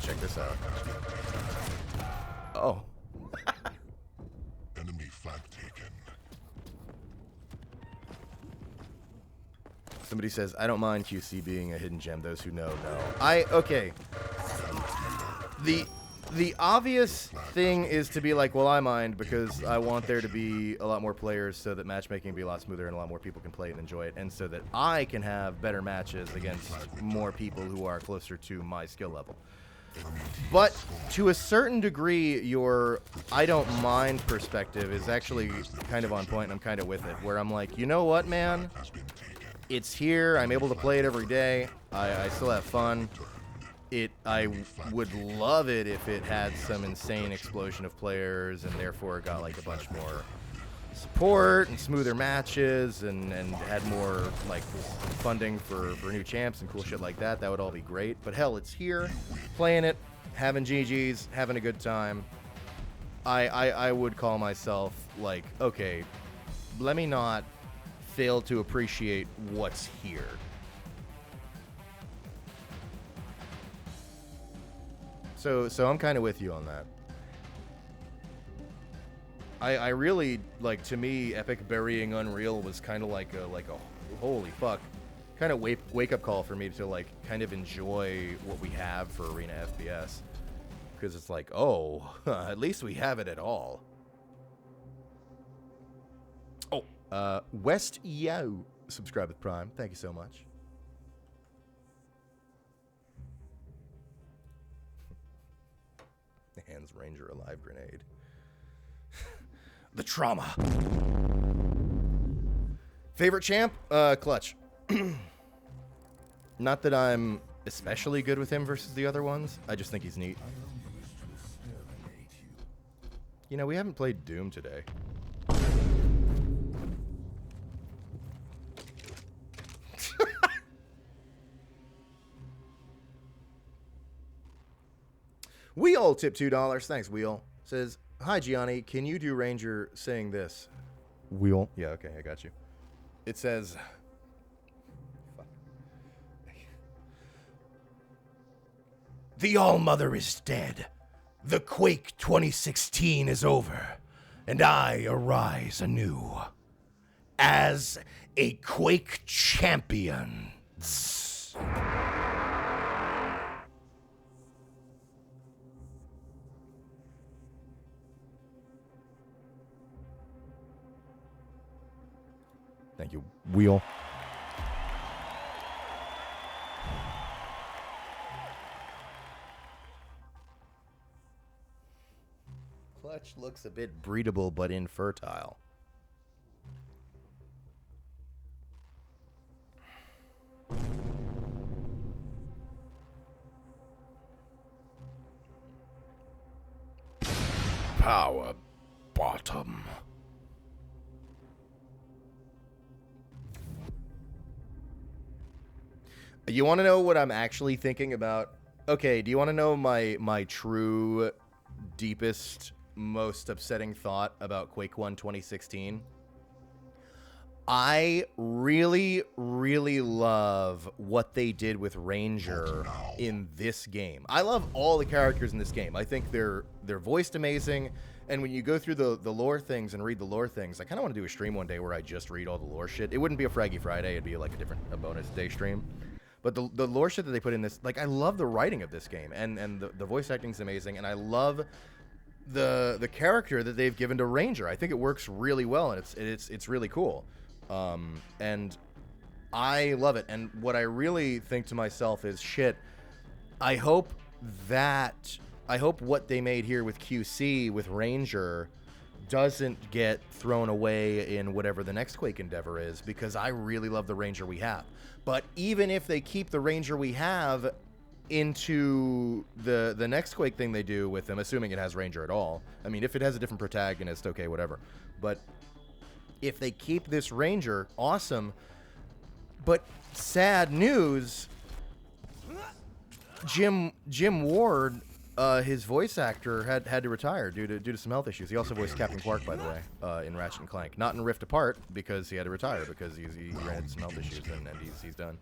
Check this out. Oh. Enemy flag taken. Somebody says, I don't mind QC being a hidden gem. Those who know, know. Okay. The obvious thing is to be like, well, I mind because I want there to be a lot more players so that matchmaking can be a lot smoother and a lot more people can play it and enjoy it, and so that I can have better matches against more people who are closer to my skill level. But to a certain degree, your I don't mind perspective is actually kind of on point, and I'm kind of with it, where I'm like, you know what, man? It's here. I'm able to play it every day. I still have fun. I would love it if it had some insane explosion of players and therefore got like a bunch more support and smoother matches and had more like funding for new champs and cool shit like that. That would all be great. But hell, it's here, playing it, having GGs, having a good time. I would call myself like, okay, let me not fail to appreciate what's here. So I'm kind of with you on that. I really, like, to me, Epic burying Unreal was kind of like a holy fuck kind of wake up call for me to like kind of enjoy what we have for Arena FPS, because it's like, oh, at least we have it at all. Oh, West Yo subscribe with Prime. Thank you so much. Hands Ranger alive grenade. The trauma. Favorite champ? Clutch. Not that I'm especially good with him versus the other ones. I just think he's neat. You know, we haven't played Doom today. Wheel tip $2. Thanks, Wheel. Says, hi, Gianni. Can you do Ranger saying this? Wheel. Yeah, okay, I got you. It says, fuck. The All-Mother is dead. The Quake 2016 is over. And I arise anew. As a Quake champion. Thank you, Wheel. Clutch looks a bit breedable but infertile. Power bottom. You want to know what I'm actually thinking about? Okay, do you want to know my true, deepest, most upsetting thought about Quake 1 2016? I really, really love what they did with Ranger in this game. I love all the characters in this game. I think they're voiced amazing. And when you go through the lore things and read the lore things, I kind of want to do a stream one day where I just read all the lore shit. It wouldn't be a Fraggy Friday. It'd be like a bonus day stream. But the lore shit that they put in this, like, I love the writing of this game. And the voice acting's amazing. And I love the character that they've given to Ranger. I think it works really well, and it's really cool. And I love it. And what I really think to myself is, shit, I hope what they made here with QC, with Ranger, doesn't get thrown away in whatever the next Quake endeavor is, because I really love the Ranger we have. But even if they keep the Ranger we have into the next Quake thing they do with him, assuming it has Ranger at all. I mean, if it has a different protagonist, okay, whatever. But if they keep this Ranger, awesome. But sad news, Jim Ward, his voice actor, had to retire due to some health issues. He also voiced Captain Quark, by the way, in Ratchet & Clank. Not in Rift Apart, because he had to retire because he ran some health issues, and he's done.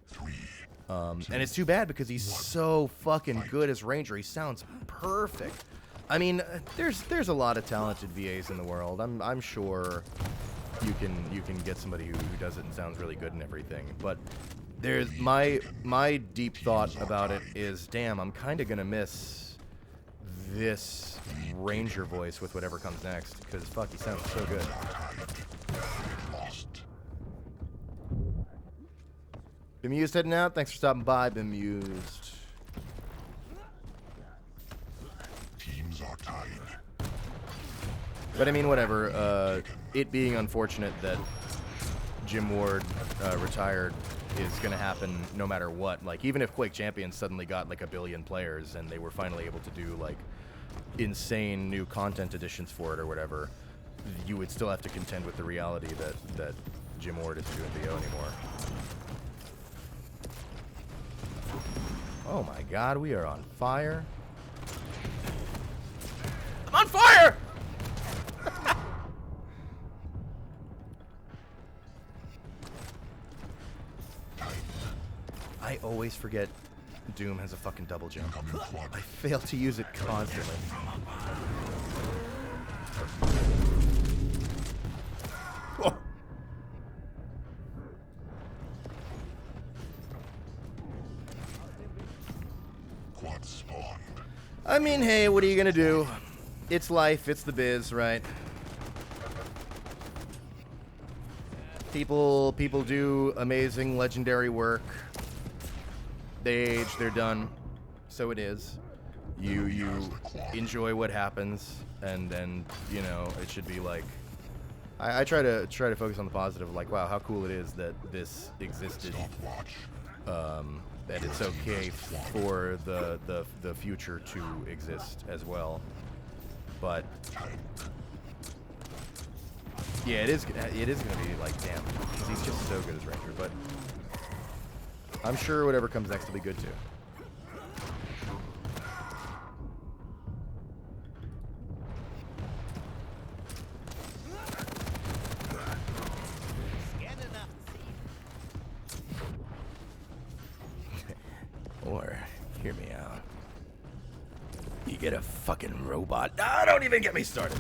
And it's too bad because he's so fucking good as Ranger. He sounds perfect. I mean, there's a lot of talented VAs in the world. I'm sure you can get somebody who does it and sounds really good and everything. But there's my deep thought about it is, damn, I'm kind of gonna miss this Ranger voice with whatever comes next, because fuck, he sounds so good. Bemused heading out. Thanks for stopping by, Bemused. Teams are tied. But I mean, whatever. It being unfortunate that Jim Ward retired is going to happen no matter what. Like, even if Quake Champions suddenly got like 1 billion players and they were finally able to do like insane new content additions for it or whatever, you would still have to contend with the reality that Jim Ward isn't doing VO anymore. Oh my god, we are on fire. I'm on fire! I always forget Doom has a fucking double jump. I fail to use it constantly. Oh. Quad spawned. I mean, hey, what are you gonna do? It's life, it's the biz, right? People do amazing, legendary work. They age, they're done. So it is. You enjoy what happens, and then, you know, it should be like, I try to focus on the positive, like, wow, how cool it is that this existed. That it's okay for the future to exist as well. But yeah, it is gonna be like, damn, because he's just so good as Ranger. But I'm sure whatever comes next will be good too. Or, hear me out. You get a fucking robot. Ah, don't even get me started.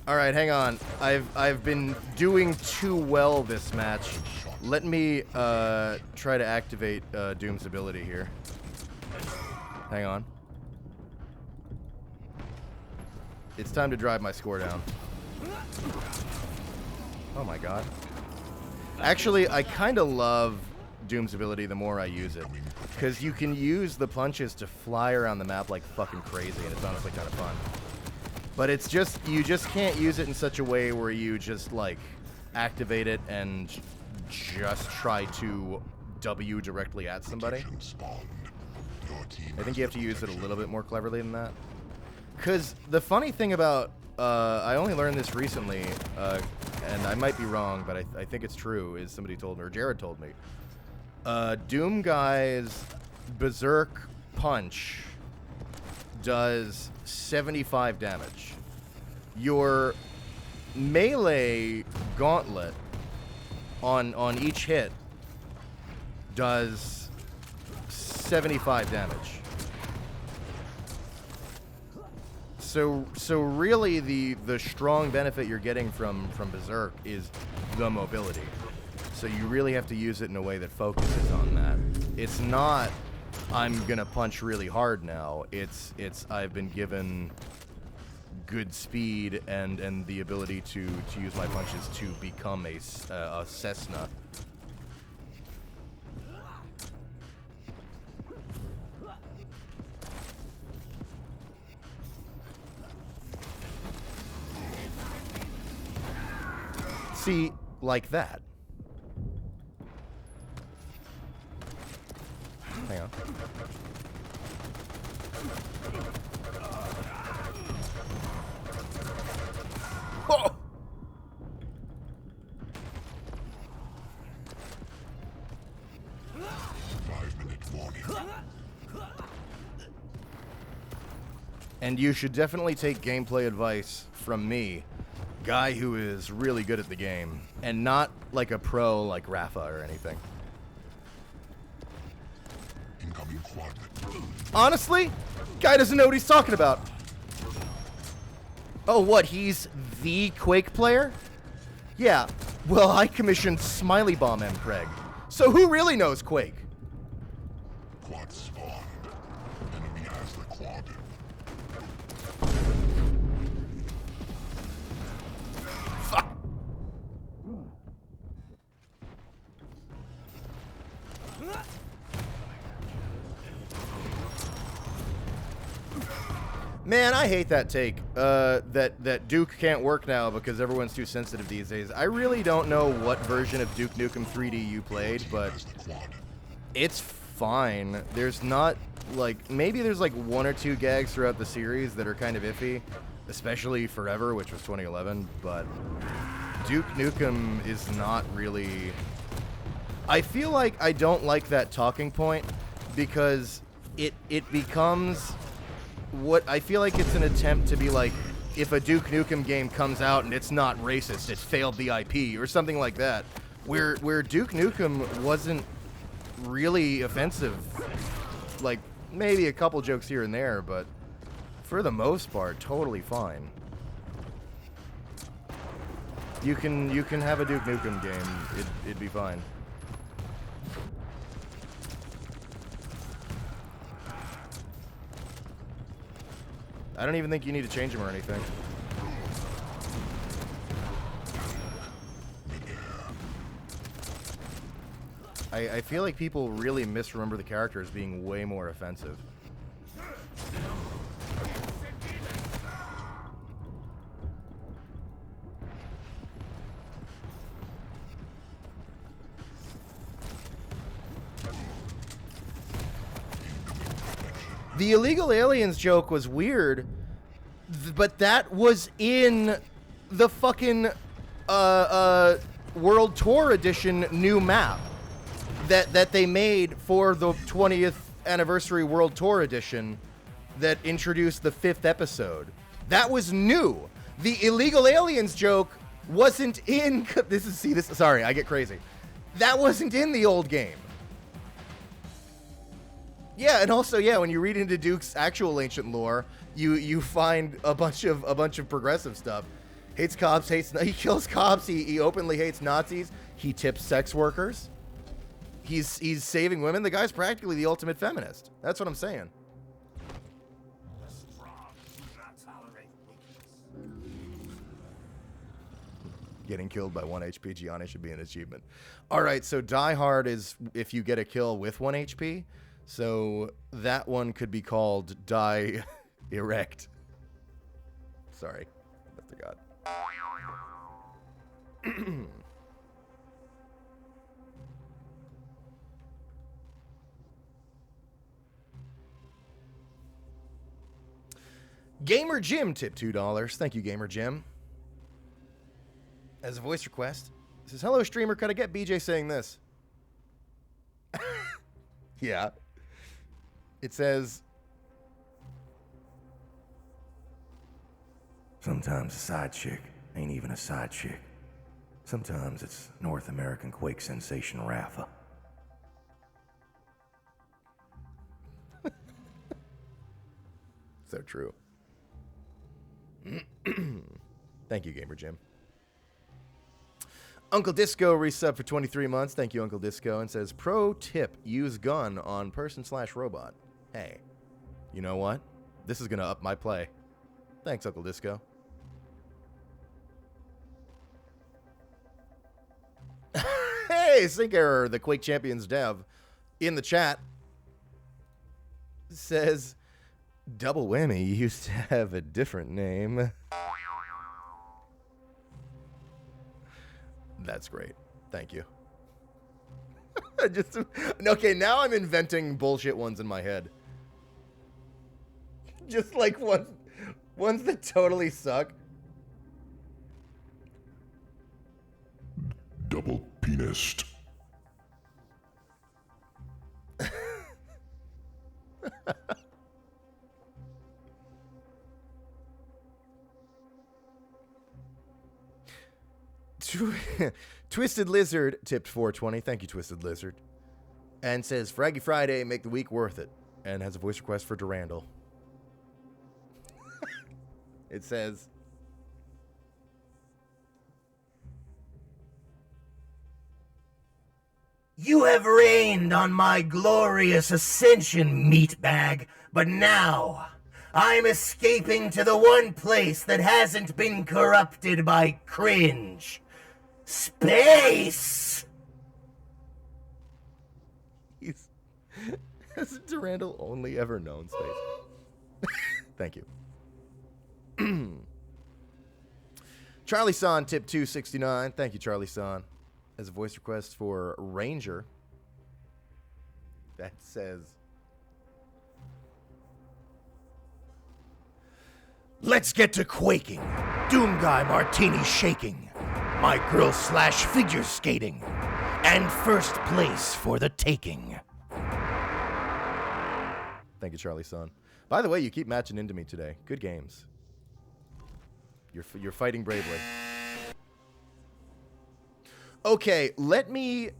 All right, hang on. I've been doing too well this match. Let me try to activate Doom's ability here. Hang on. It's time to drive my score down. Oh my god. Actually, I kind of love Doom's ability the more I use it. Because you can use the punches to fly around the map like fucking crazy, and it's honestly kind of fun. But it's just, you just can't use it in such a way where you just, like, activate it and just try to W directly at somebody. I think you have to use it a little bit more cleverly than that. Because the funny thing about, I only learned this recently, and I might be wrong, but I think it's true, is somebody told me, or Jared told me. Doom Guy's Berserk Punch does 75 damage. Your melee gauntlet on each hit does 75 damage. So really the strong benefit you're getting from Berserk is the mobility. So you really have to use it in a way that focuses on that. It's not, I'm gonna punch really hard now. It's I've been given good speed and the ability to use my punches to become a Cessna. See, like that. Hang on. Oh! And you should definitely take gameplay advice from me, guy who is really good at the game, and not like a pro like Rafa or anything. Honestly, guy doesn't know what he's talking about. Oh, what? He's the Quake player? Yeah. Well, I commissioned Smiley Bomb and Craig. So who really knows Quake? Quad spawned. Enemy has the quad. Fuck. Man, I hate that take. That Duke can't work now because everyone's too sensitive these days. I really don't know what version of Duke Nukem 3D you played, but it's fine. There's not, like, maybe there's like 1 or 2 gags throughout the series that are kind of iffy, especially Forever, which was 2011, but Duke Nukem is not really... I feel like I don't like that talking point because it becomes... what I feel like it's an attempt to be like, if a Duke Nukem game comes out and it's not racist, it failed the IP or something like that. Where Duke Nukem wasn't really offensive, like maybe a couple jokes here and there, but for the most part, totally fine. You can have a Duke Nukem game, it'd be fine. I don't even think you need to change them or anything. I feel like people really misremember the character as being way more offensive. The illegal aliens joke was weird, but that was in the fucking World Tour Edition new map that they made for the 20th anniversary World Tour Edition that introduced the 5th episode. That was new. The illegal aliens joke wasn't in sorry, I get crazy. That wasn't in the old game. Yeah, and also, yeah, when you read into Duke's actual ancient lore, you find a bunch of progressive stuff. Hates cops, he kills cops, he openly hates Nazis, he tips sex workers. He's saving women. The guy's practically the ultimate feminist. That's what I'm saying. The strong do not tolerate weakness. Getting killed by 1 HP Gianni should be an achievement. All right, so Die Hard is if you get a kill with 1 HP. So that one could be called Die Erect. Sorry. I forgot. Gamer Jim tipped $2. Thank you, Gamer Jim. As a voice request, it says, "Hello, streamer. Could I get BJ saying this?" Yeah. It says, Sometimes a side chick ain't even a side chick. Sometimes it's North American Quake sensation Rafa. so true. Thank you, Gamer Jim. Uncle Disco resub for 23 months. Thank you, Uncle Disco. And says, pro tip, use gun on person/robot. Hey, you know what? This is going to up my play. Thanks, Uncle Disco. Hey, Sync Error, the Quake Champions dev, in the chat, says, Double Whammy used to have a different name. That's great. Thank you. Okay, now I'm inventing bullshit ones in my head. Just like ones that totally suck. Double penised. Twisted Lizard tipped $4.20. Thank you, Twisted Lizard. And says, Fraggy Friday, make the week worth it. And has a voice request for Durandal. It says, You have reigned on my glorious ascension, meatbag, but now I'm escaping to the one place that hasn't been corrupted by cringe. Space! has Durandal only ever known space? Thank you. Charlie San tip $2.69. Thank you, Charlie San. As a voice request for Ranger. That says, Let's get to quaking. Doom Guy Martini shaking. My girl / figure skating. And first place for the taking. Thank you, Charlie San. By the way, you keep matching into me today. Good games. You're fighting bravely. Okay, let me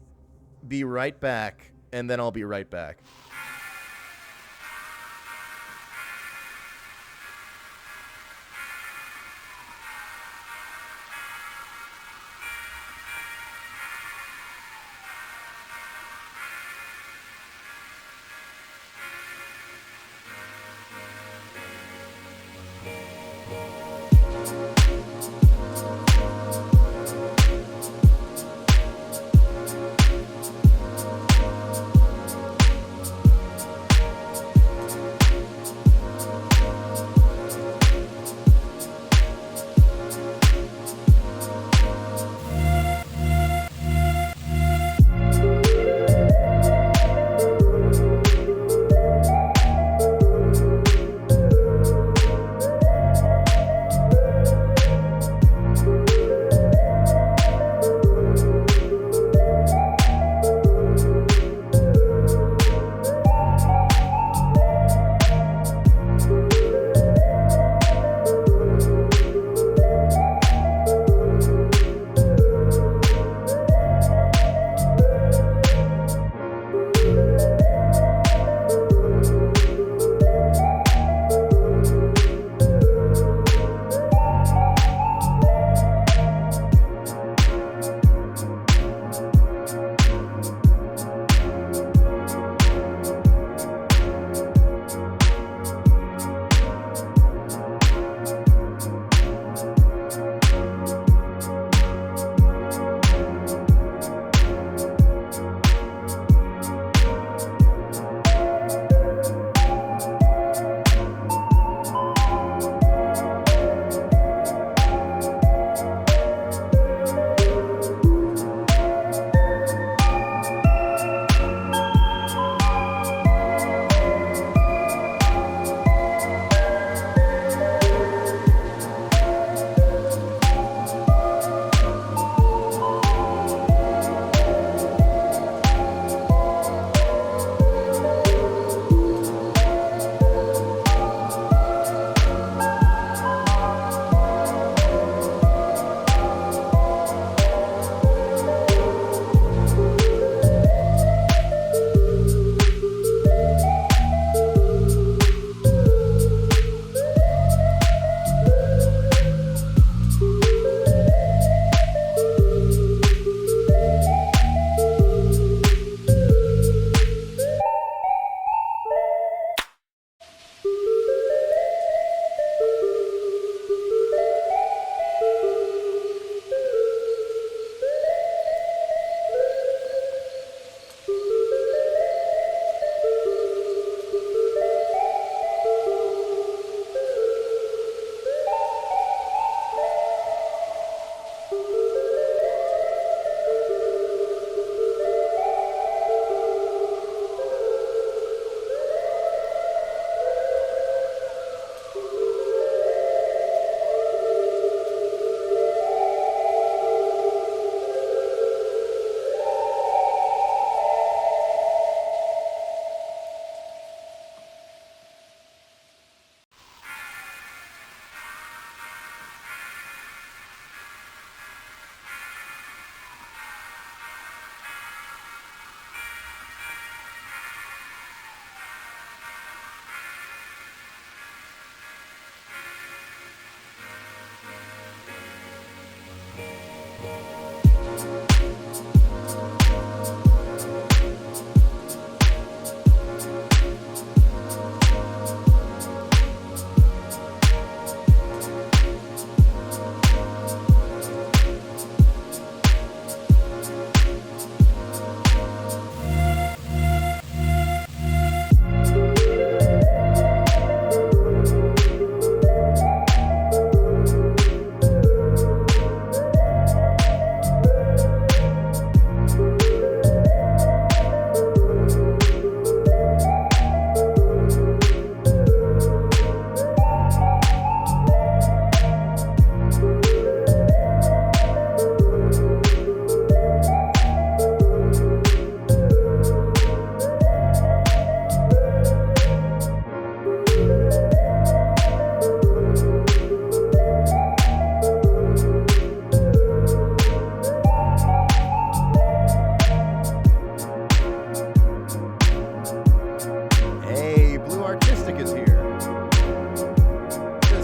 be right back, and then I'll be right back.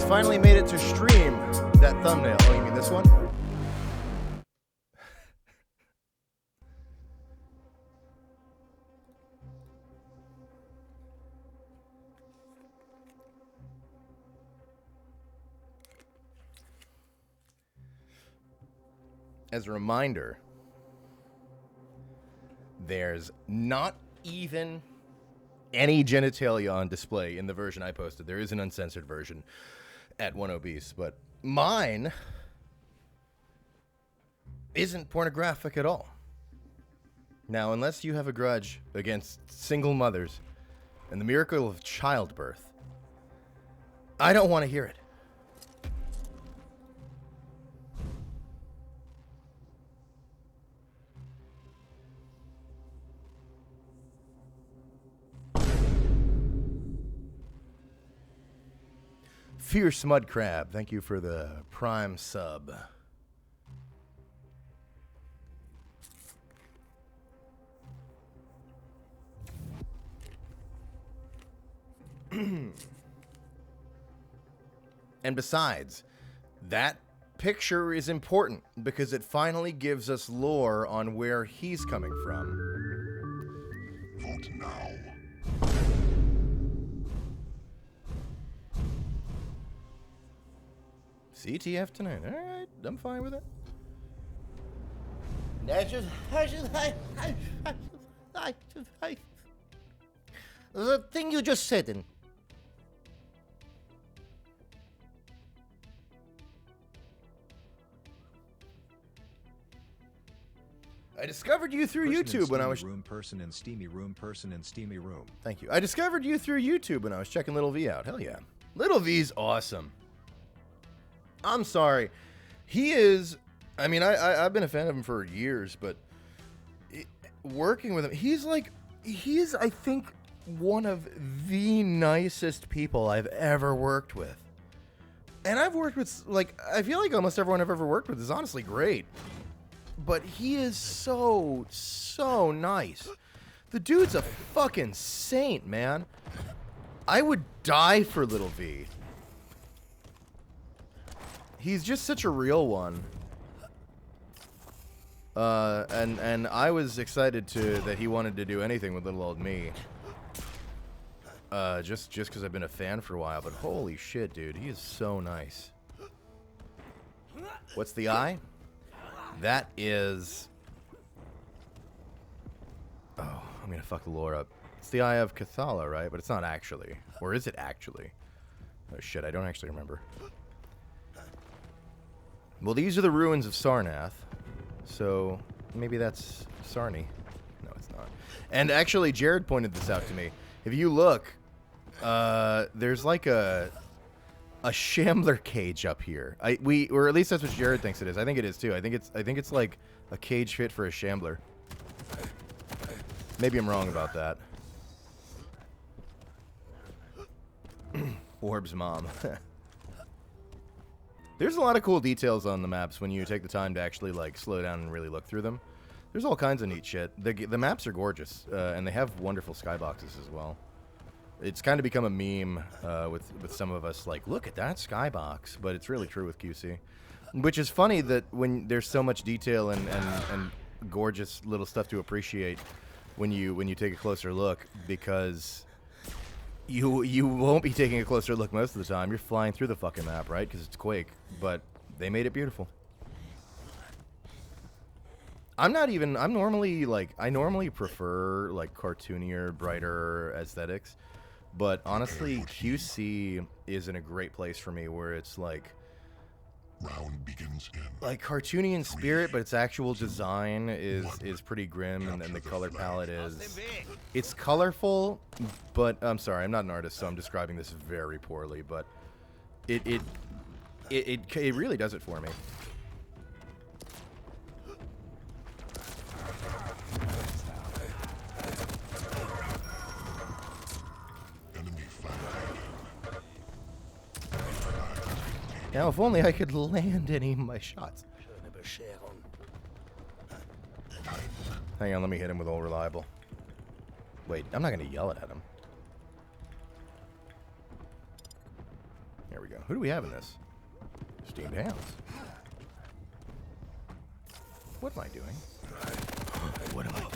finally made it to stream that thumbnail. Oh, you mean this one? As a reminder, there's not even any genitalia on display in the version I posted. There is an uncensored version at One Obese, but mine isn't pornographic at all. Now, unless you have a grudge against single mothers and the miracle of childbirth, I don't want to hear it. Fierce Mud Crab, thank you for the Prime sub. And besides, that picture is important because it finally gives us lore on where he's coming from. Vote now. CTF tonight. All right, I'm fine with it. The thing you just said in. I discovered you through YouTube when I was... Person in steamy room, person in steamy room. Thank you. I discovered you through YouTube when I was checking Little V out. Hell yeah. Little V's awesome. I'm sorry. He is... I mean, I've been a fan of him for years, but working with him, he's, I think, one of the nicest people I've ever worked with. And I've worked with, I feel like almost everyone I've ever worked with is honestly great. But he is so nice. The dude's a fucking saint, man. I would die for Little V. He's just such a real one. And I was excited that he wanted to do anything with little old me. Just because I've been a fan for a while, but holy shit, dude, he is so nice. What's the eye? That is... Oh, I'm gonna fuck the lore up. It's the Eye of Cathala, right? But it's not actually. Or is it actually? Oh shit, I don't actually remember. Well, these are the ruins of Sarnath. So, maybe that's Sarni. No, it's not. And actually, Jared pointed this out to me. If you look, there's like a shambler cage up here. Or at least that's what Jared thinks it is. I think it is too. I think it's like a cage fit for a shambler. Maybe I'm wrong about that. Orb's mom. There's a lot of cool details on the maps when you take the time to actually slow down and really look through them. There's all kinds of neat shit. The maps are gorgeous, and they have wonderful skyboxes as well. It's kind of become a meme with some of us, look at that skybox, but it's really true with QC. Which is funny that when there's so much detail and gorgeous little stuff to appreciate when you take a closer look, because you won't be taking a closer look most of the time. You're flying through the fucking map, right? Because it's Quake, but they made it beautiful. I normally prefer cartoonier, brighter aesthetics, but honestly, QC is in a great place for me where it's Round begins in. Cartoony in spirit, but its actual design is pretty grim, and the color palette is... It's colorful, but... I'm sorry, I'm not an artist, so I'm describing this very poorly, but it really does it for me. Now, if only I could land any of my shots. Hang on, let me hit him with All Reliable. Wait, I'm not going to yell it at him. There we go. Who do we have in this? Steamed hams. What am I doing? What am I doing?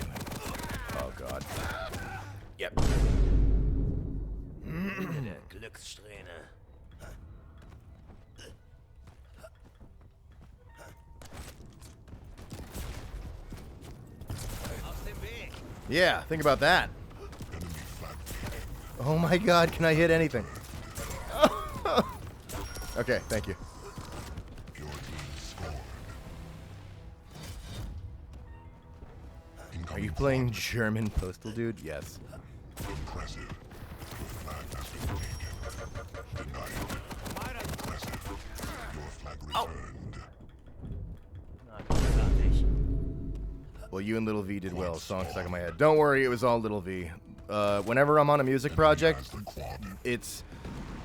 Oh, God. Yep. Glückssträhne. Aus dem Weg. Yeah, think about that. Oh my God, can I hit anything? Okay, thank you. Are you playing German Postal Dude? Yes. Impressive. Your flag has been taken. Denied. Impressive. Your flag returned. Well, you and Little V did well. Song stuck in my head. Don't worry, it was all Little V. Whenever I'm on a music project,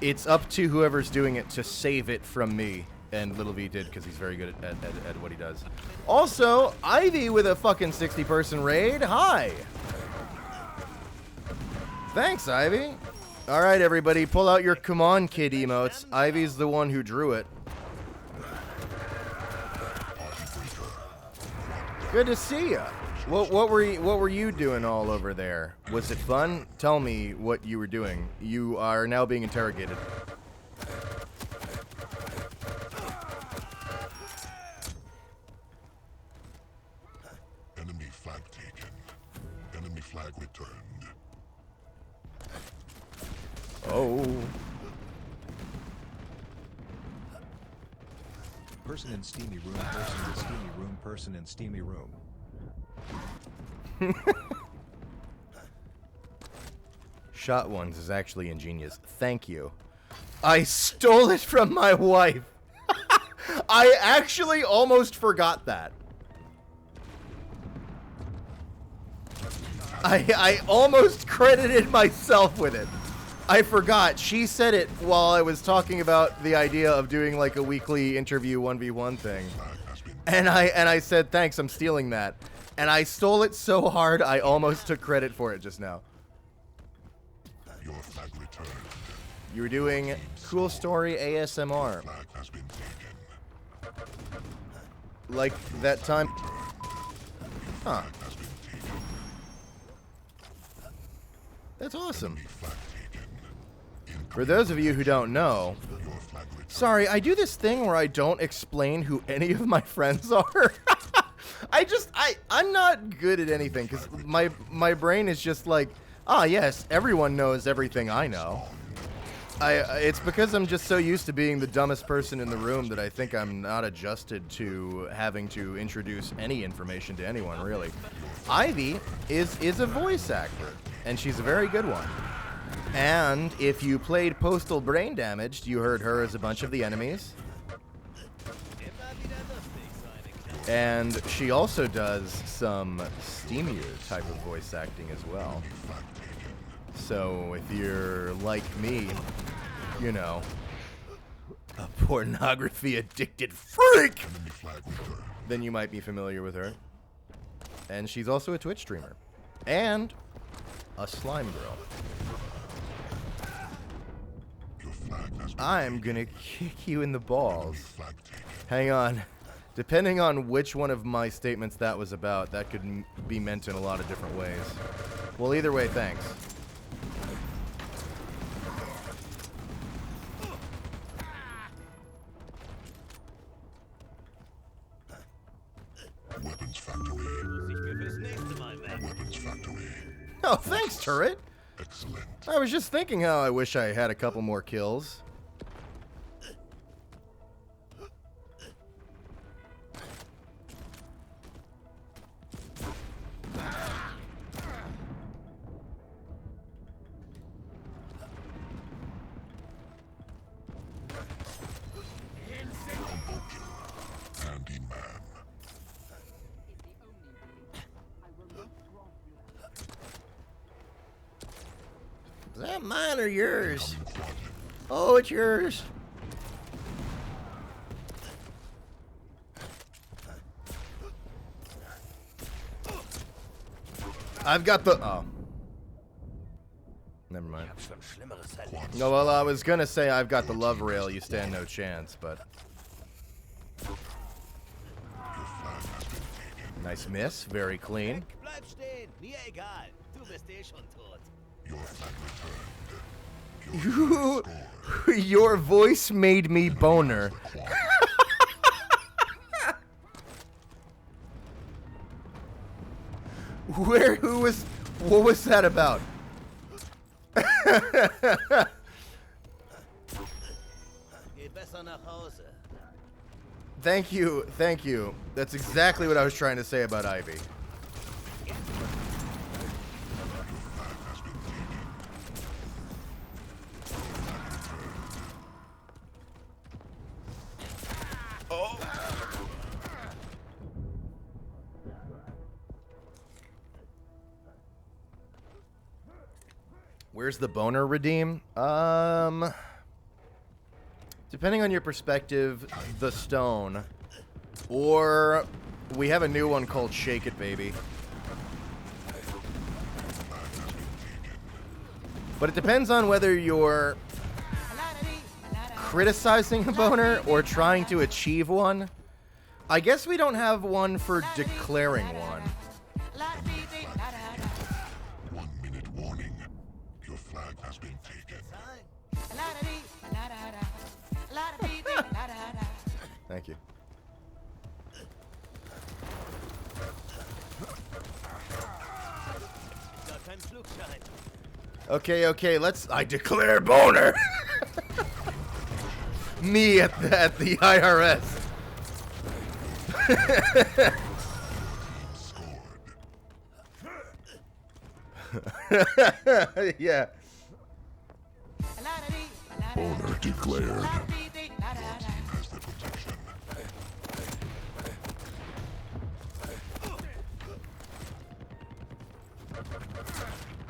it's up to whoever's doing it to save it from me. And Little V did, because he's very good at what he does. Also, Ivy with a fucking 60-person raid. Hi. Thanks, Ivy. All right, everybody, pull out your "Come on, kid" emotes. Ivy's the one who drew it. Good to see ya. What were you doing all over there? Was it fun? Tell me what you were doing. You are now being interrogated. Enemy flag taken. Enemy flag returned. Oh. Person in steamy room, person in steamy room, person in steamy room. Shot ones is actually ingenious. Thank you. I stole it from my wife. I actually almost forgot that. I almost credited myself with it. I forgot. She said it while I was talking about the idea of doing like a weekly interview 1v1 thing. And I said, thanks, I'm stealing that. And I stole it so hard, I almost took credit for it just now. Your flag returned. You were doing cool story ASMR. Flag has been taken. Like that time. Huh. Has been taken. That's awesome. Enemy flag taken. For those of you who don't know, Your flag returned. sorry, I do this thing where I don't explain who any of my friends are. I'm not good at anything because my brain is just like, ah, yes, everyone knows everything I know. It's because I'm just so used to being the dumbest person in the room that I think I'm not adjusted to having to introduce any information to anyone, really. Ivy is a voice actor, and she's a very good one. And if you played Postal Brain Damaged, you heard her as a bunch of the enemies. And she also does some steamier type of voice acting as well. So if you're like me, you know, a pornography addicted freak, Enemy flag returned. then you might be familiar with her. And she's also a Twitch streamer. And a slime girl. Your flag has been I'm gonna kick you in the balls. flag taken. Hang on. Depending on which one of my statements that was about, that could be meant in a lot of different ways. Well, either way, thanks. Weapons factory. Muss ich mir fürs nächste Mal merken. Weapons factory. Oh, thanks, turret. Excellent. I was just thinking how I wish I had a couple more kills. Handyman. Is that mine or yours? Oh, it's yours. I've got the... Oh. Never mind. Ich hab schon Schlimmeres erlebt. Quad No, well, I was gonna say I've got the love rail. You stand no chance, but Your flag has been taken. nice miss. Very clean. Weg, bleib stehen. Mir egal. Du bist eh schon tot. Your flag returned. Your team scored. Your voice made me boner. Quad. What was that about? Geh besser nach Hause. Thank you, thank you. That's exactly what I was trying to say about Ivy. Where's the boner redeem? Depending on your perspective, the stone. Or we have a new one called Shake It Baby. But it depends on whether you're criticizing a boner or trying to achieve one. I guess we don't have one for declaring one. 1 minute warning. Your flag has been taken. Thank you. Gar kein Flugschein. Okay, I declare boner! Me at the IRS. Scored. Yeah. Owner declared. Your team has the protection.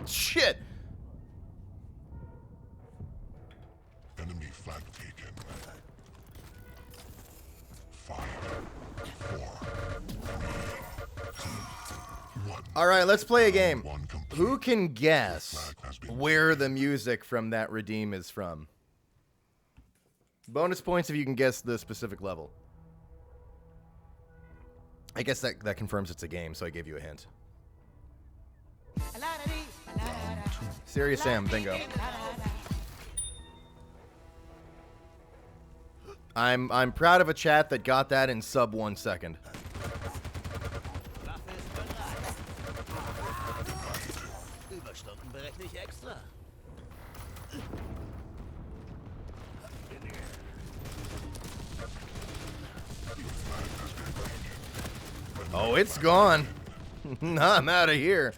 Shit! Enemy flag taken. 5, 4, 3, 2, 1. Alright, let's play a game. One complete. Who can guess Flag has been where the music from that redeem is from? Bonus points if you can guess the specific level. I guess that confirms it's a game, so I gave you a hint. Serious Sam, bingo. I'm proud of a chat that got that in sub 1 second. Waffe ist bereit. Überstunden berechne ich extra. Oh, it's gone. I'm out of here.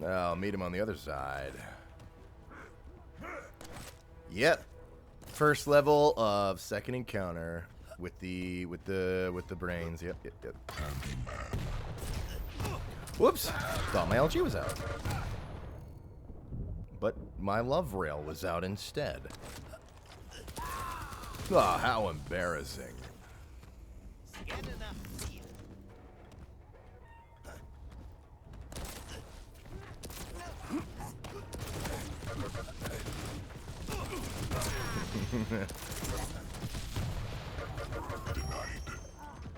I'll meet him on the other side. Yep. First level of second encounter with the brains. Yep. Whoops. Thought my LG was out. But my love rail was out instead. Oh, how embarrassing. Scanne nach Ziel.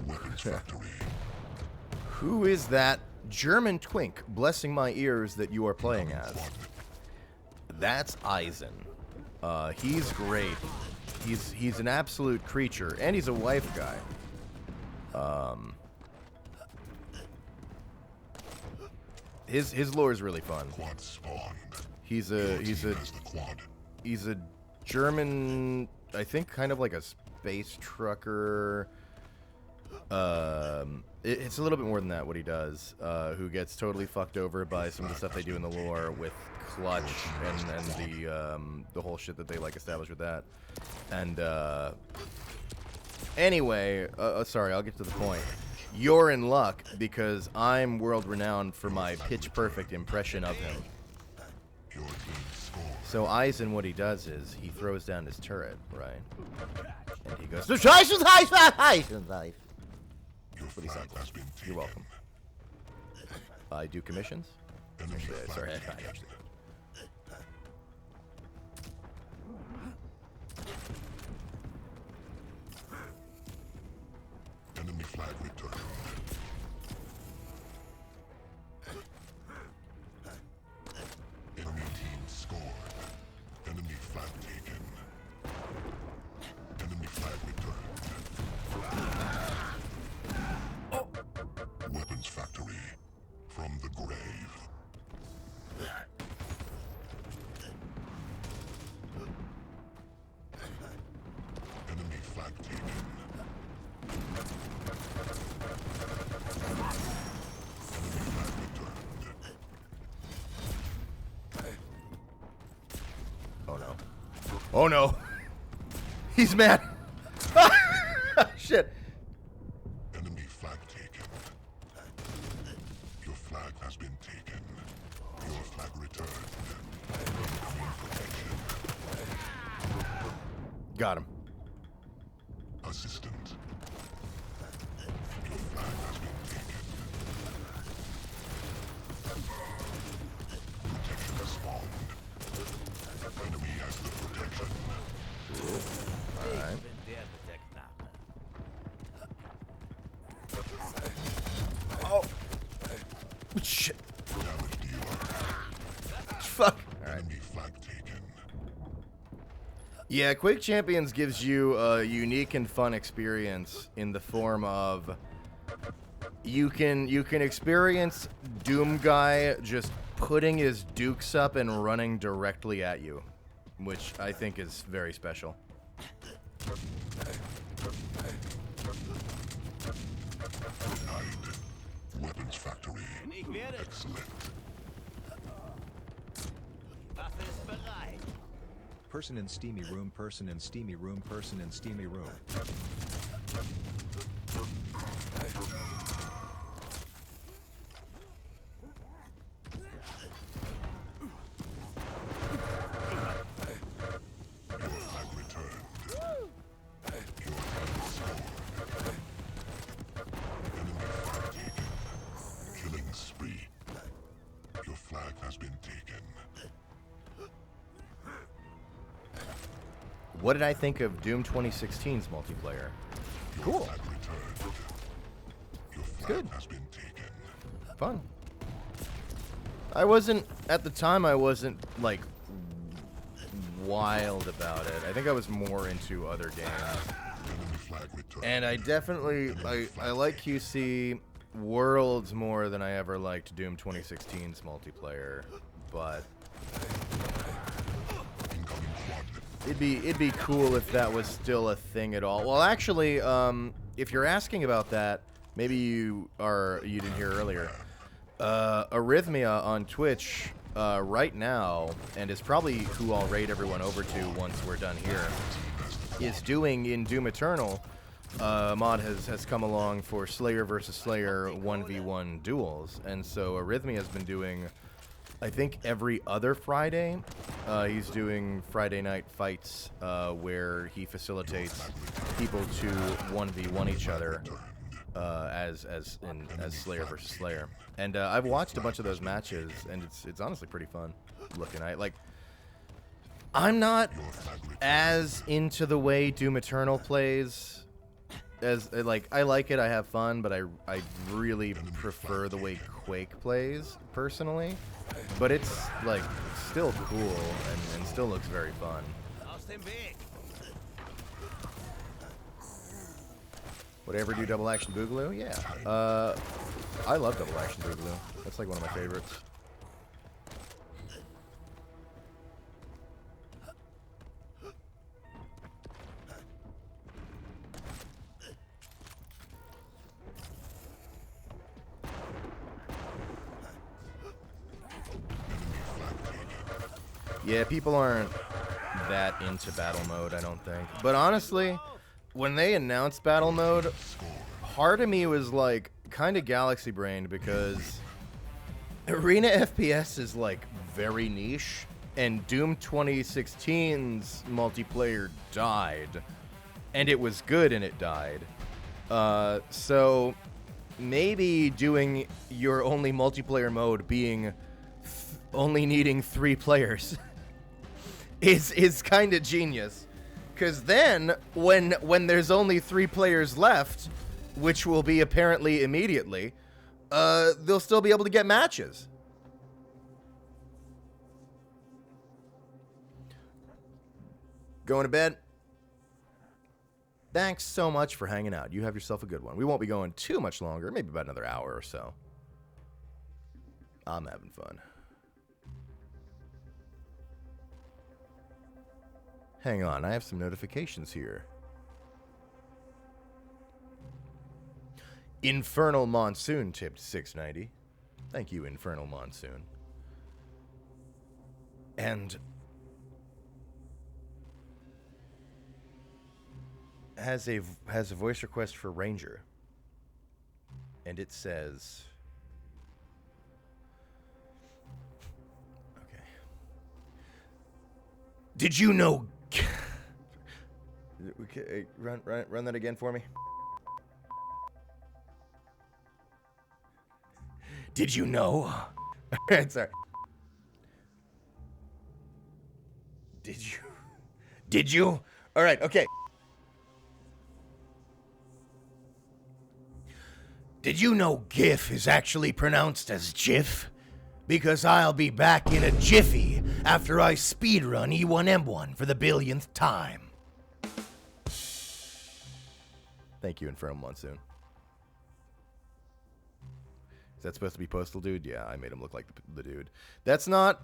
Weapons factory. Who is that German twink blessing my ears that you are playing as? That's Eisen. He's great. He's an absolute creature, and he's a wife guy. His lore is really fun. Quad spawned. He's Your a team has the quad. he's a German, I think, kind of like a space trucker. It's a little bit more than that what he does. Who gets totally fucked over by some of the stuff they do in the lore with Clutch and the whole shit that they like establish with that. And anyway, sorry, I'll get to the point. You're in luck because I'm world renowned for my pitch perfect impression of him. Your team scored. So Eisen, what he does is he throws down his turret, right? And he goes, That's Your what he flag sounds like. has been taken. You're welcome. I do commissions? Enemy Sorry, flag I taken. actually. flag taken. Oh no. Oh no. He's mad. Shit. Enemy flag taken. Your flag has been taken. Your flag returned. Incoming protection. Got him. Assistant. Your flag has been taken. Protection spawned. Enemy has the protection. Alright. Bin der mit der Knarre. Oh. Shit. Damage dealer. Fuck. Alright. Enemy flag taken. Yeah, Quake Champions gives you a unique and fun experience in the form of you can experience Doom Guy just putting his dukes up and running directly at you, which I think is very special. Denied. Weapons factory. Ich werde. Excellent. Waffe ist bereit. Person in steamy room, person in steamy room, person in steamy room. Your flag returned. Your flag scored. Enemy flag taken. Killing spree. Your flag has been taken. What did I think of Doom 2016's multiplayer? Your Cool. flag returned. Your flag good. has been taken. Fun. I wasn't, at the time, I wasn't, like, wild about it. I think I was more into other games. Enemy flag returned. And I definitely, I like QC Worlds more than I ever liked Doom 2016's multiplayer, but Incoming quad. it'd be cool if that was still a thing at all. Well, actually, if you're asking about that, maybe you didn't hear earlier. Arrhythmia on Twitch right now, and is probably who I'll raid everyone over to once we're done here, is doing in Doom Eternal. Mod has come along for Slayer versus Slayer 1v1 duels, and so Arrhythmia has been doing, I think, every other Friday. He's doing Friday night fights where he facilitates people to 1v1 each other as Slayer versus Slayer. And I've watched a bunch of those matches, and it's honestly pretty fun looking. I'm not as into the way Doom Eternal plays. As like, I like it, I have fun, but I really prefer the way Quake plays personally. But it's like still cool and still looks very fun. Aus dem Weg. Would I ever do Double Action Boogaloo? Yeah. I love Double Action Boogaloo. That's like one of my favorites. Yeah, people aren't that into battle mode, I don't think. But honestly, when they announced battle mode, part of me was like kind of galaxy brained because arena FPS is like very niche, and Doom 2016's multiplayer died, and it was good and it died. So maybe doing your only multiplayer mode being only needing 3 players is kind of genius. Because then, when there's only 3 players left, which will be apparently immediately, they'll still be able to get matches. Going to bed? Thanks so much for hanging out. You have yourself a good one. We won't be going too much longer, maybe about another hour or so. I'm having fun. Hang on, I have some notifications here. Infernal Monsoon tipped 690. Thank you, Infernal Monsoon. And has a voice request for Ranger. And it says, okay. Did you know? Okay, run that again for me. Did you know? Sorry. Did you? All right, okay. Did you know GIF is actually pronounced as GIF? Because I'll be back in a jiffy after I speedrun E1M1 for the billionth time. Thank you, Infernal Monsoon. Is that supposed to be Postal Dude? Yeah, I made him look like the dude. That's not...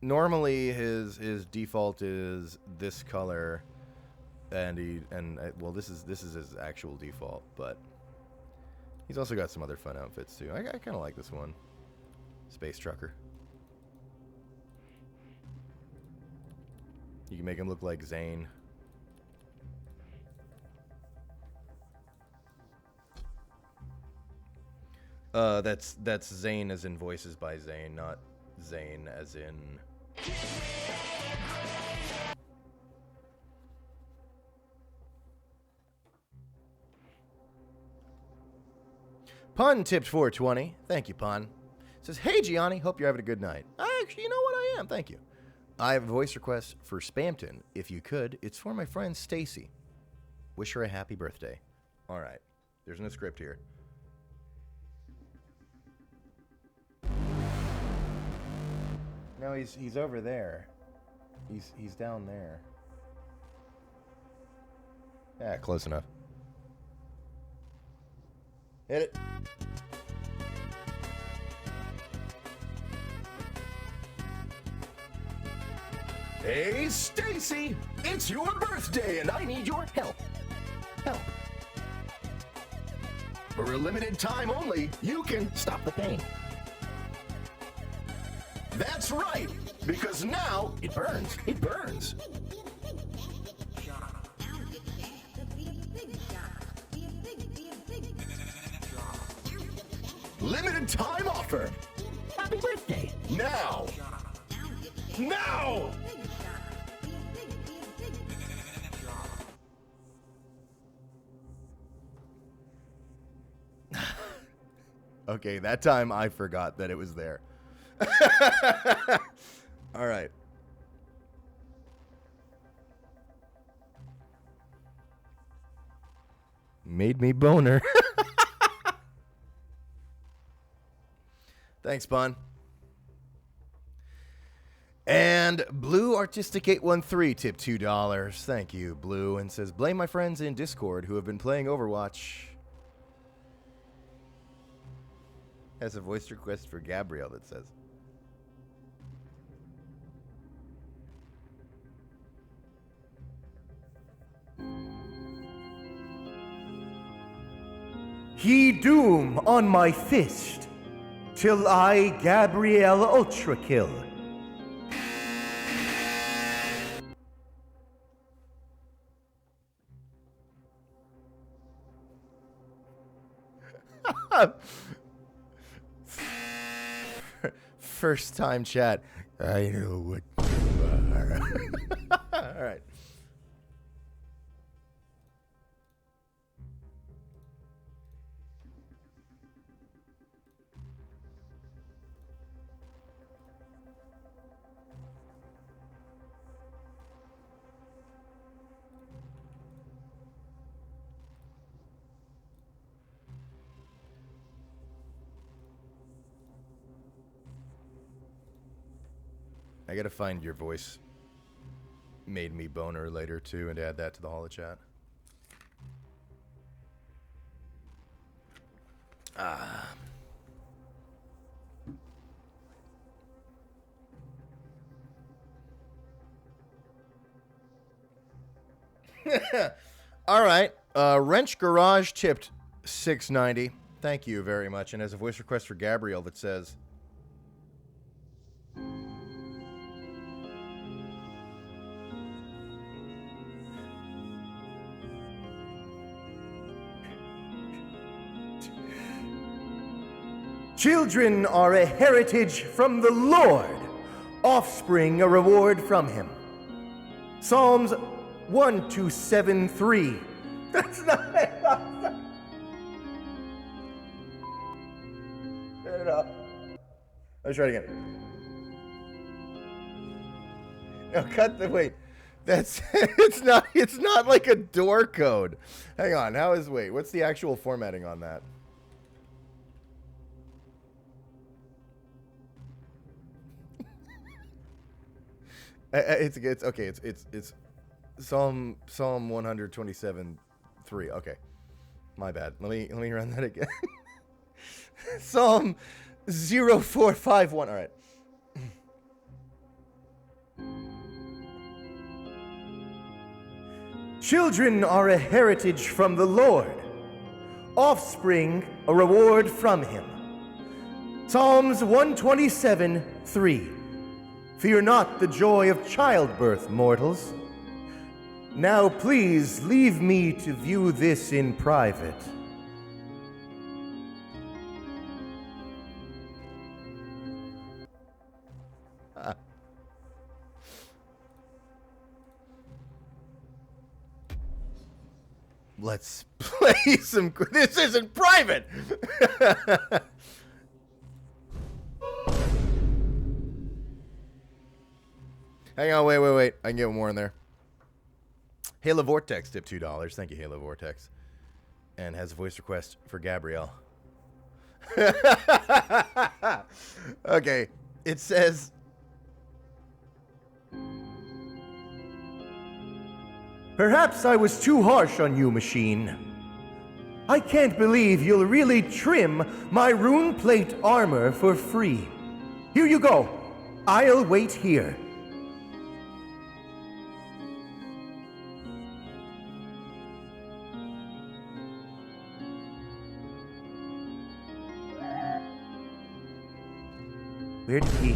Normally, his default is this color, well, this is his actual default, but he's also got some other fun outfits too. I kind of like this one, Space Trucker. You can make him look like Zane. That's Zane as in voices by Zane, not Zane as in... Pun tipped 420. Thank you, Pun. Says, hey, Gianni, hope you're having a good night. Actually, you know what? I am. Thank you. I have a voice request for Spamton. If you could, it's for my friend Stacy. Wish her a happy birthday. All right. There's no script here. No, he's over there. He's down there. Yeah, close enough. Hit it. Hey, Stacy! It's your birthday and I need your help. Help. For a limited time only, you can stop the pain. That's right, because now it burns. It burns. Limited time offer. Happy birthday. Now. Now. Okay, that time I forgot that it was there. All right. Made me boner. Thanks, Bun. And Blue Artistic 813 tipped $2. Thank you, Blue, and says, blame my friends in Discord who have been playing Overwatch. Has a voice request for Gabrielle that says, He doom on my fist, till I Gabrielle Ultra Kill. First time chat. I know what you are. All right. I gotta find your voice made me boner later too and add that to the holo chat. All right. Wrench Garage tipped 690. Thank you very much. And as a voice request for Gabrielle that says, children are a heritage from the Lord, offspring a reward from him. Psalms 1273. That's not Turn it up. Let's try it again. No, cut the wait. That's it's not like a door code. Hang on. Wait, what's the actual formatting on that? It's okay. It's Psalm 127:3. Okay, my bad. Let me run that again. Psalm 0451. All right. Children are a heritage from the Lord, offspring a reward from him. Psalms 127:3. Fear not the joy of childbirth, mortals. Now please leave me to view this in private. Let's play some. This isn't private! Hang on, wait. I can get more in there. Halo Vortex tipped $2. Thank you, Halo Vortex. And has a voice request for Gabrielle. Okay, it says, perhaps I was too harsh on you, machine. I can't believe you'll really trim my rune plate armor for free. Here you go. I'll wait here. Where did he...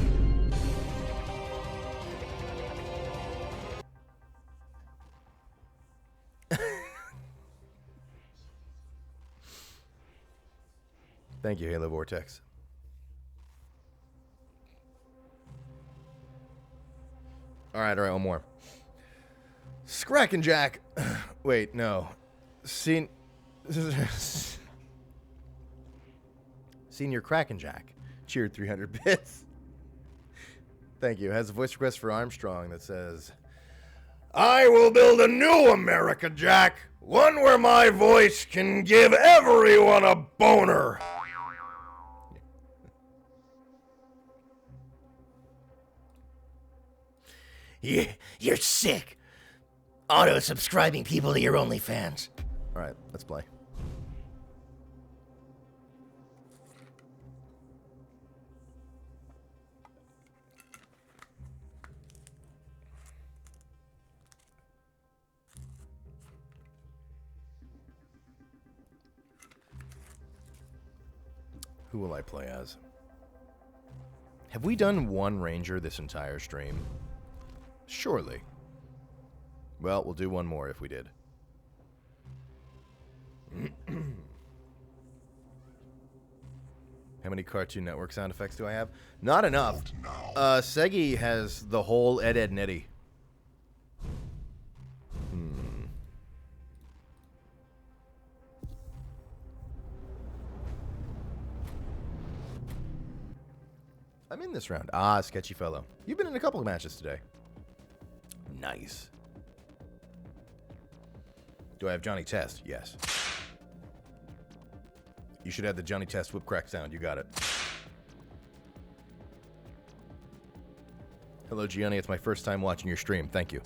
Thank you, Halo Vortex. All right, one more. Scrack and Jack. Wait, no. Senior Kraken Jack. Cheered 300 bits. Thank you. Has a voice request for Armstrong that says, I will build a new America, Jack. One where my voice can give everyone a boner. You're sick. Auto-subscribing people to your OnlyFans. All right, let's play. Who will I play as? Have we done one ranger this entire stream? Surely. Well, we'll do one more if we did. How many Cartoon Network sound effects do I have? Not enough. Segi has the whole Ed, Edd n Eddy. I'm in this round. Ah, sketchy fellow. You've been in a couple of matches today. Nice. Do I have Johnny Test? Yes. You should have the Johnny Test whip crack sound. You got it. Hello, Gianni. It's my first time watching your stream. Thank you.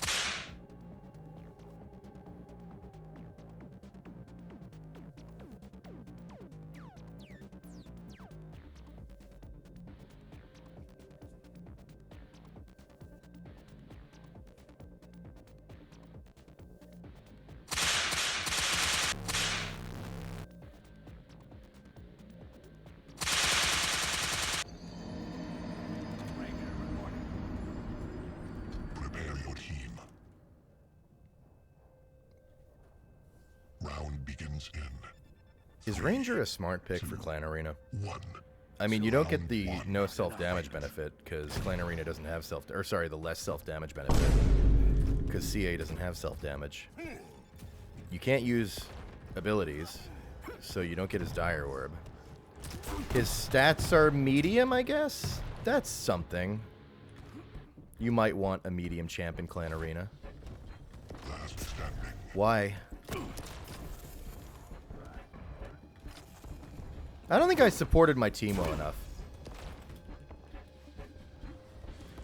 begins in Is Ranger a smart pick for Clan Arena? 1. I mean, you don't get the no self-damage benefit, because Clan Arena doesn't have the less self-damage benefit, because CA doesn't have self-damage. You can't use abilities, so you don't get his Dire Orb. His stats are medium, I guess? That's something. You might want a medium champ in Clan Arena. Last standing. Why? I don't think I supported my team well enough.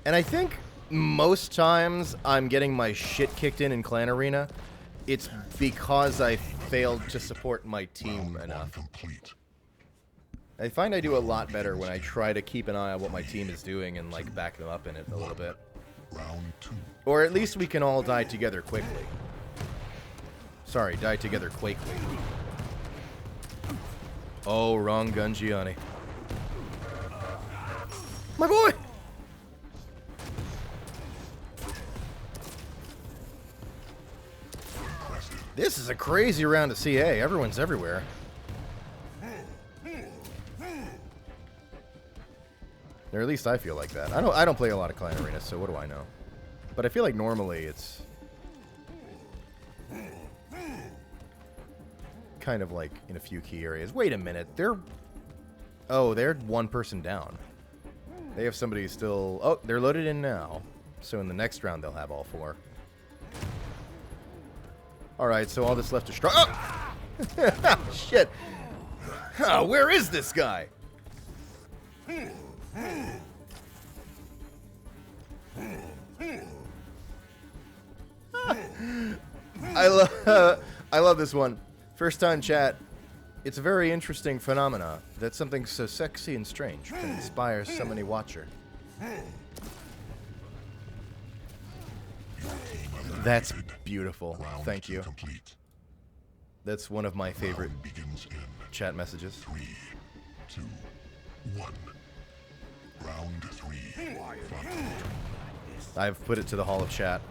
And I think most times I'm getting my shit kicked in Clan Arena, it's because I failed to support my team enough. Complete. I find I do a lot better when I try to keep an eye on what my team is doing and, like, back them up in it a little bit. Round 2. Or at least we can all die together quickly. Sorry, die together quickly. Oh, wrong gun, Gianni. My boy! This is a crazy round of CA. Everyone's everywhere. Or at least I feel like that. I don't play a lot of Clan Arena, so what do I know? But I feel like normally it's kind of like in a few key areas. Wait a minute, they're one person down. They have somebody still. Oh, they're loaded in now. So in the next round they'll have all 4. All right, so all that's left is strong. Oh! Shit. Oh, where is this guy? I love this one. First time chat. It's a very interesting phenomena that something so sexy and strange can inspire so many watcher. That's beautiful. Thank you. That's one of my favorite chat messages. 3, 2, 1. Round 3. I've put it to the Hall of Chat.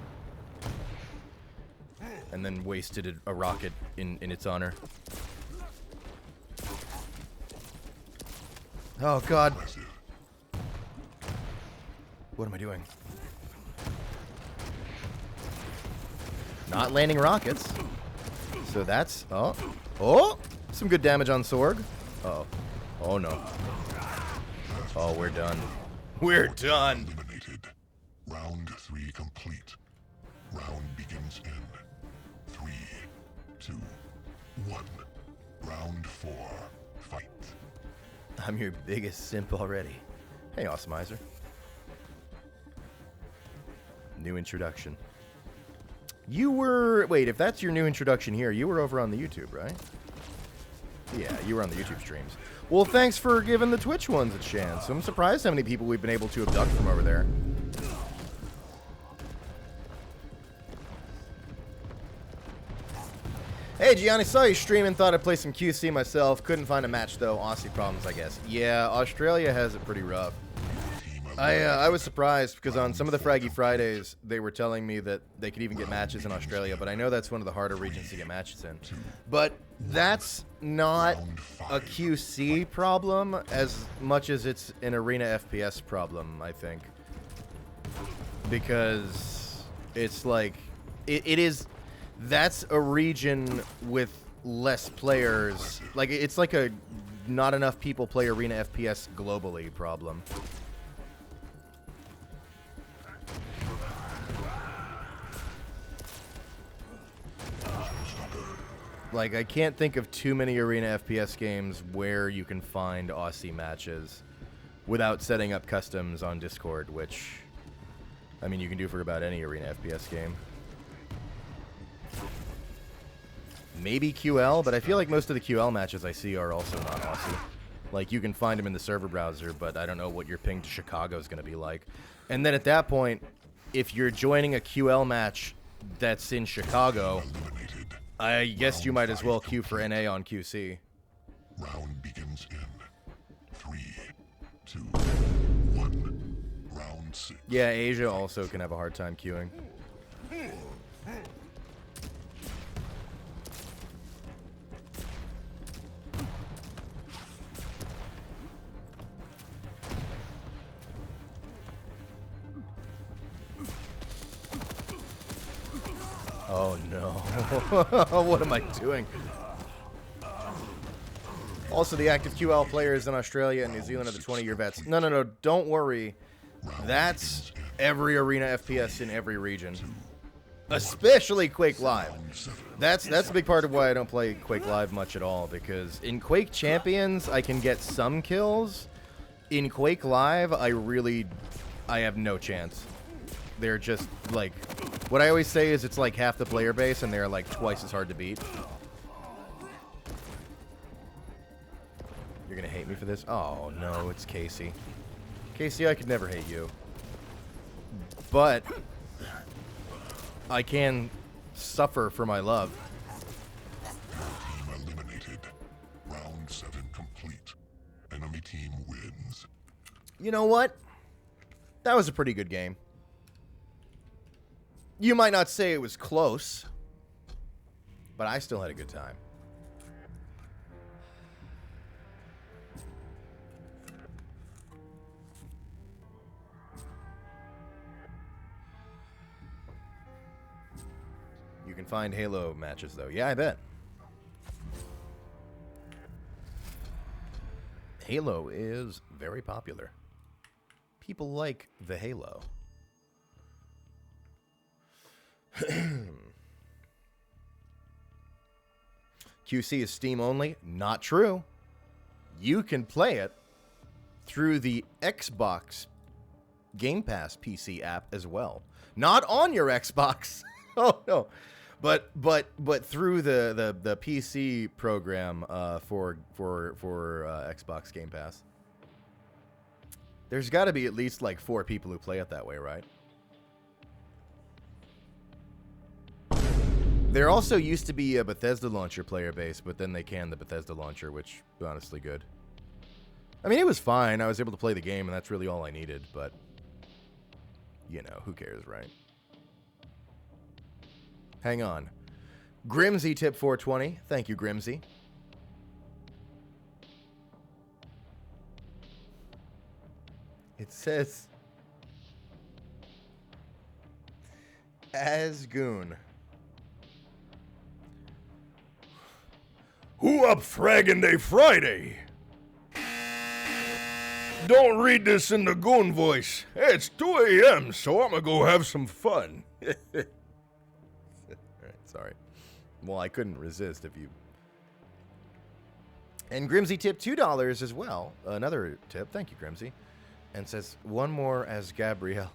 And then wasted a rocket in its honor. Oh, God. What am I doing? Not landing rockets. So that's... Oh. Oh! Some good damage on Sorg. Uh-oh. Oh, no. Oh, we're done. We're done! Eliminated. Round 3 complete. Round begins in 3, 2, 1. Round 4. Fight. I'm your biggest simp already. Hey, Awesomeizer. New introduction. You were... Wait, if that's your new introduction here, you were over on the YouTube, right? Yeah, you were on the YouTube streams. Well, thanks for giving the Twitch ones a chance. I'm surprised how many people we've been able to abduct from over there. Hey, Gianni, saw you streaming, thought I'd play some QC myself. Couldn't find a match, though. Aussie problems, I guess. Yeah, Australia has it pretty rough. I was surprised because on some of the Fraggy Fridays, they were telling me that they could even get matches in Australia, but I know that's one of the harder regions to get matches in. But that's not a QC problem as much as it's an Arena FPS problem, I think. Because it's like, it is, that's a region with less players. Like, it's like a not enough people play Arena FPS globally problem. Like, I can't think of too many Arena FPS games where you can find Aussie matches without setting up customs on Discord, which, I mean, you can do for about any Arena FPS game. Maybe QL, but I feel like most of the QL matches I see are also not Aussie. Like, you can find them in the server browser, but I don't know what your ping to Chicago is going to be like. And then at that point, if you're joining a QL match that's in Chicago, I guess you might as well queue for NA on QC. Round begins in 3, 2, 1. Round 6. Yeah, Asia also can have a hard time queuing. What am I doing? Also, the active QL players in Australia and New Zealand are the 20-year vets. No, don't worry. That's every arena FPS in every region. Especially Quake Live. That's a big part of why I don't play Quake Live much at all, because in Quake Champions, I can get some kills. In Quake Live, I have no chance. They're just, like, what I always say is it's like half the player base, and they're, like, twice as hard to beat. You're gonna hate me for this? Oh, no, it's Casey. Casey, I could never hate you. But I can suffer for my love. Team eliminated. Round 7 complete. Enemy team wins. You know what? That was a pretty good game. You might not say it was close, but I still had a good time. You can find Halo matches, though. Yeah, I bet. Halo is very popular. People like the Halo. QC is Steam only? Not true. You can play it through the Xbox Game Pass PC app as well. Not on your Xbox. Oh no. But through the PC program for Xbox Game Pass. There's got to be at least like 4 people who play it that way, right? There also used to be a Bethesda launcher player base, but then they canned the Bethesda launcher, which was honestly good. I mean, it was fine. I was able to play the game, and that's really all I needed, but you know, who cares, right? Hang on. Grimsy tip 420. Thank you, Grimsy. It says Asgoon. Who up Fraggy Friday? Don't read this in the goon voice. It's 2 a.m., so I'm gonna go have some fun. Alright, sorry. Well, I couldn't resist if you... And Grimsy tipped $2 as well. Another tip. Thank you, Grimsy. And says, one more as Gabrielle.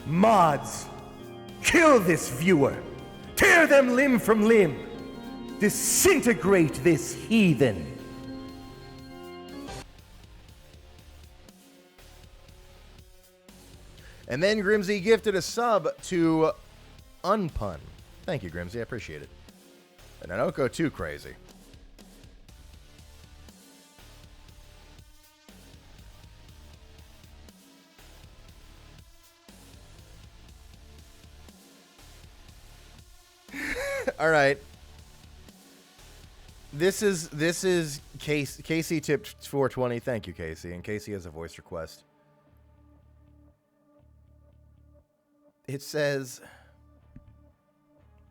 Mods, kill this viewer. Tear them limb from limb. Disintegrate this heathen. And then Grimsy gifted a sub to Unpun. Thank you, Grimsy. I appreciate it. And I don't go too crazy. All right. This is Casey tipped 420. Thank you, Casey. And Casey has a voice request. It says,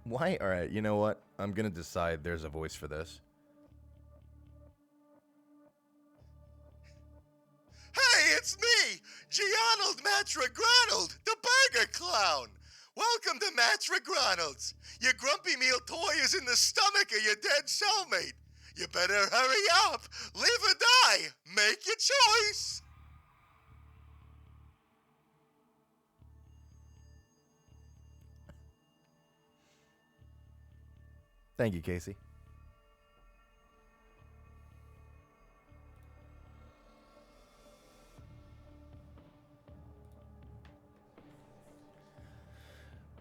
why? All right, you know what? I'm going to decide there's a voice for this. Hey, it's me, Giannold Matragronald, the Burger Clown. Welcome to Matragronald's. Your grumpy meal toy is in the stomach of your dead cellmate. You better hurry up. Live or die. Make your choice. Thank you, Casey.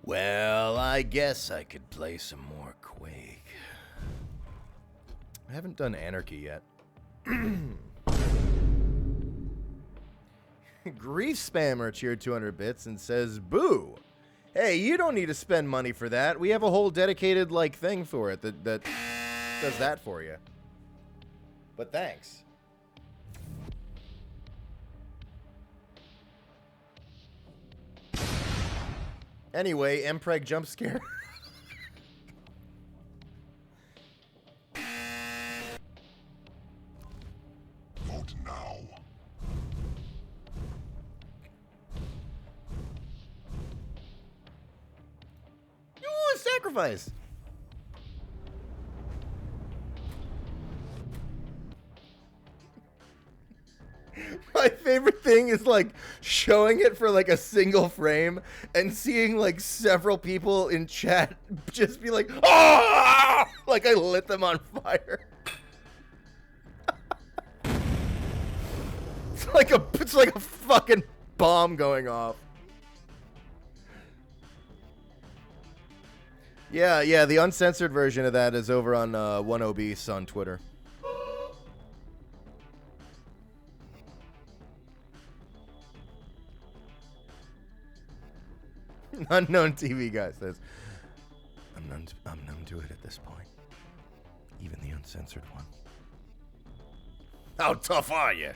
Well, I guess I could play some more Quake. I haven't done Anarchy yet. Grief Spammer cheered 200 bits and says, boo! Hey, you don't need to spend money for that. We have a whole dedicated, like, thing for it that does that for you. But thanks. Anyway, Mpreg jump scare. Vote now. Ooh, sacrifice. My favorite thing is like showing it for like a single frame and seeing like several people in chat just be like, "Ah!" Like I lit them on fire. It's like a fucking bomb going off. Yeah, the uncensored version of that is over on 1OBs on Twitter. Unknown TV guy says, I'm numb to it at this point. Even the uncensored one. How tough are you?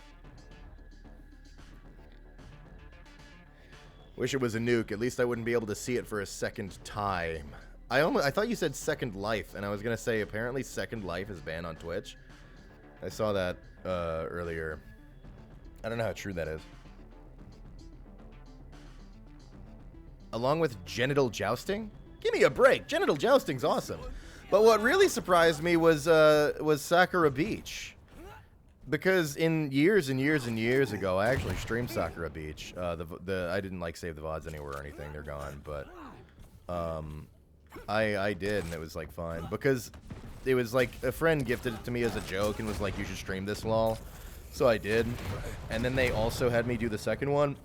Wish it was a nuke. At least I wouldn't be able to see it for a second time. I thought you said Second Life, and I was gonna say apparently Second Life is banned on Twitch. I saw that earlier. I don't know how true that is. Along with genital jousting? Give me a break. Genital jousting's awesome. But what really surprised me was Sakura Beach. Because in years and years and years ago, I actually streamed Sakura Beach. I didn't like save the VODs anywhere or anything. They're gone. But I did, and it was like fine. Because it was like a friend gifted it to me as a joke and was like, you should stream this, lol. So I did. And then they also had me do the second one.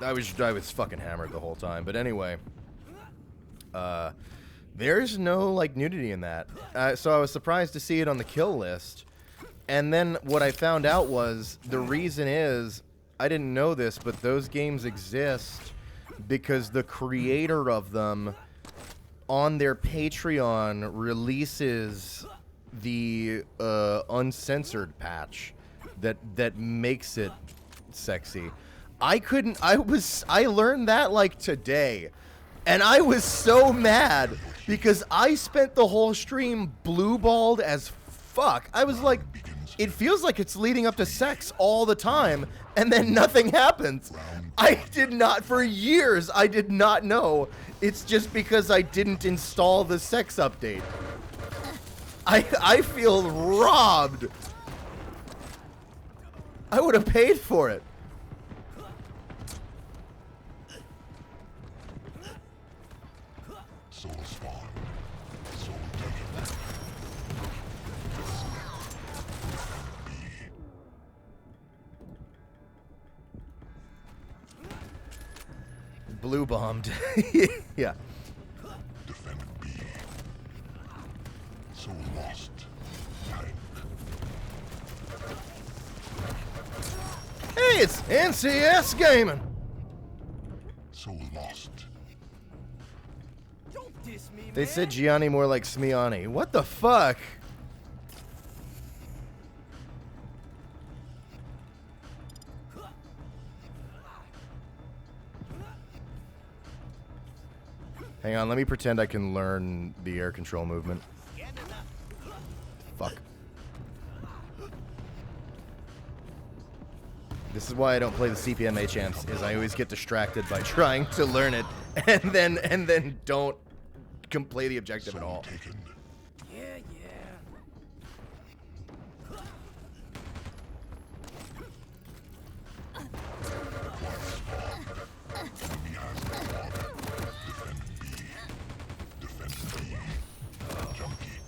I was fucking hammered the whole time. But anyway, there's no like nudity in that. So I was surprised to see it on the kill list. And then what I found out was the reason is, I didn't know this, but those games exist because the creator of them on their Patreon releases the uncensored patch that makes it sexy. I learned that like today, and I was so mad because I spent the whole stream blue-balled as fuck. I was like, it feels like it's leading up to sex all the time, and then nothing happens. I did not, for years, I did not know. It's just because I didn't install the sex update. I feel robbed. I would have paid for it. Soul spawn. Soul taken. Blue bombed. Yeah. Defend B. Soul lost. Tank. Hey, it's NCS Gaming. Soul lost. They said Gianni more like Smiani. What the fuck? Hang on, let me pretend I can learn the air control movement. Fuck. This is why I don't play the CPMA champs, is I always get distracted by trying to learn it and then don't play the objective at all. Taken. Enemy has the water. Defend B. Junkie.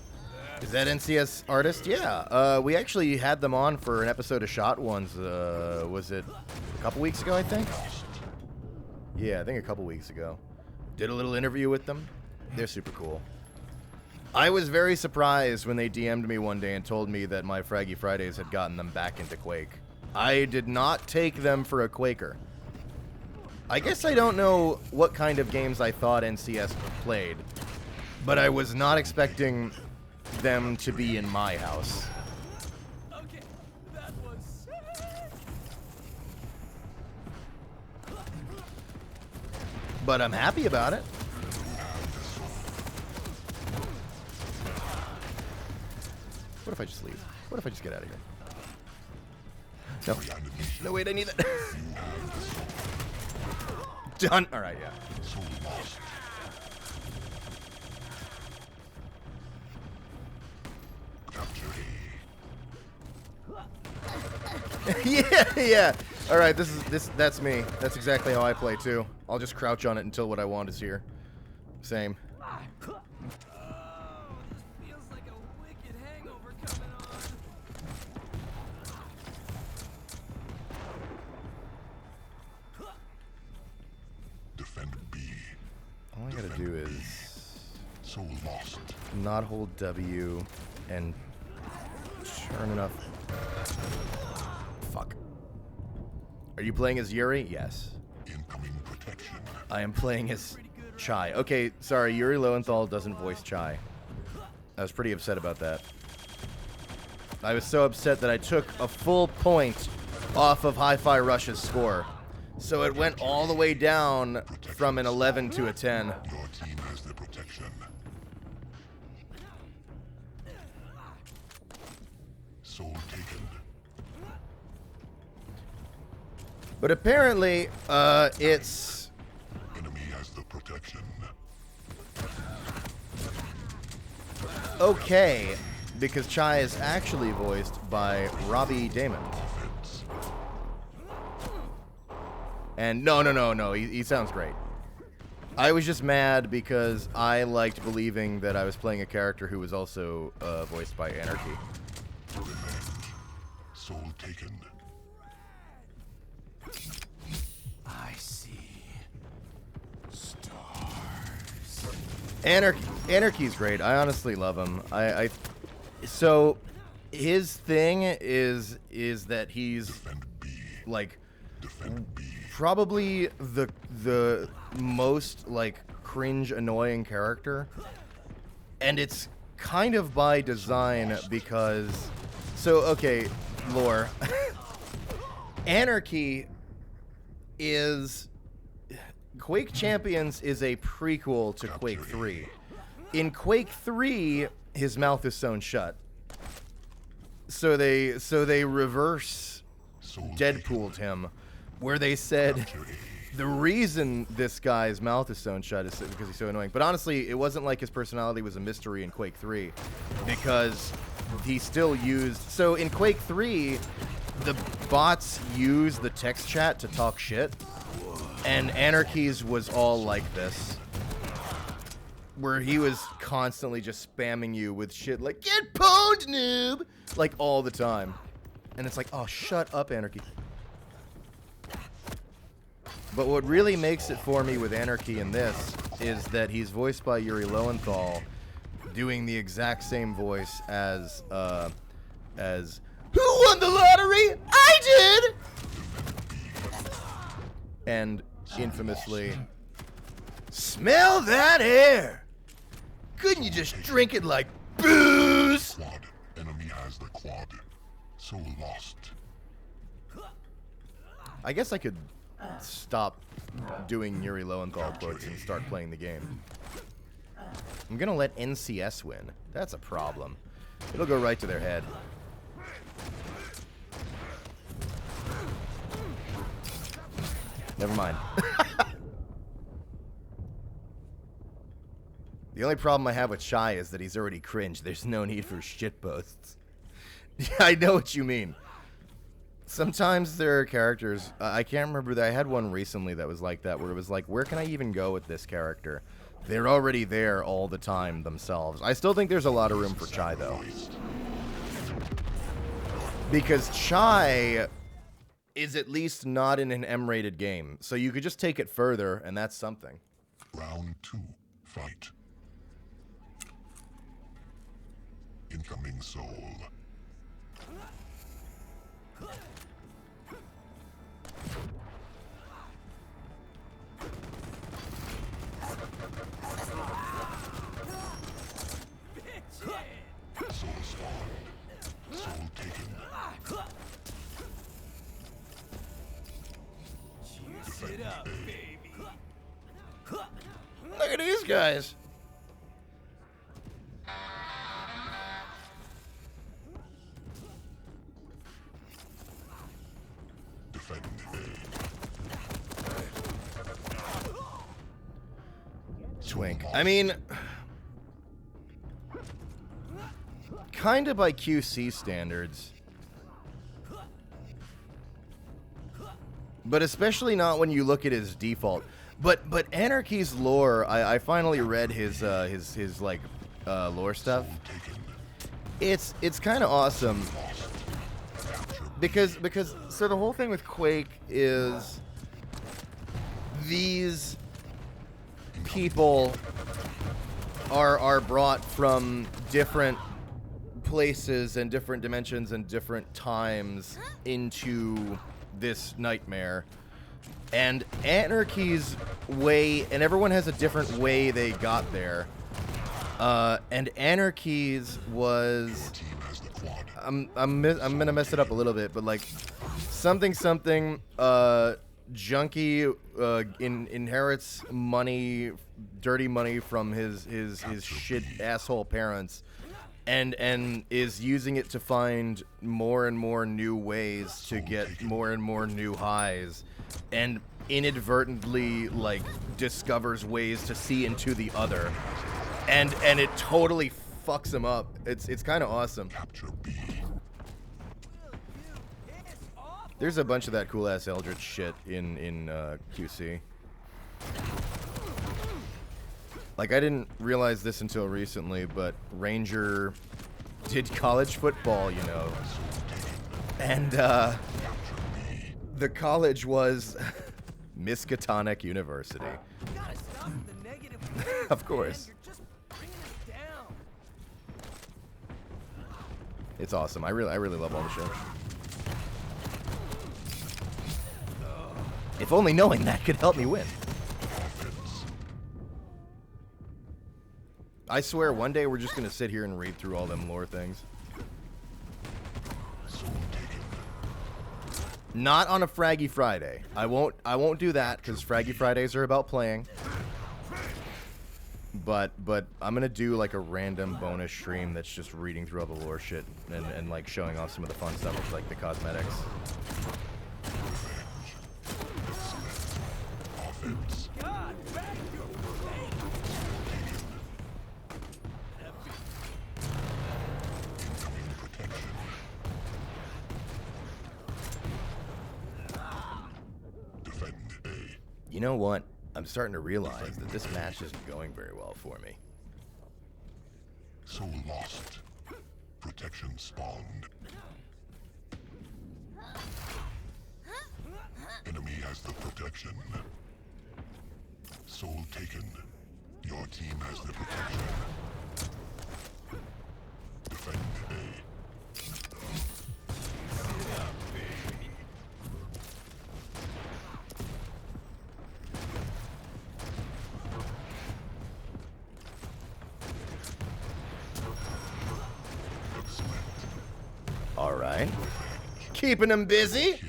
Is that NCS artist? Yeah. We actually had them on for an episode of Shot Ones. Was it a couple weeks ago, I think? Yeah, I think a couple weeks ago. Did a little interview with them. They're super cool. I was very surprised when they DM'd me one day and told me that my Fraggy Fridays had gotten them back into Quake. I did not take them for a Quaker. I guess I don't know what kind of games I thought NCS played, but I was not expecting them to be in my house. but I'm happy about it. What if I just leave? What if I just get out of here? No. No, wait, I need that. Done. All right, yeah. Yeah. All right, that's me. That's exactly how I play too. I'll just crouch on it until what I want is here. Same. All I gotta do is not hold W and turn enough. Fuck. Are you playing as Yuri? Yes. Incoming protection. I am playing as Chai. Okay, sorry, Yuri Lowenthal doesn't voice Chai. I was pretty upset about that. I was so upset that I took a full point off of Hi-Fi Rush's score. So it went all the way down from an 11 to a 10. Your team has the protection. Soul taken. But apparently, it's... Enemy has the protection. okay, because Chai is actually voiced by Robbie Damon. And no, he sounds great. I was just mad because I liked believing that I was playing a character who was also voiced by Anarchy. Soul taken. I see stars. Anarchy's great. I honestly love him. So his thing is that he's like probably the most like cringe annoying character, and it's kind of by design because okay, lore. Anarchy is Quake Champions is a prequel to Quake 3. In Quake 3, his mouth is sewn shut. So they reverse Deadpooled him, where they said the reason this guy's mouth is sewn shut is because he's so annoying. But honestly, it wasn't like his personality was a mystery in Quake 3, because he still used... So in Quake 3, the bots use the text chat to talk shit, and Anarchy's was all like this, where he was constantly just spamming you with shit like, "Get pwned, noob!" like all the time. And it's like, oh, shut up, Anarchy. But what really makes it for me with Anarchy in this is that he's voiced by Yuri Lowenthal, doing the exact same voice as "Who won the lottery? I did!" And infamously, "Smell that air! Couldn't you just drink it like booze?" Quad. Enemy has the quad. So lost. I guess I could stop doing Yuri Lowenthal quotes and start playing the game. I'm gonna let NCS win. That's a problem. It'll go right to their head. Never mind. The only problem I have with Shy is that he's already cringe. There's no need for shit posts. Yeah, I know what you mean. Sometimes there are characters, I can't remember, that I had one recently that was like that, where it was like, where can I even go with this character? They're already there all the time themselves. I still think there's a lot of room for Chai, though. Because Chai is at least not in an M-rated game, so you could just take it further, and that's something. Round 2. Fight. Incoming soul. Soul spawned. Soul taken. Juice it up, baby. at these guys. Defend Twink. I mean, kind of by QC standards. But especially not when you look at his default. But Anarchy's lore, I finally read his like lore stuff. It's kind of awesome. Because so the whole thing with Quake is these people are brought from different places and different dimensions and different times into this nightmare. And Anarchy's way, and everyone has a different way they got there. And Anarchy's was, I'm gonna mess it up a little bit, but like something Junkie inherits money, dirty money from his shit asshole parents, and is using it to find more and more new ways to get more and more new highs, and inadvertently like discovers ways to see into the other, and it totally fucks him up. It's kind of awesome. There's a bunch of that cool ass Eldritch shit in QC. Like, I didn't realize this until recently, but Ranger did college football, you know. And the college was Miskatonic University. Of course. It's awesome. I really love all the shit. If only knowing that could help me win. I swear, one day we're just gonna sit here and read through all them lore things. Not on a Fraggy Friday. I won't do that because Fraggy Fridays are about playing. But I'm gonna do like a random bonus stream that's just reading through all the lore shit and like showing off some of the fun stuff with like the cosmetics. You know what? I'm starting to realize that this match isn't going very well for me. Soul lost. Protection spawned. Enemy has the protection. Soul taken. Your team has the protection. Defend A. All right. Keeping him busy.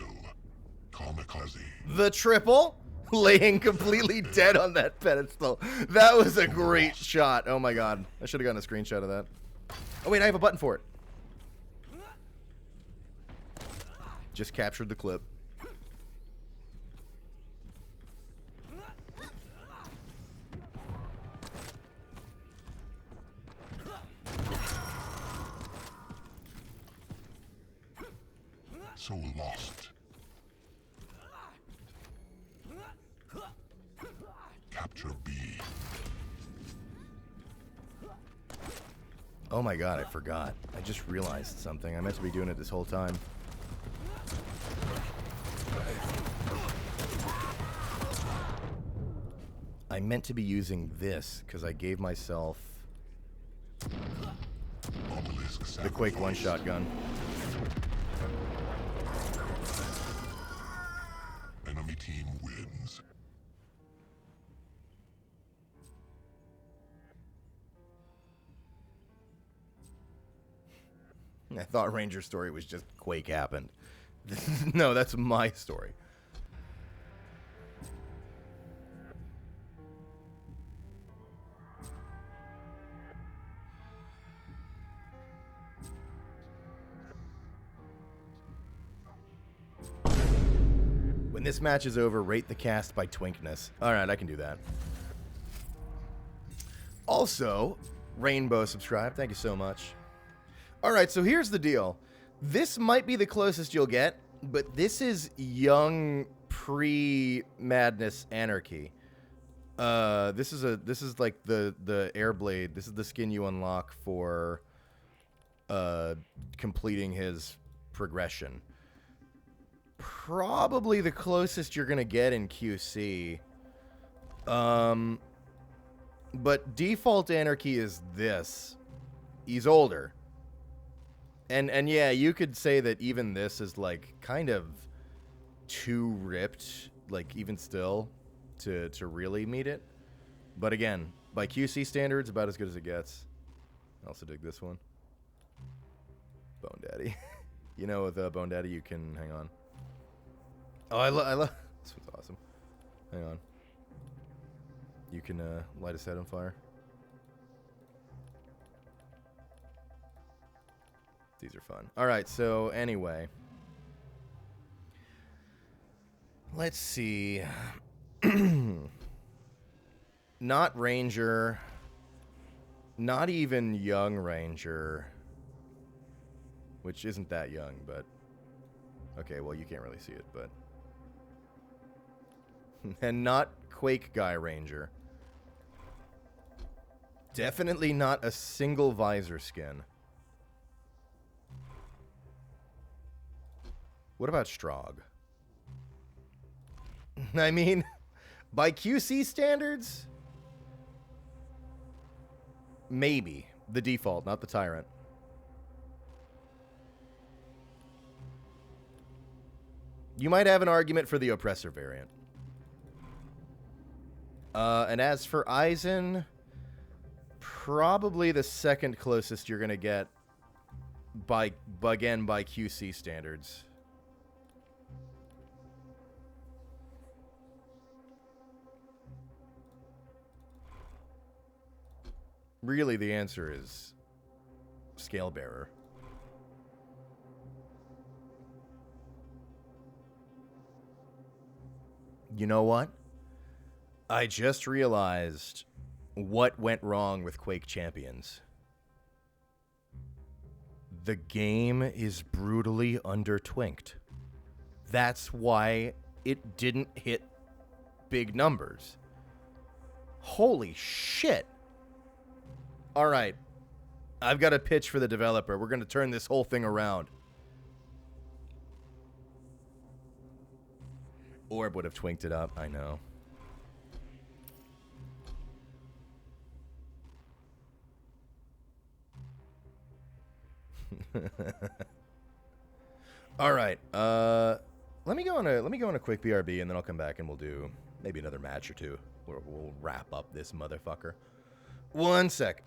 Kamikaze. The triple. Laying completely dead on that pedestal. That was a great shot. Oh my god. I should have gotten a screenshot of that. Oh wait, I have a button for it. Just captured the clip. Soul lost. Capture B. Oh my god, I forgot. I just realized something. I meant to be doing it this whole time. I meant to be using this because I gave myself the Quake one-shot gun. Enemy team wins. I thought Ranger's story was just Quake happened. No, that's my story. When this match is over, rate the cast by twinkness. Alright, I can do that. Also, Rainbow subscribe. Thank you so much. Alright, so here's the deal. This might be the closest you'll get, but this is young pre-Madness Anarchy. This is like the Airblade. This is the skin you unlock for completing his progression. Probably the closest you're gonna get in QC. But default Anarchy is this. He's older. And yeah, you could say that even this is like kind of too ripped, like even still, to really meet it. But again, by QC standards, about as good as it gets. I also dig this one. Bone Daddy. You know, with Bone Daddy, you can hang on. Oh, I love this one's awesome. Hang on. You can light his head on fire. These are fun. All right, so anyway, let's see. Not Ranger, not even young Ranger, which isn't that young, but okay, well, you can't really see it, but and not Quake Guy Ranger. Definitely not a single visor skin. What about Strogg? I mean, by QC standards, maybe the default, not the Tyrant. You might have an argument for the Oppressor variant. And as for Aizen, probably the second closest you're going to get by QC standards. Really, the answer is Scalebearer. You know what? I just realized what went wrong with Quake Champions. The game is brutally undertwinked. That's why it didn't hit big numbers. Holy shit. All right. I've got a pitch for the developer. We're going to turn this whole thing around. Orb would have twinked it up, I know. All right. Let me go on a quick BRB, and then I'll come back and we'll do maybe another match or two. We'll wrap up this motherfucker. 1 sec.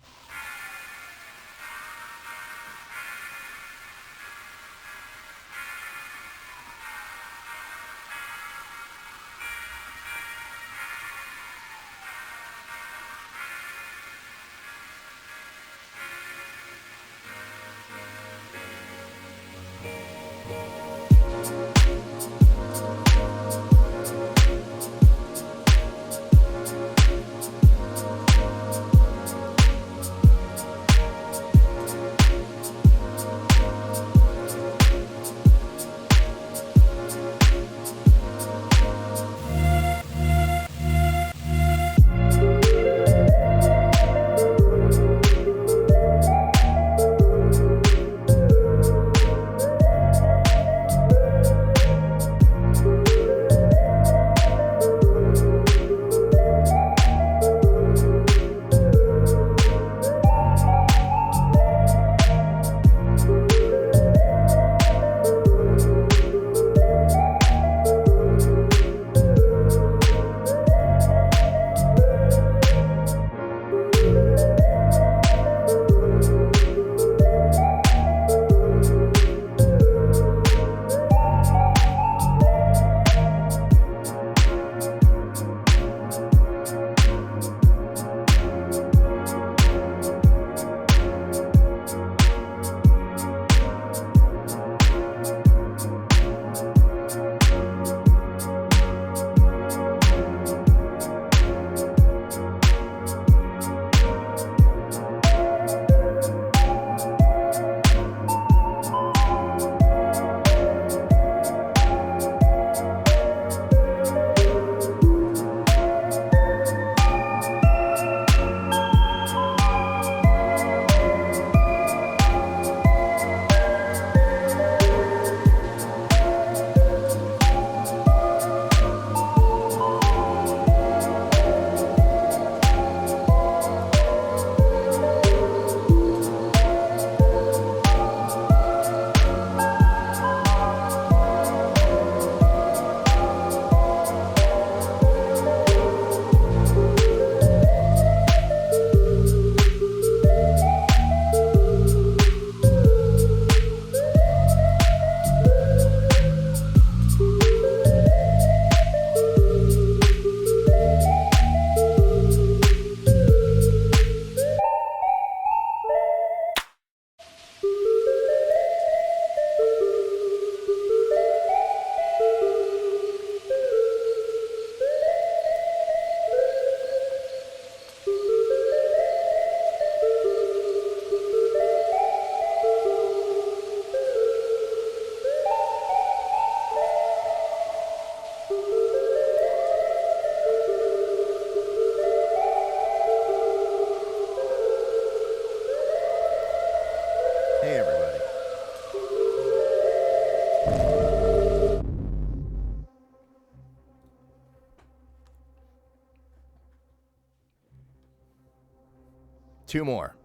2 more.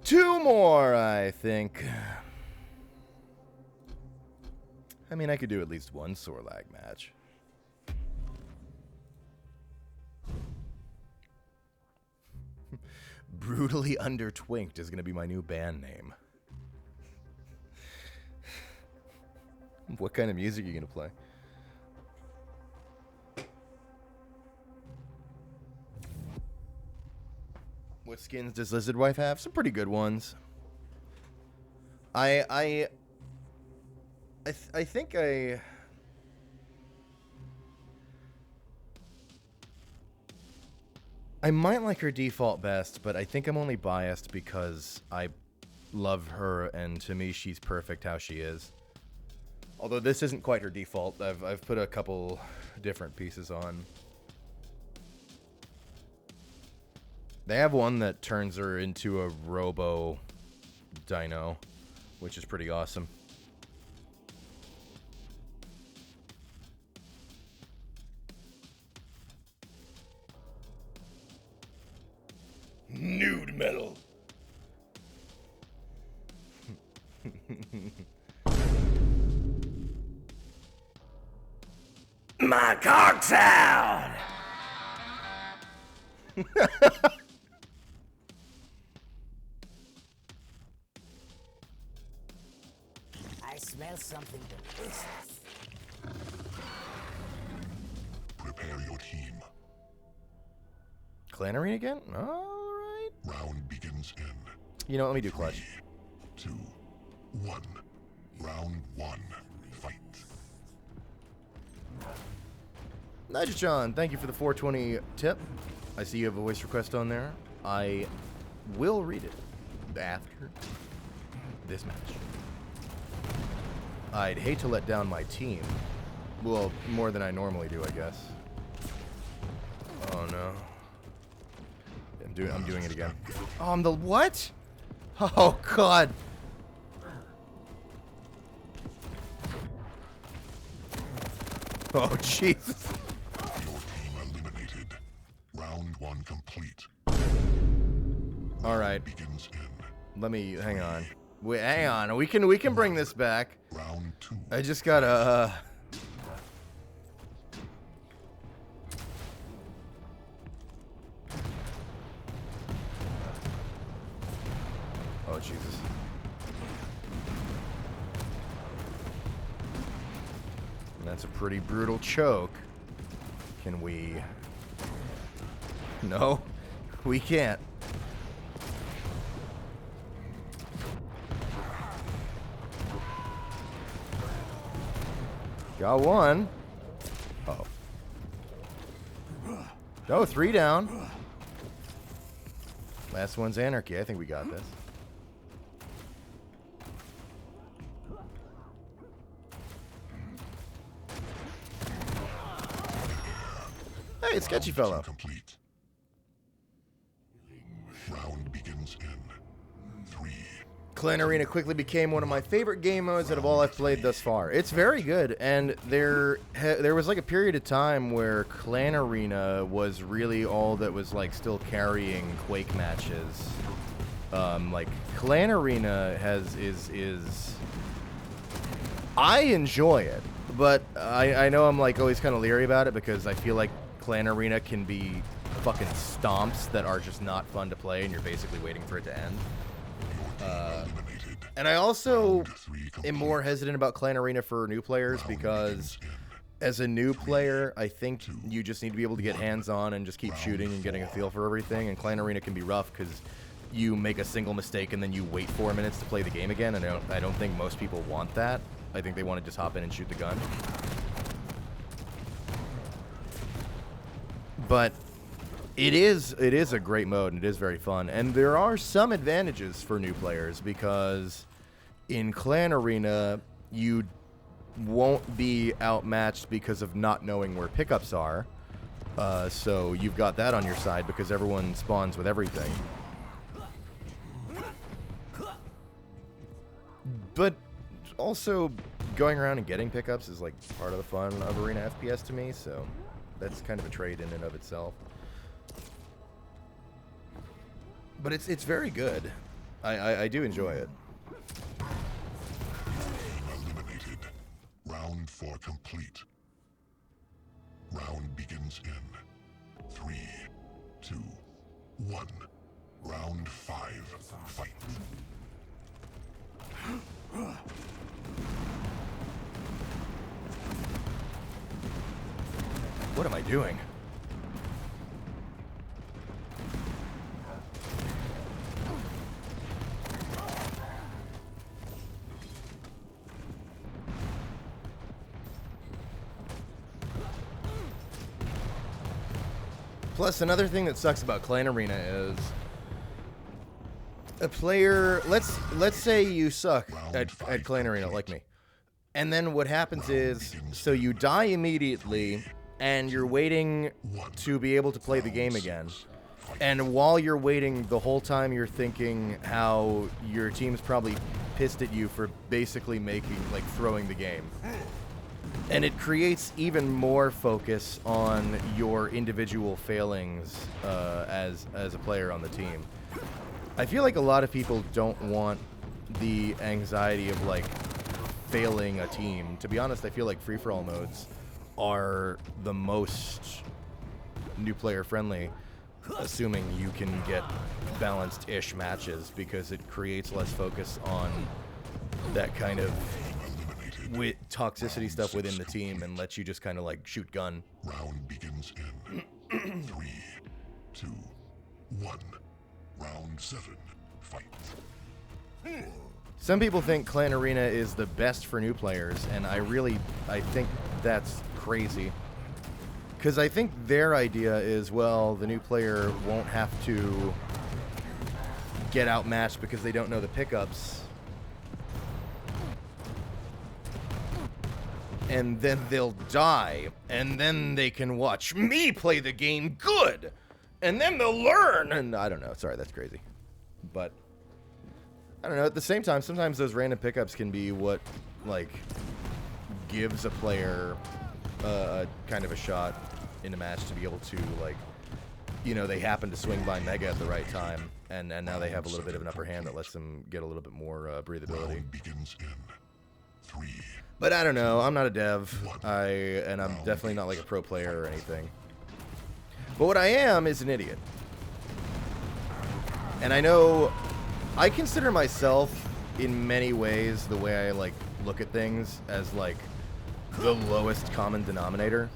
2 more, I think. I mean, I could do at least 1 Sorlag match. Brutally Undertwinked is going to be my new band name. What kind of music are you going to play? What skins does Lizard Wife have? Some pretty good ones. I think I might like her default best, but I think I'm only biased because I love her, and to me, she's perfect how she is. Although this isn't quite her default, I've put a couple different pieces on. They have one that turns her into a robo dino, which is pretty awesome. Nude metal. My cock's out! I smell something delicious. Prepare your team. Clan Arena again? Alright. Round begins in You know what, let me do clutch. 3, 2, 1. Round 1. Fight. Nigel John, thank you for the 420 tip. I see you have a voice request on there. I will read it after this match. I'd hate to let down my team. Well, more than I normally do, I guess. Oh no. I'm doing it again. Oh, I'm the what? Oh god. Oh Jesus. Your team eliminated. Round 1 complete. All right. Begins in Let me hang on. Wait, hang on. We can bring this back. round 2. I just gotta. Oh Jesus. That's a pretty brutal choke. Can we? No, we can't. Got one. Uh-oh. No, 3 down. Last one's Anarchy. I think we got this. Hey, it's Sketchy Fellow. Complete. Round begins in 3. Clan Arena quickly became one of my favorite game modes out of all I've played thus far. It's very good, and there was like a period of time where Clan Arena was really all that was like still carrying Quake matches. Like Clan Arena is I enjoy it, but I know I'm like always kind of leery about it because I feel like Clan Arena can be fucking stomps that are just not fun to play, and you're basically waiting for it to end. And I also am more hesitant about Clan Arena for new players because as a new player, I think you just need to be able to get hands-on and just keep shooting and getting a feel for everything. And Clan Arena can be rough because you make a single mistake and then you wait 4 minutes to play the game again, and I don't think most people want that. I think they want to just hop in and shoot the gun. But it is a great mode, and it is very fun. And there are some advantages for new players because in Clan Arena, you won't be outmatched because of not knowing where pickups are. So you've got that on your side because everyone spawns with everything. But also, going around and getting pickups is like part of the fun of Arena FPS to me, so that's kind of a trade in and of itself. But it's very good. I do enjoy it. Eliminated. Round 4 complete. Round begins in 3, 2, 1. Round 5. Fight. What am I doing? Plus, another thing that sucks about Clan Arena is a player. Let's say you suck at Clan Arena, like me, and then what happens is, so you die immediately, and you're waiting to be able to play the game again. And while you're waiting, the whole time you're thinking how your team's probably pissed at you for basically throwing the game. And it creates even more focus on your individual failings as a player on the team. I feel like a lot of people don't want the anxiety of like failing a team. To be honest, I feel like free-for-all modes are the most new player friendly, assuming you can get balanced-ish matches, because it creates less focus on that kind of with toxicity stuff within the team and lets you just kind of like shoot gun. Round begins in 3, 2, 1. Round 7. Fight. Some people think Clan Arena is the best for new players, and I think that's crazy. Because I think their idea is, well, the new player won't have to get outmatched because they don't know the pickups. And then they'll die, and then they can watch me play the game good, and then they'll learn. And I don't know. Sorry, that's crazy. But I don't know. At the same time, sometimes those random pickups can be what, like, gives a player kind of a shot in a match to be able to, like, you know, they happen to swing by Mega at the right time, and now they have a little bit of an upper hand that lets them get a little bit more breathability. Round begins in 3. But I don't know. I'm not a dev, and I'm definitely not like a pro player or anything. But what I am is an idiot. And I know I consider myself in many ways, the way I like look at things, as like the lowest common denominator.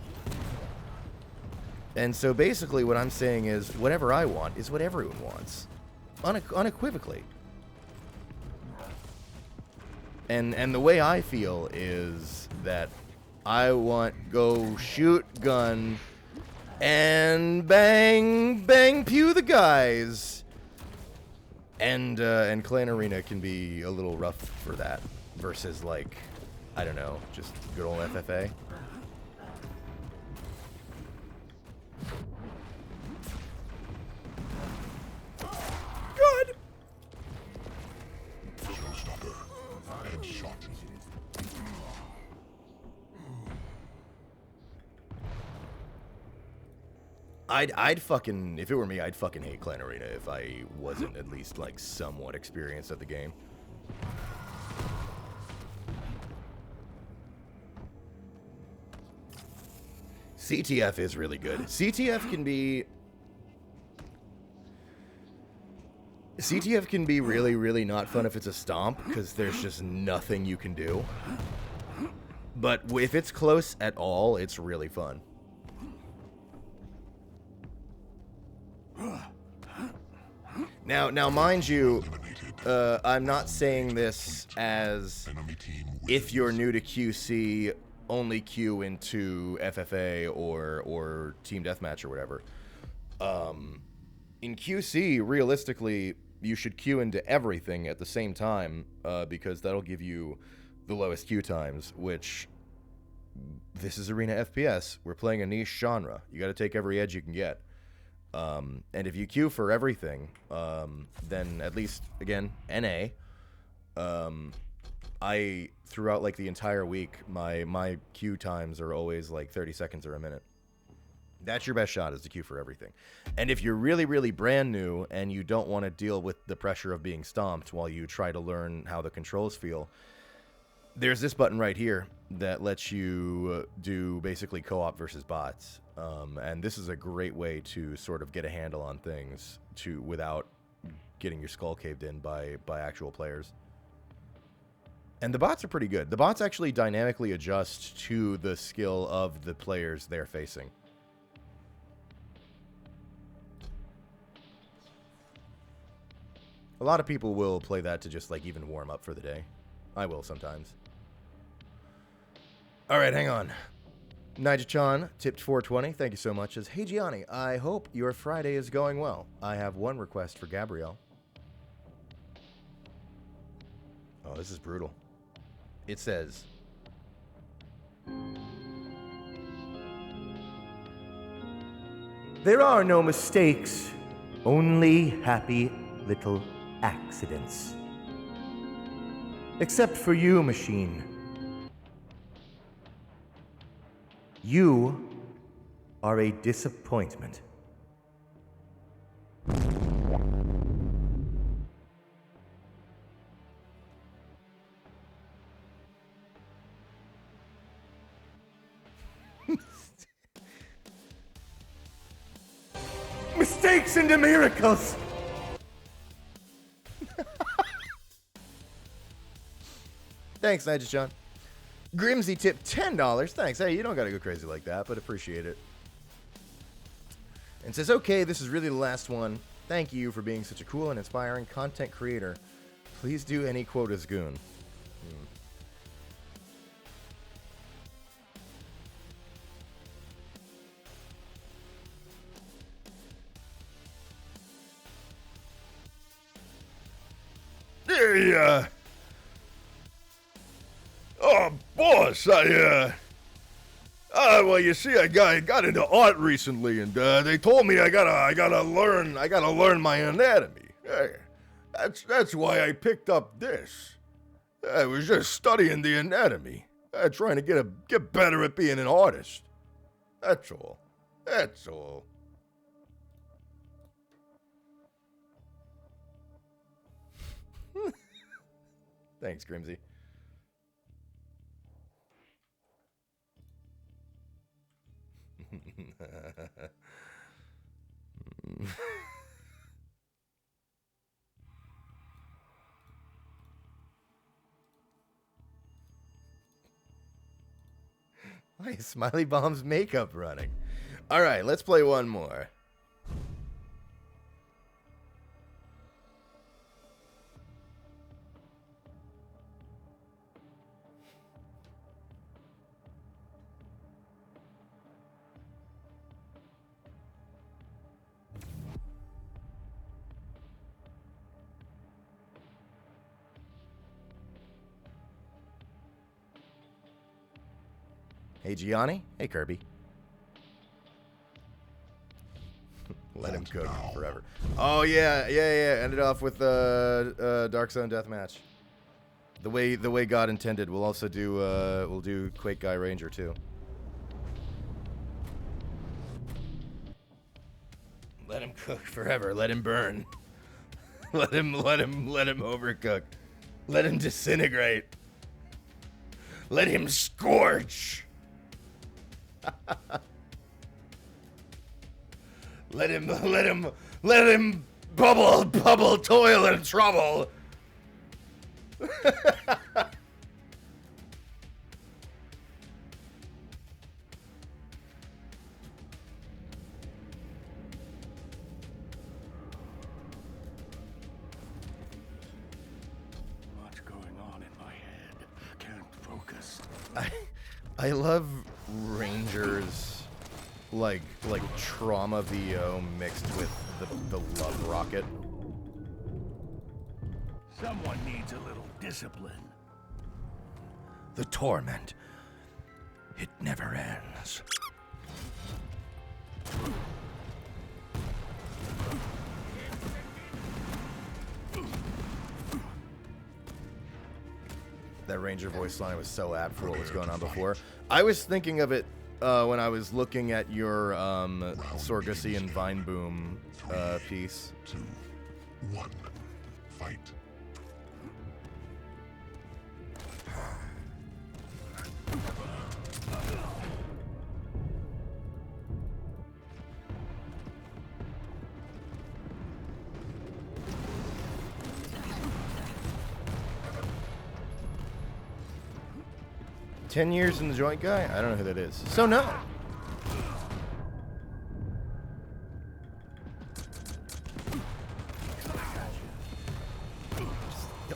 And so basically what I'm saying is whatever I want is what everyone wants. Unequivocally. And the way I feel is that I want go shoot gun and bang bang pew the guys. And Clan Arena can be a little rough for that versus like, I don't know, just good old FFA. Good. Showstopper. Headshot. I'd fucking, if it were me, I'd fucking hate Clan Arena if I wasn't at least like somewhat experienced at the game. CTF is really good. CTF can be really, really not fun if it's a stomp, because there's just nothing you can do. But if it's close at all, it's really fun. Now, mind you, I'm not saying this as if you're new to QC, only queue into FFA or Team Deathmatch or whatever. In QC, realistically, you should queue into everything at the same time, because that'll give you the lowest queue times, which, this is Arena FPS. We're playing a niche genre. You gotta take every edge you can get. And if you queue for everything, then at least, again, NA, I, throughout like the entire week, my queue times are always like 30 seconds or a minute. That's your best shot, is to queue for everything. And if you're really, really brand new and you don't want to deal with the pressure of being stomped while you try to learn how the controls feel, there's this button right here that lets you do basically co-op versus bots. And this is a great way to sort of get a handle on things without getting your skull caved in by actual players. And the bots are pretty good. The bots actually dynamically adjust to the skill of the players they're facing. A lot of people will play that to just like even warm up for the day. I will sometimes. All right, hang on. Nigel-chan tipped 420. Thank you so much. Says, hey Gianni, I hope your Friday is going well. I have one request for Gabrielle. Oh, this is brutal. It says, There are no mistakes, only happy little accidents. Except for you, machine. You are a disappointment. Mistakes into miracles! thanks, Nigel-chan. Grimsy tipped $10. Thanks. Hey, you don't gotta go crazy like that, but appreciate it. And says, okay, this is really the last one. Thank you for being such a cool and inspiring content creator. Please do any quotas, Goon. Hey, oh, boss, well, you see, I got into art recently, and they told me I gotta learn my anatomy. Hey, that's why I picked up this. I was just studying the anatomy, trying to get better at being an artist. That's all. That's all. Thanks, Grimsy. Why is Smiley Bomb's makeup running? All right, let's play one more. Hey, Gianni. Hey, Kirby. Let him cook forever. Oh, yeah. Ended off with Dark Zone Deathmatch. The way God intended. We'll also do, we'll do Quake Guy Ranger, too. Let him cook forever. Let him burn. let him overcook. Let him disintegrate. Let him scorch. Let him bubble, toil and trouble. What's going on in my head? Can't focus. I love Rangers like trauma VO mixed with the love rocket. Someone needs a little discipline. The torment. It never ends. That Ranger voice line was so apt for what was going on before. I was thinking of it when I was looking at your Sorgusian Vine Boom piece. 2, 1, fight. "10 years in the joint guy?" I don't know who that is. So no.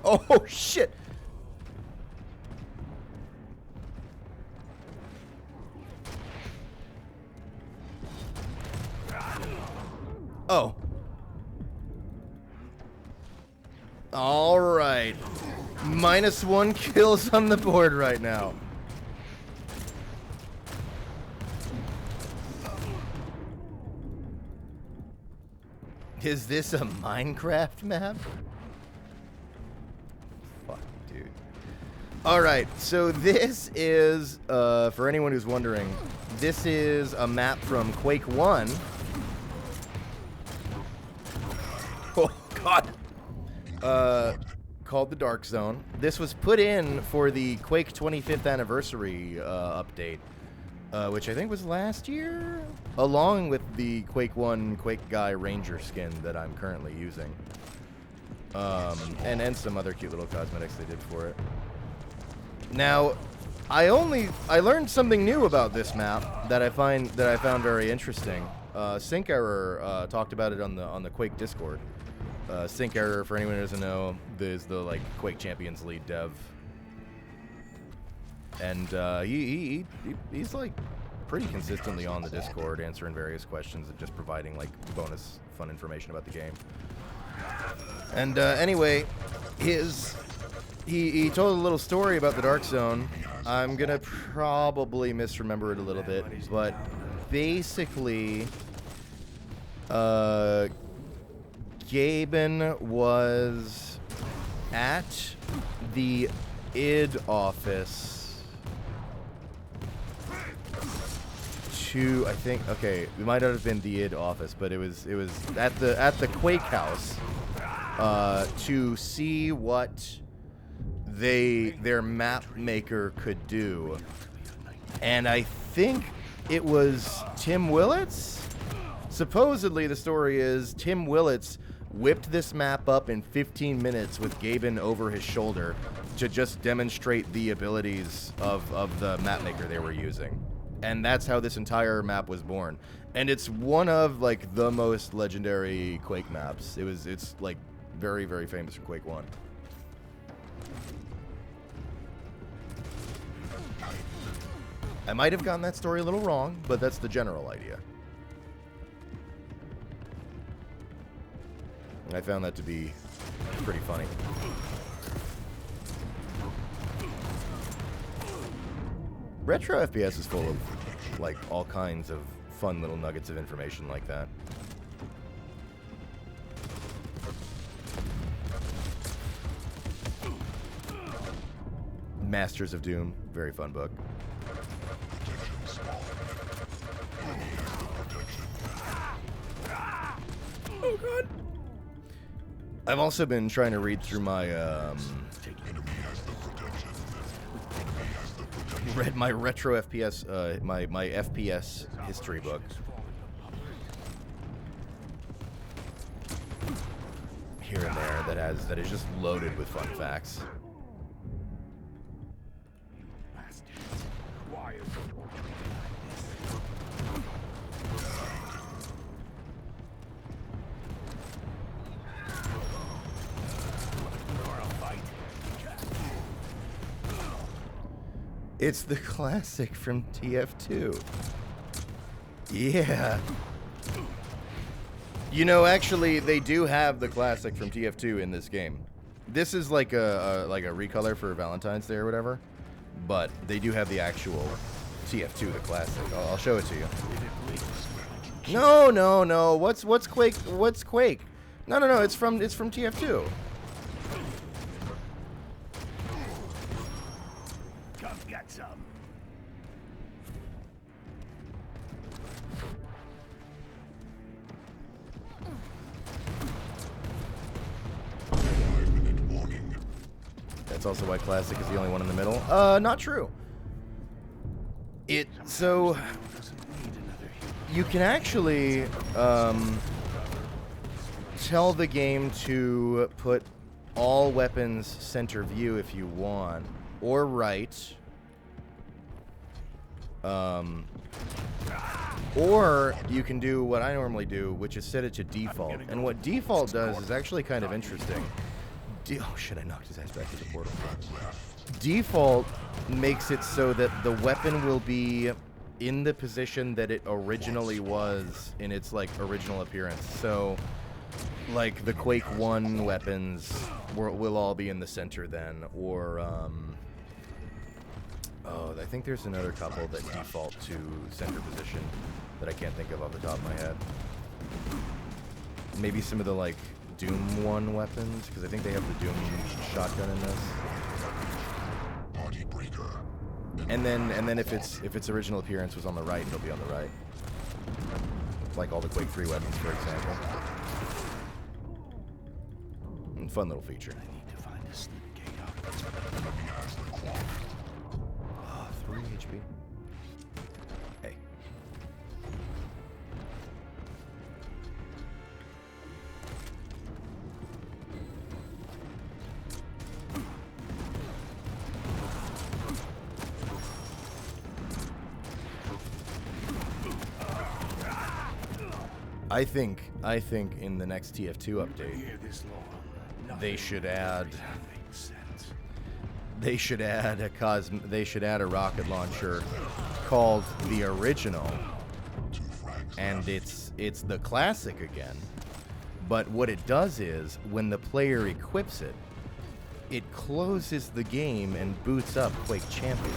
Oh shit. Oh. All right. -1 kills on the board right now. Is this a Minecraft map? Fuck, dude. Alright, so this is, for anyone who's wondering, this is a map from Quake 1. Oh, God. Called the Dark Zone. This was put in for the Quake 25th anniversary update. Which I think was last year, along with the Quake 1 Quake Guy Ranger skin that I'm currently using, and some other cute little cosmetics they did for it. Now, I learned something new about this map that I found very interesting. Sync Error talked about it on the Quake Discord. Sync Error, for anyone who doesn't know, is the like Quake Champions lead dev. And he's like pretty consistently on the Discord, answering various questions and just providing like bonus fun information about the game. And anyway, he told a little story about the Dark Zone. I'm gonna probably misremember it a little bit, but basically, Gaben was at the id office. I think, okay, it might not have been the id office, but it was at the Quake house to see what their map maker could do, and I think it was Tim Willits. Supposedly, the story is Tim Willits whipped this map up in 15 minutes with Gaben over his shoulder to just demonstrate the abilities of the map maker they were using. And that's how this entire map was born. And it's one of like the most legendary Quake maps. It's like very, very famous from Quake 1. I might have gotten that story a little wrong, but that's the general idea. I found that to be pretty funny. Retro FPS is full of like all kinds of fun little nuggets of information like that. Masters of Doom, very fun book. Oh god. I've also been trying to read through my read my retro FPS my FPS history book. Here and there that is just loaded with fun facts. It's the classic from TF2. Yeah. You know, actually, they do have the classic from TF2 in this game. This is like a recolor for Valentine's Day or whatever, but they do have the actual TF2, the classic. I'll show it to you. No. What's Quake? What's Quake? No. It's from TF2. That's also why Classic is the only one in the middle. Not true. So you can actually tell the game to put all weapons center view if you want, or right. Or you can do what I normally do, which is set it to default. And what default does is actually kind of interesting. Oh shit, I knocked his ass back to the portal. Default makes it so that the weapon will be in the position that it originally was in its, like, original appearance. So, like, the Quake 1 weapons will all be in the center then, or, oh, I think there's another couple that default to center position that I can't think of off the top of my head. Maybe some of the, like, Doom 1 weapons, because I think they have the Doom shotgun in this. Party breaker. And then if its original appearance was on the right, it'll be on the right. Like all the Quake 3 weapons, for example. Fun little feature. I need to find a slip gate out. 3 HP. Hey. I think in the next TF2 update, they should add a rocket launcher called the original, and it's the classic again. But what it does is when the player equips it, it closes the game and boots up Quake Champions.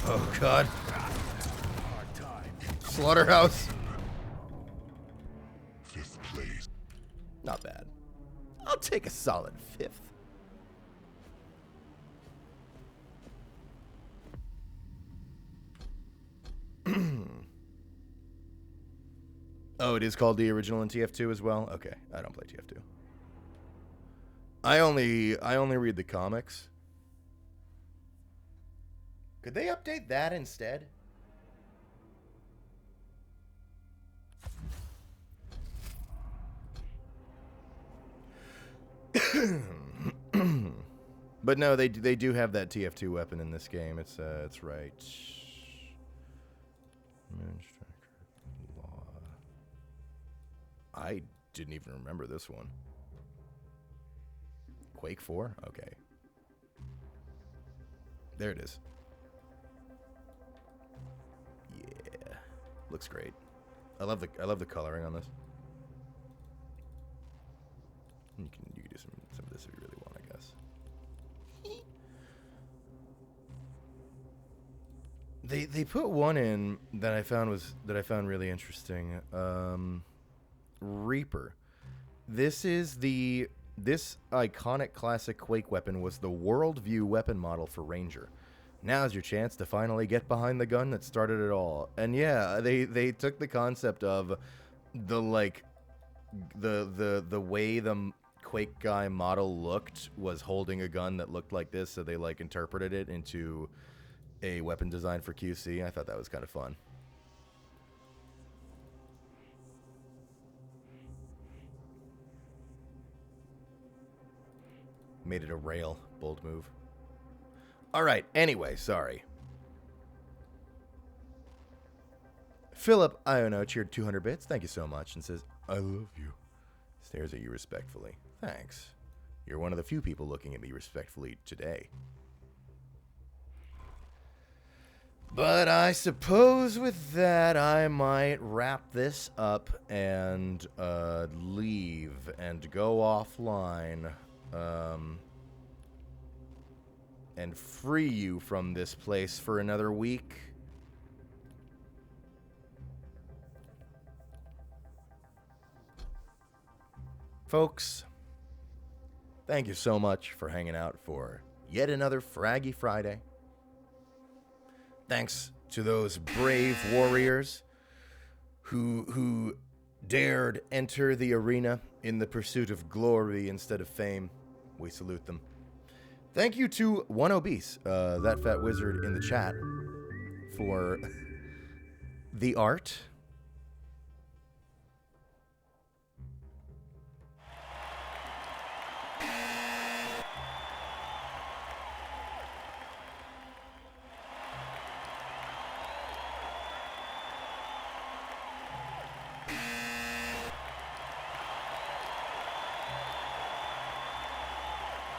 Oh god. Slaughterhouse. 5th place. Not bad. I'll take a solid 5th. Oh, it is called the original in TF2 as well? Okay, I don't play TF2. I only read the comics. Could they update that instead? But no, they do have that TF2 weapon in this game. It's right. I didn't even remember this one. Quake 4? Okay. There it is. Yeah. Looks great. I love the coloring on this. You can do some of this if you really want, I guess. They put one in that I found really interesting. Reaper. This iconic classic Quake weapon was the worldview weapon model for Ranger. Now's your chance to finally get behind the gun that started it all. And yeah, they took the concept of the way the Quake guy model looked was holding a gun that looked like this, so they like interpreted it into a weapon design for QC. I thought that was kind of fun. Made it a rail. Bold move. All right. Anyway, sorry. Philip Iono cheered 200 bits. Thank you so much. And says, I love you. Stares at you respectfully. Thanks. You're one of the few people looking at me respectfully today. But I suppose with that, I might wrap this up and leave and go offline. And free you from this place for another week. Folks, thank you so much for hanging out for yet another Fraggy Friday. Thanks to those brave warriors who dared enter the arena in the pursuit of glory instead of fame. We salute them. Thank you to One Obese, that fat wizard in the chat, for the art.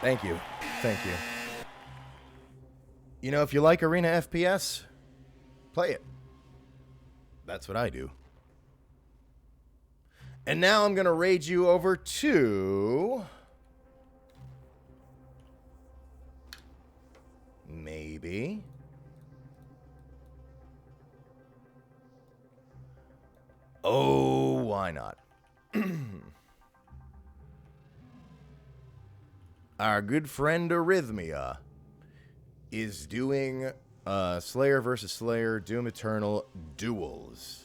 Thank you. Thank you. You know, if you like Arena FPS, play it. That's what I do. And now I'm going to raid you over to... maybe... oh, why not? Our good friend Arrhythmia is doing Slayer vs. Slayer Doom Eternal duels.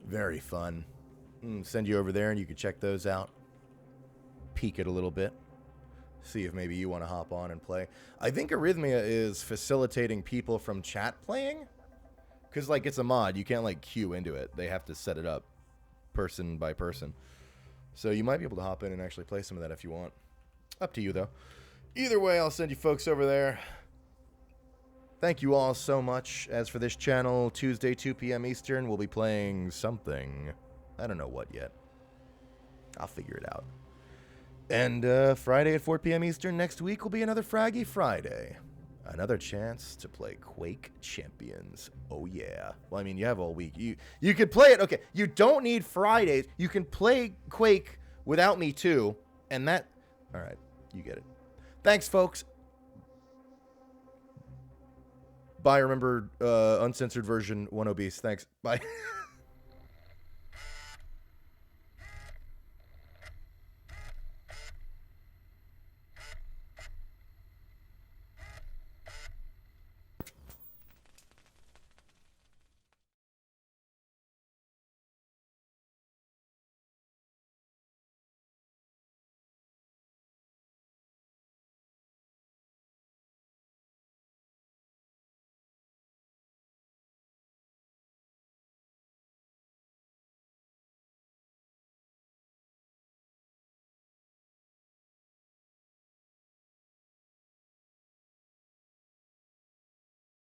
Very fun. Send you over there and you can check those out. Peek it a little bit. See if maybe you want to hop on and play. I think Arrhythmia is facilitating people from chat playing. Because, like, it's a mod. You can't, like, queue into it. They have to set it up person by person. So you might be able to hop in and actually play some of that if you want. Up to you, though. Either way, I'll send you folks over there. Thank you all so much. As for this channel, Tuesday, 2 p.m. Eastern, we'll be playing something. I don't know what yet. I'll figure it out. And Friday at 4 p.m. Eastern next week will be another Fraggy Friday. Another chance to play Quake Champions. Oh, yeah. Well, I mean, you have all week. You could play it. Okay, you don't need Fridays. You can play Quake without me, too. And that... all right, you get it. Thanks, folks. Bye. Remember, uncensored version, One Obese. Thanks. Bye.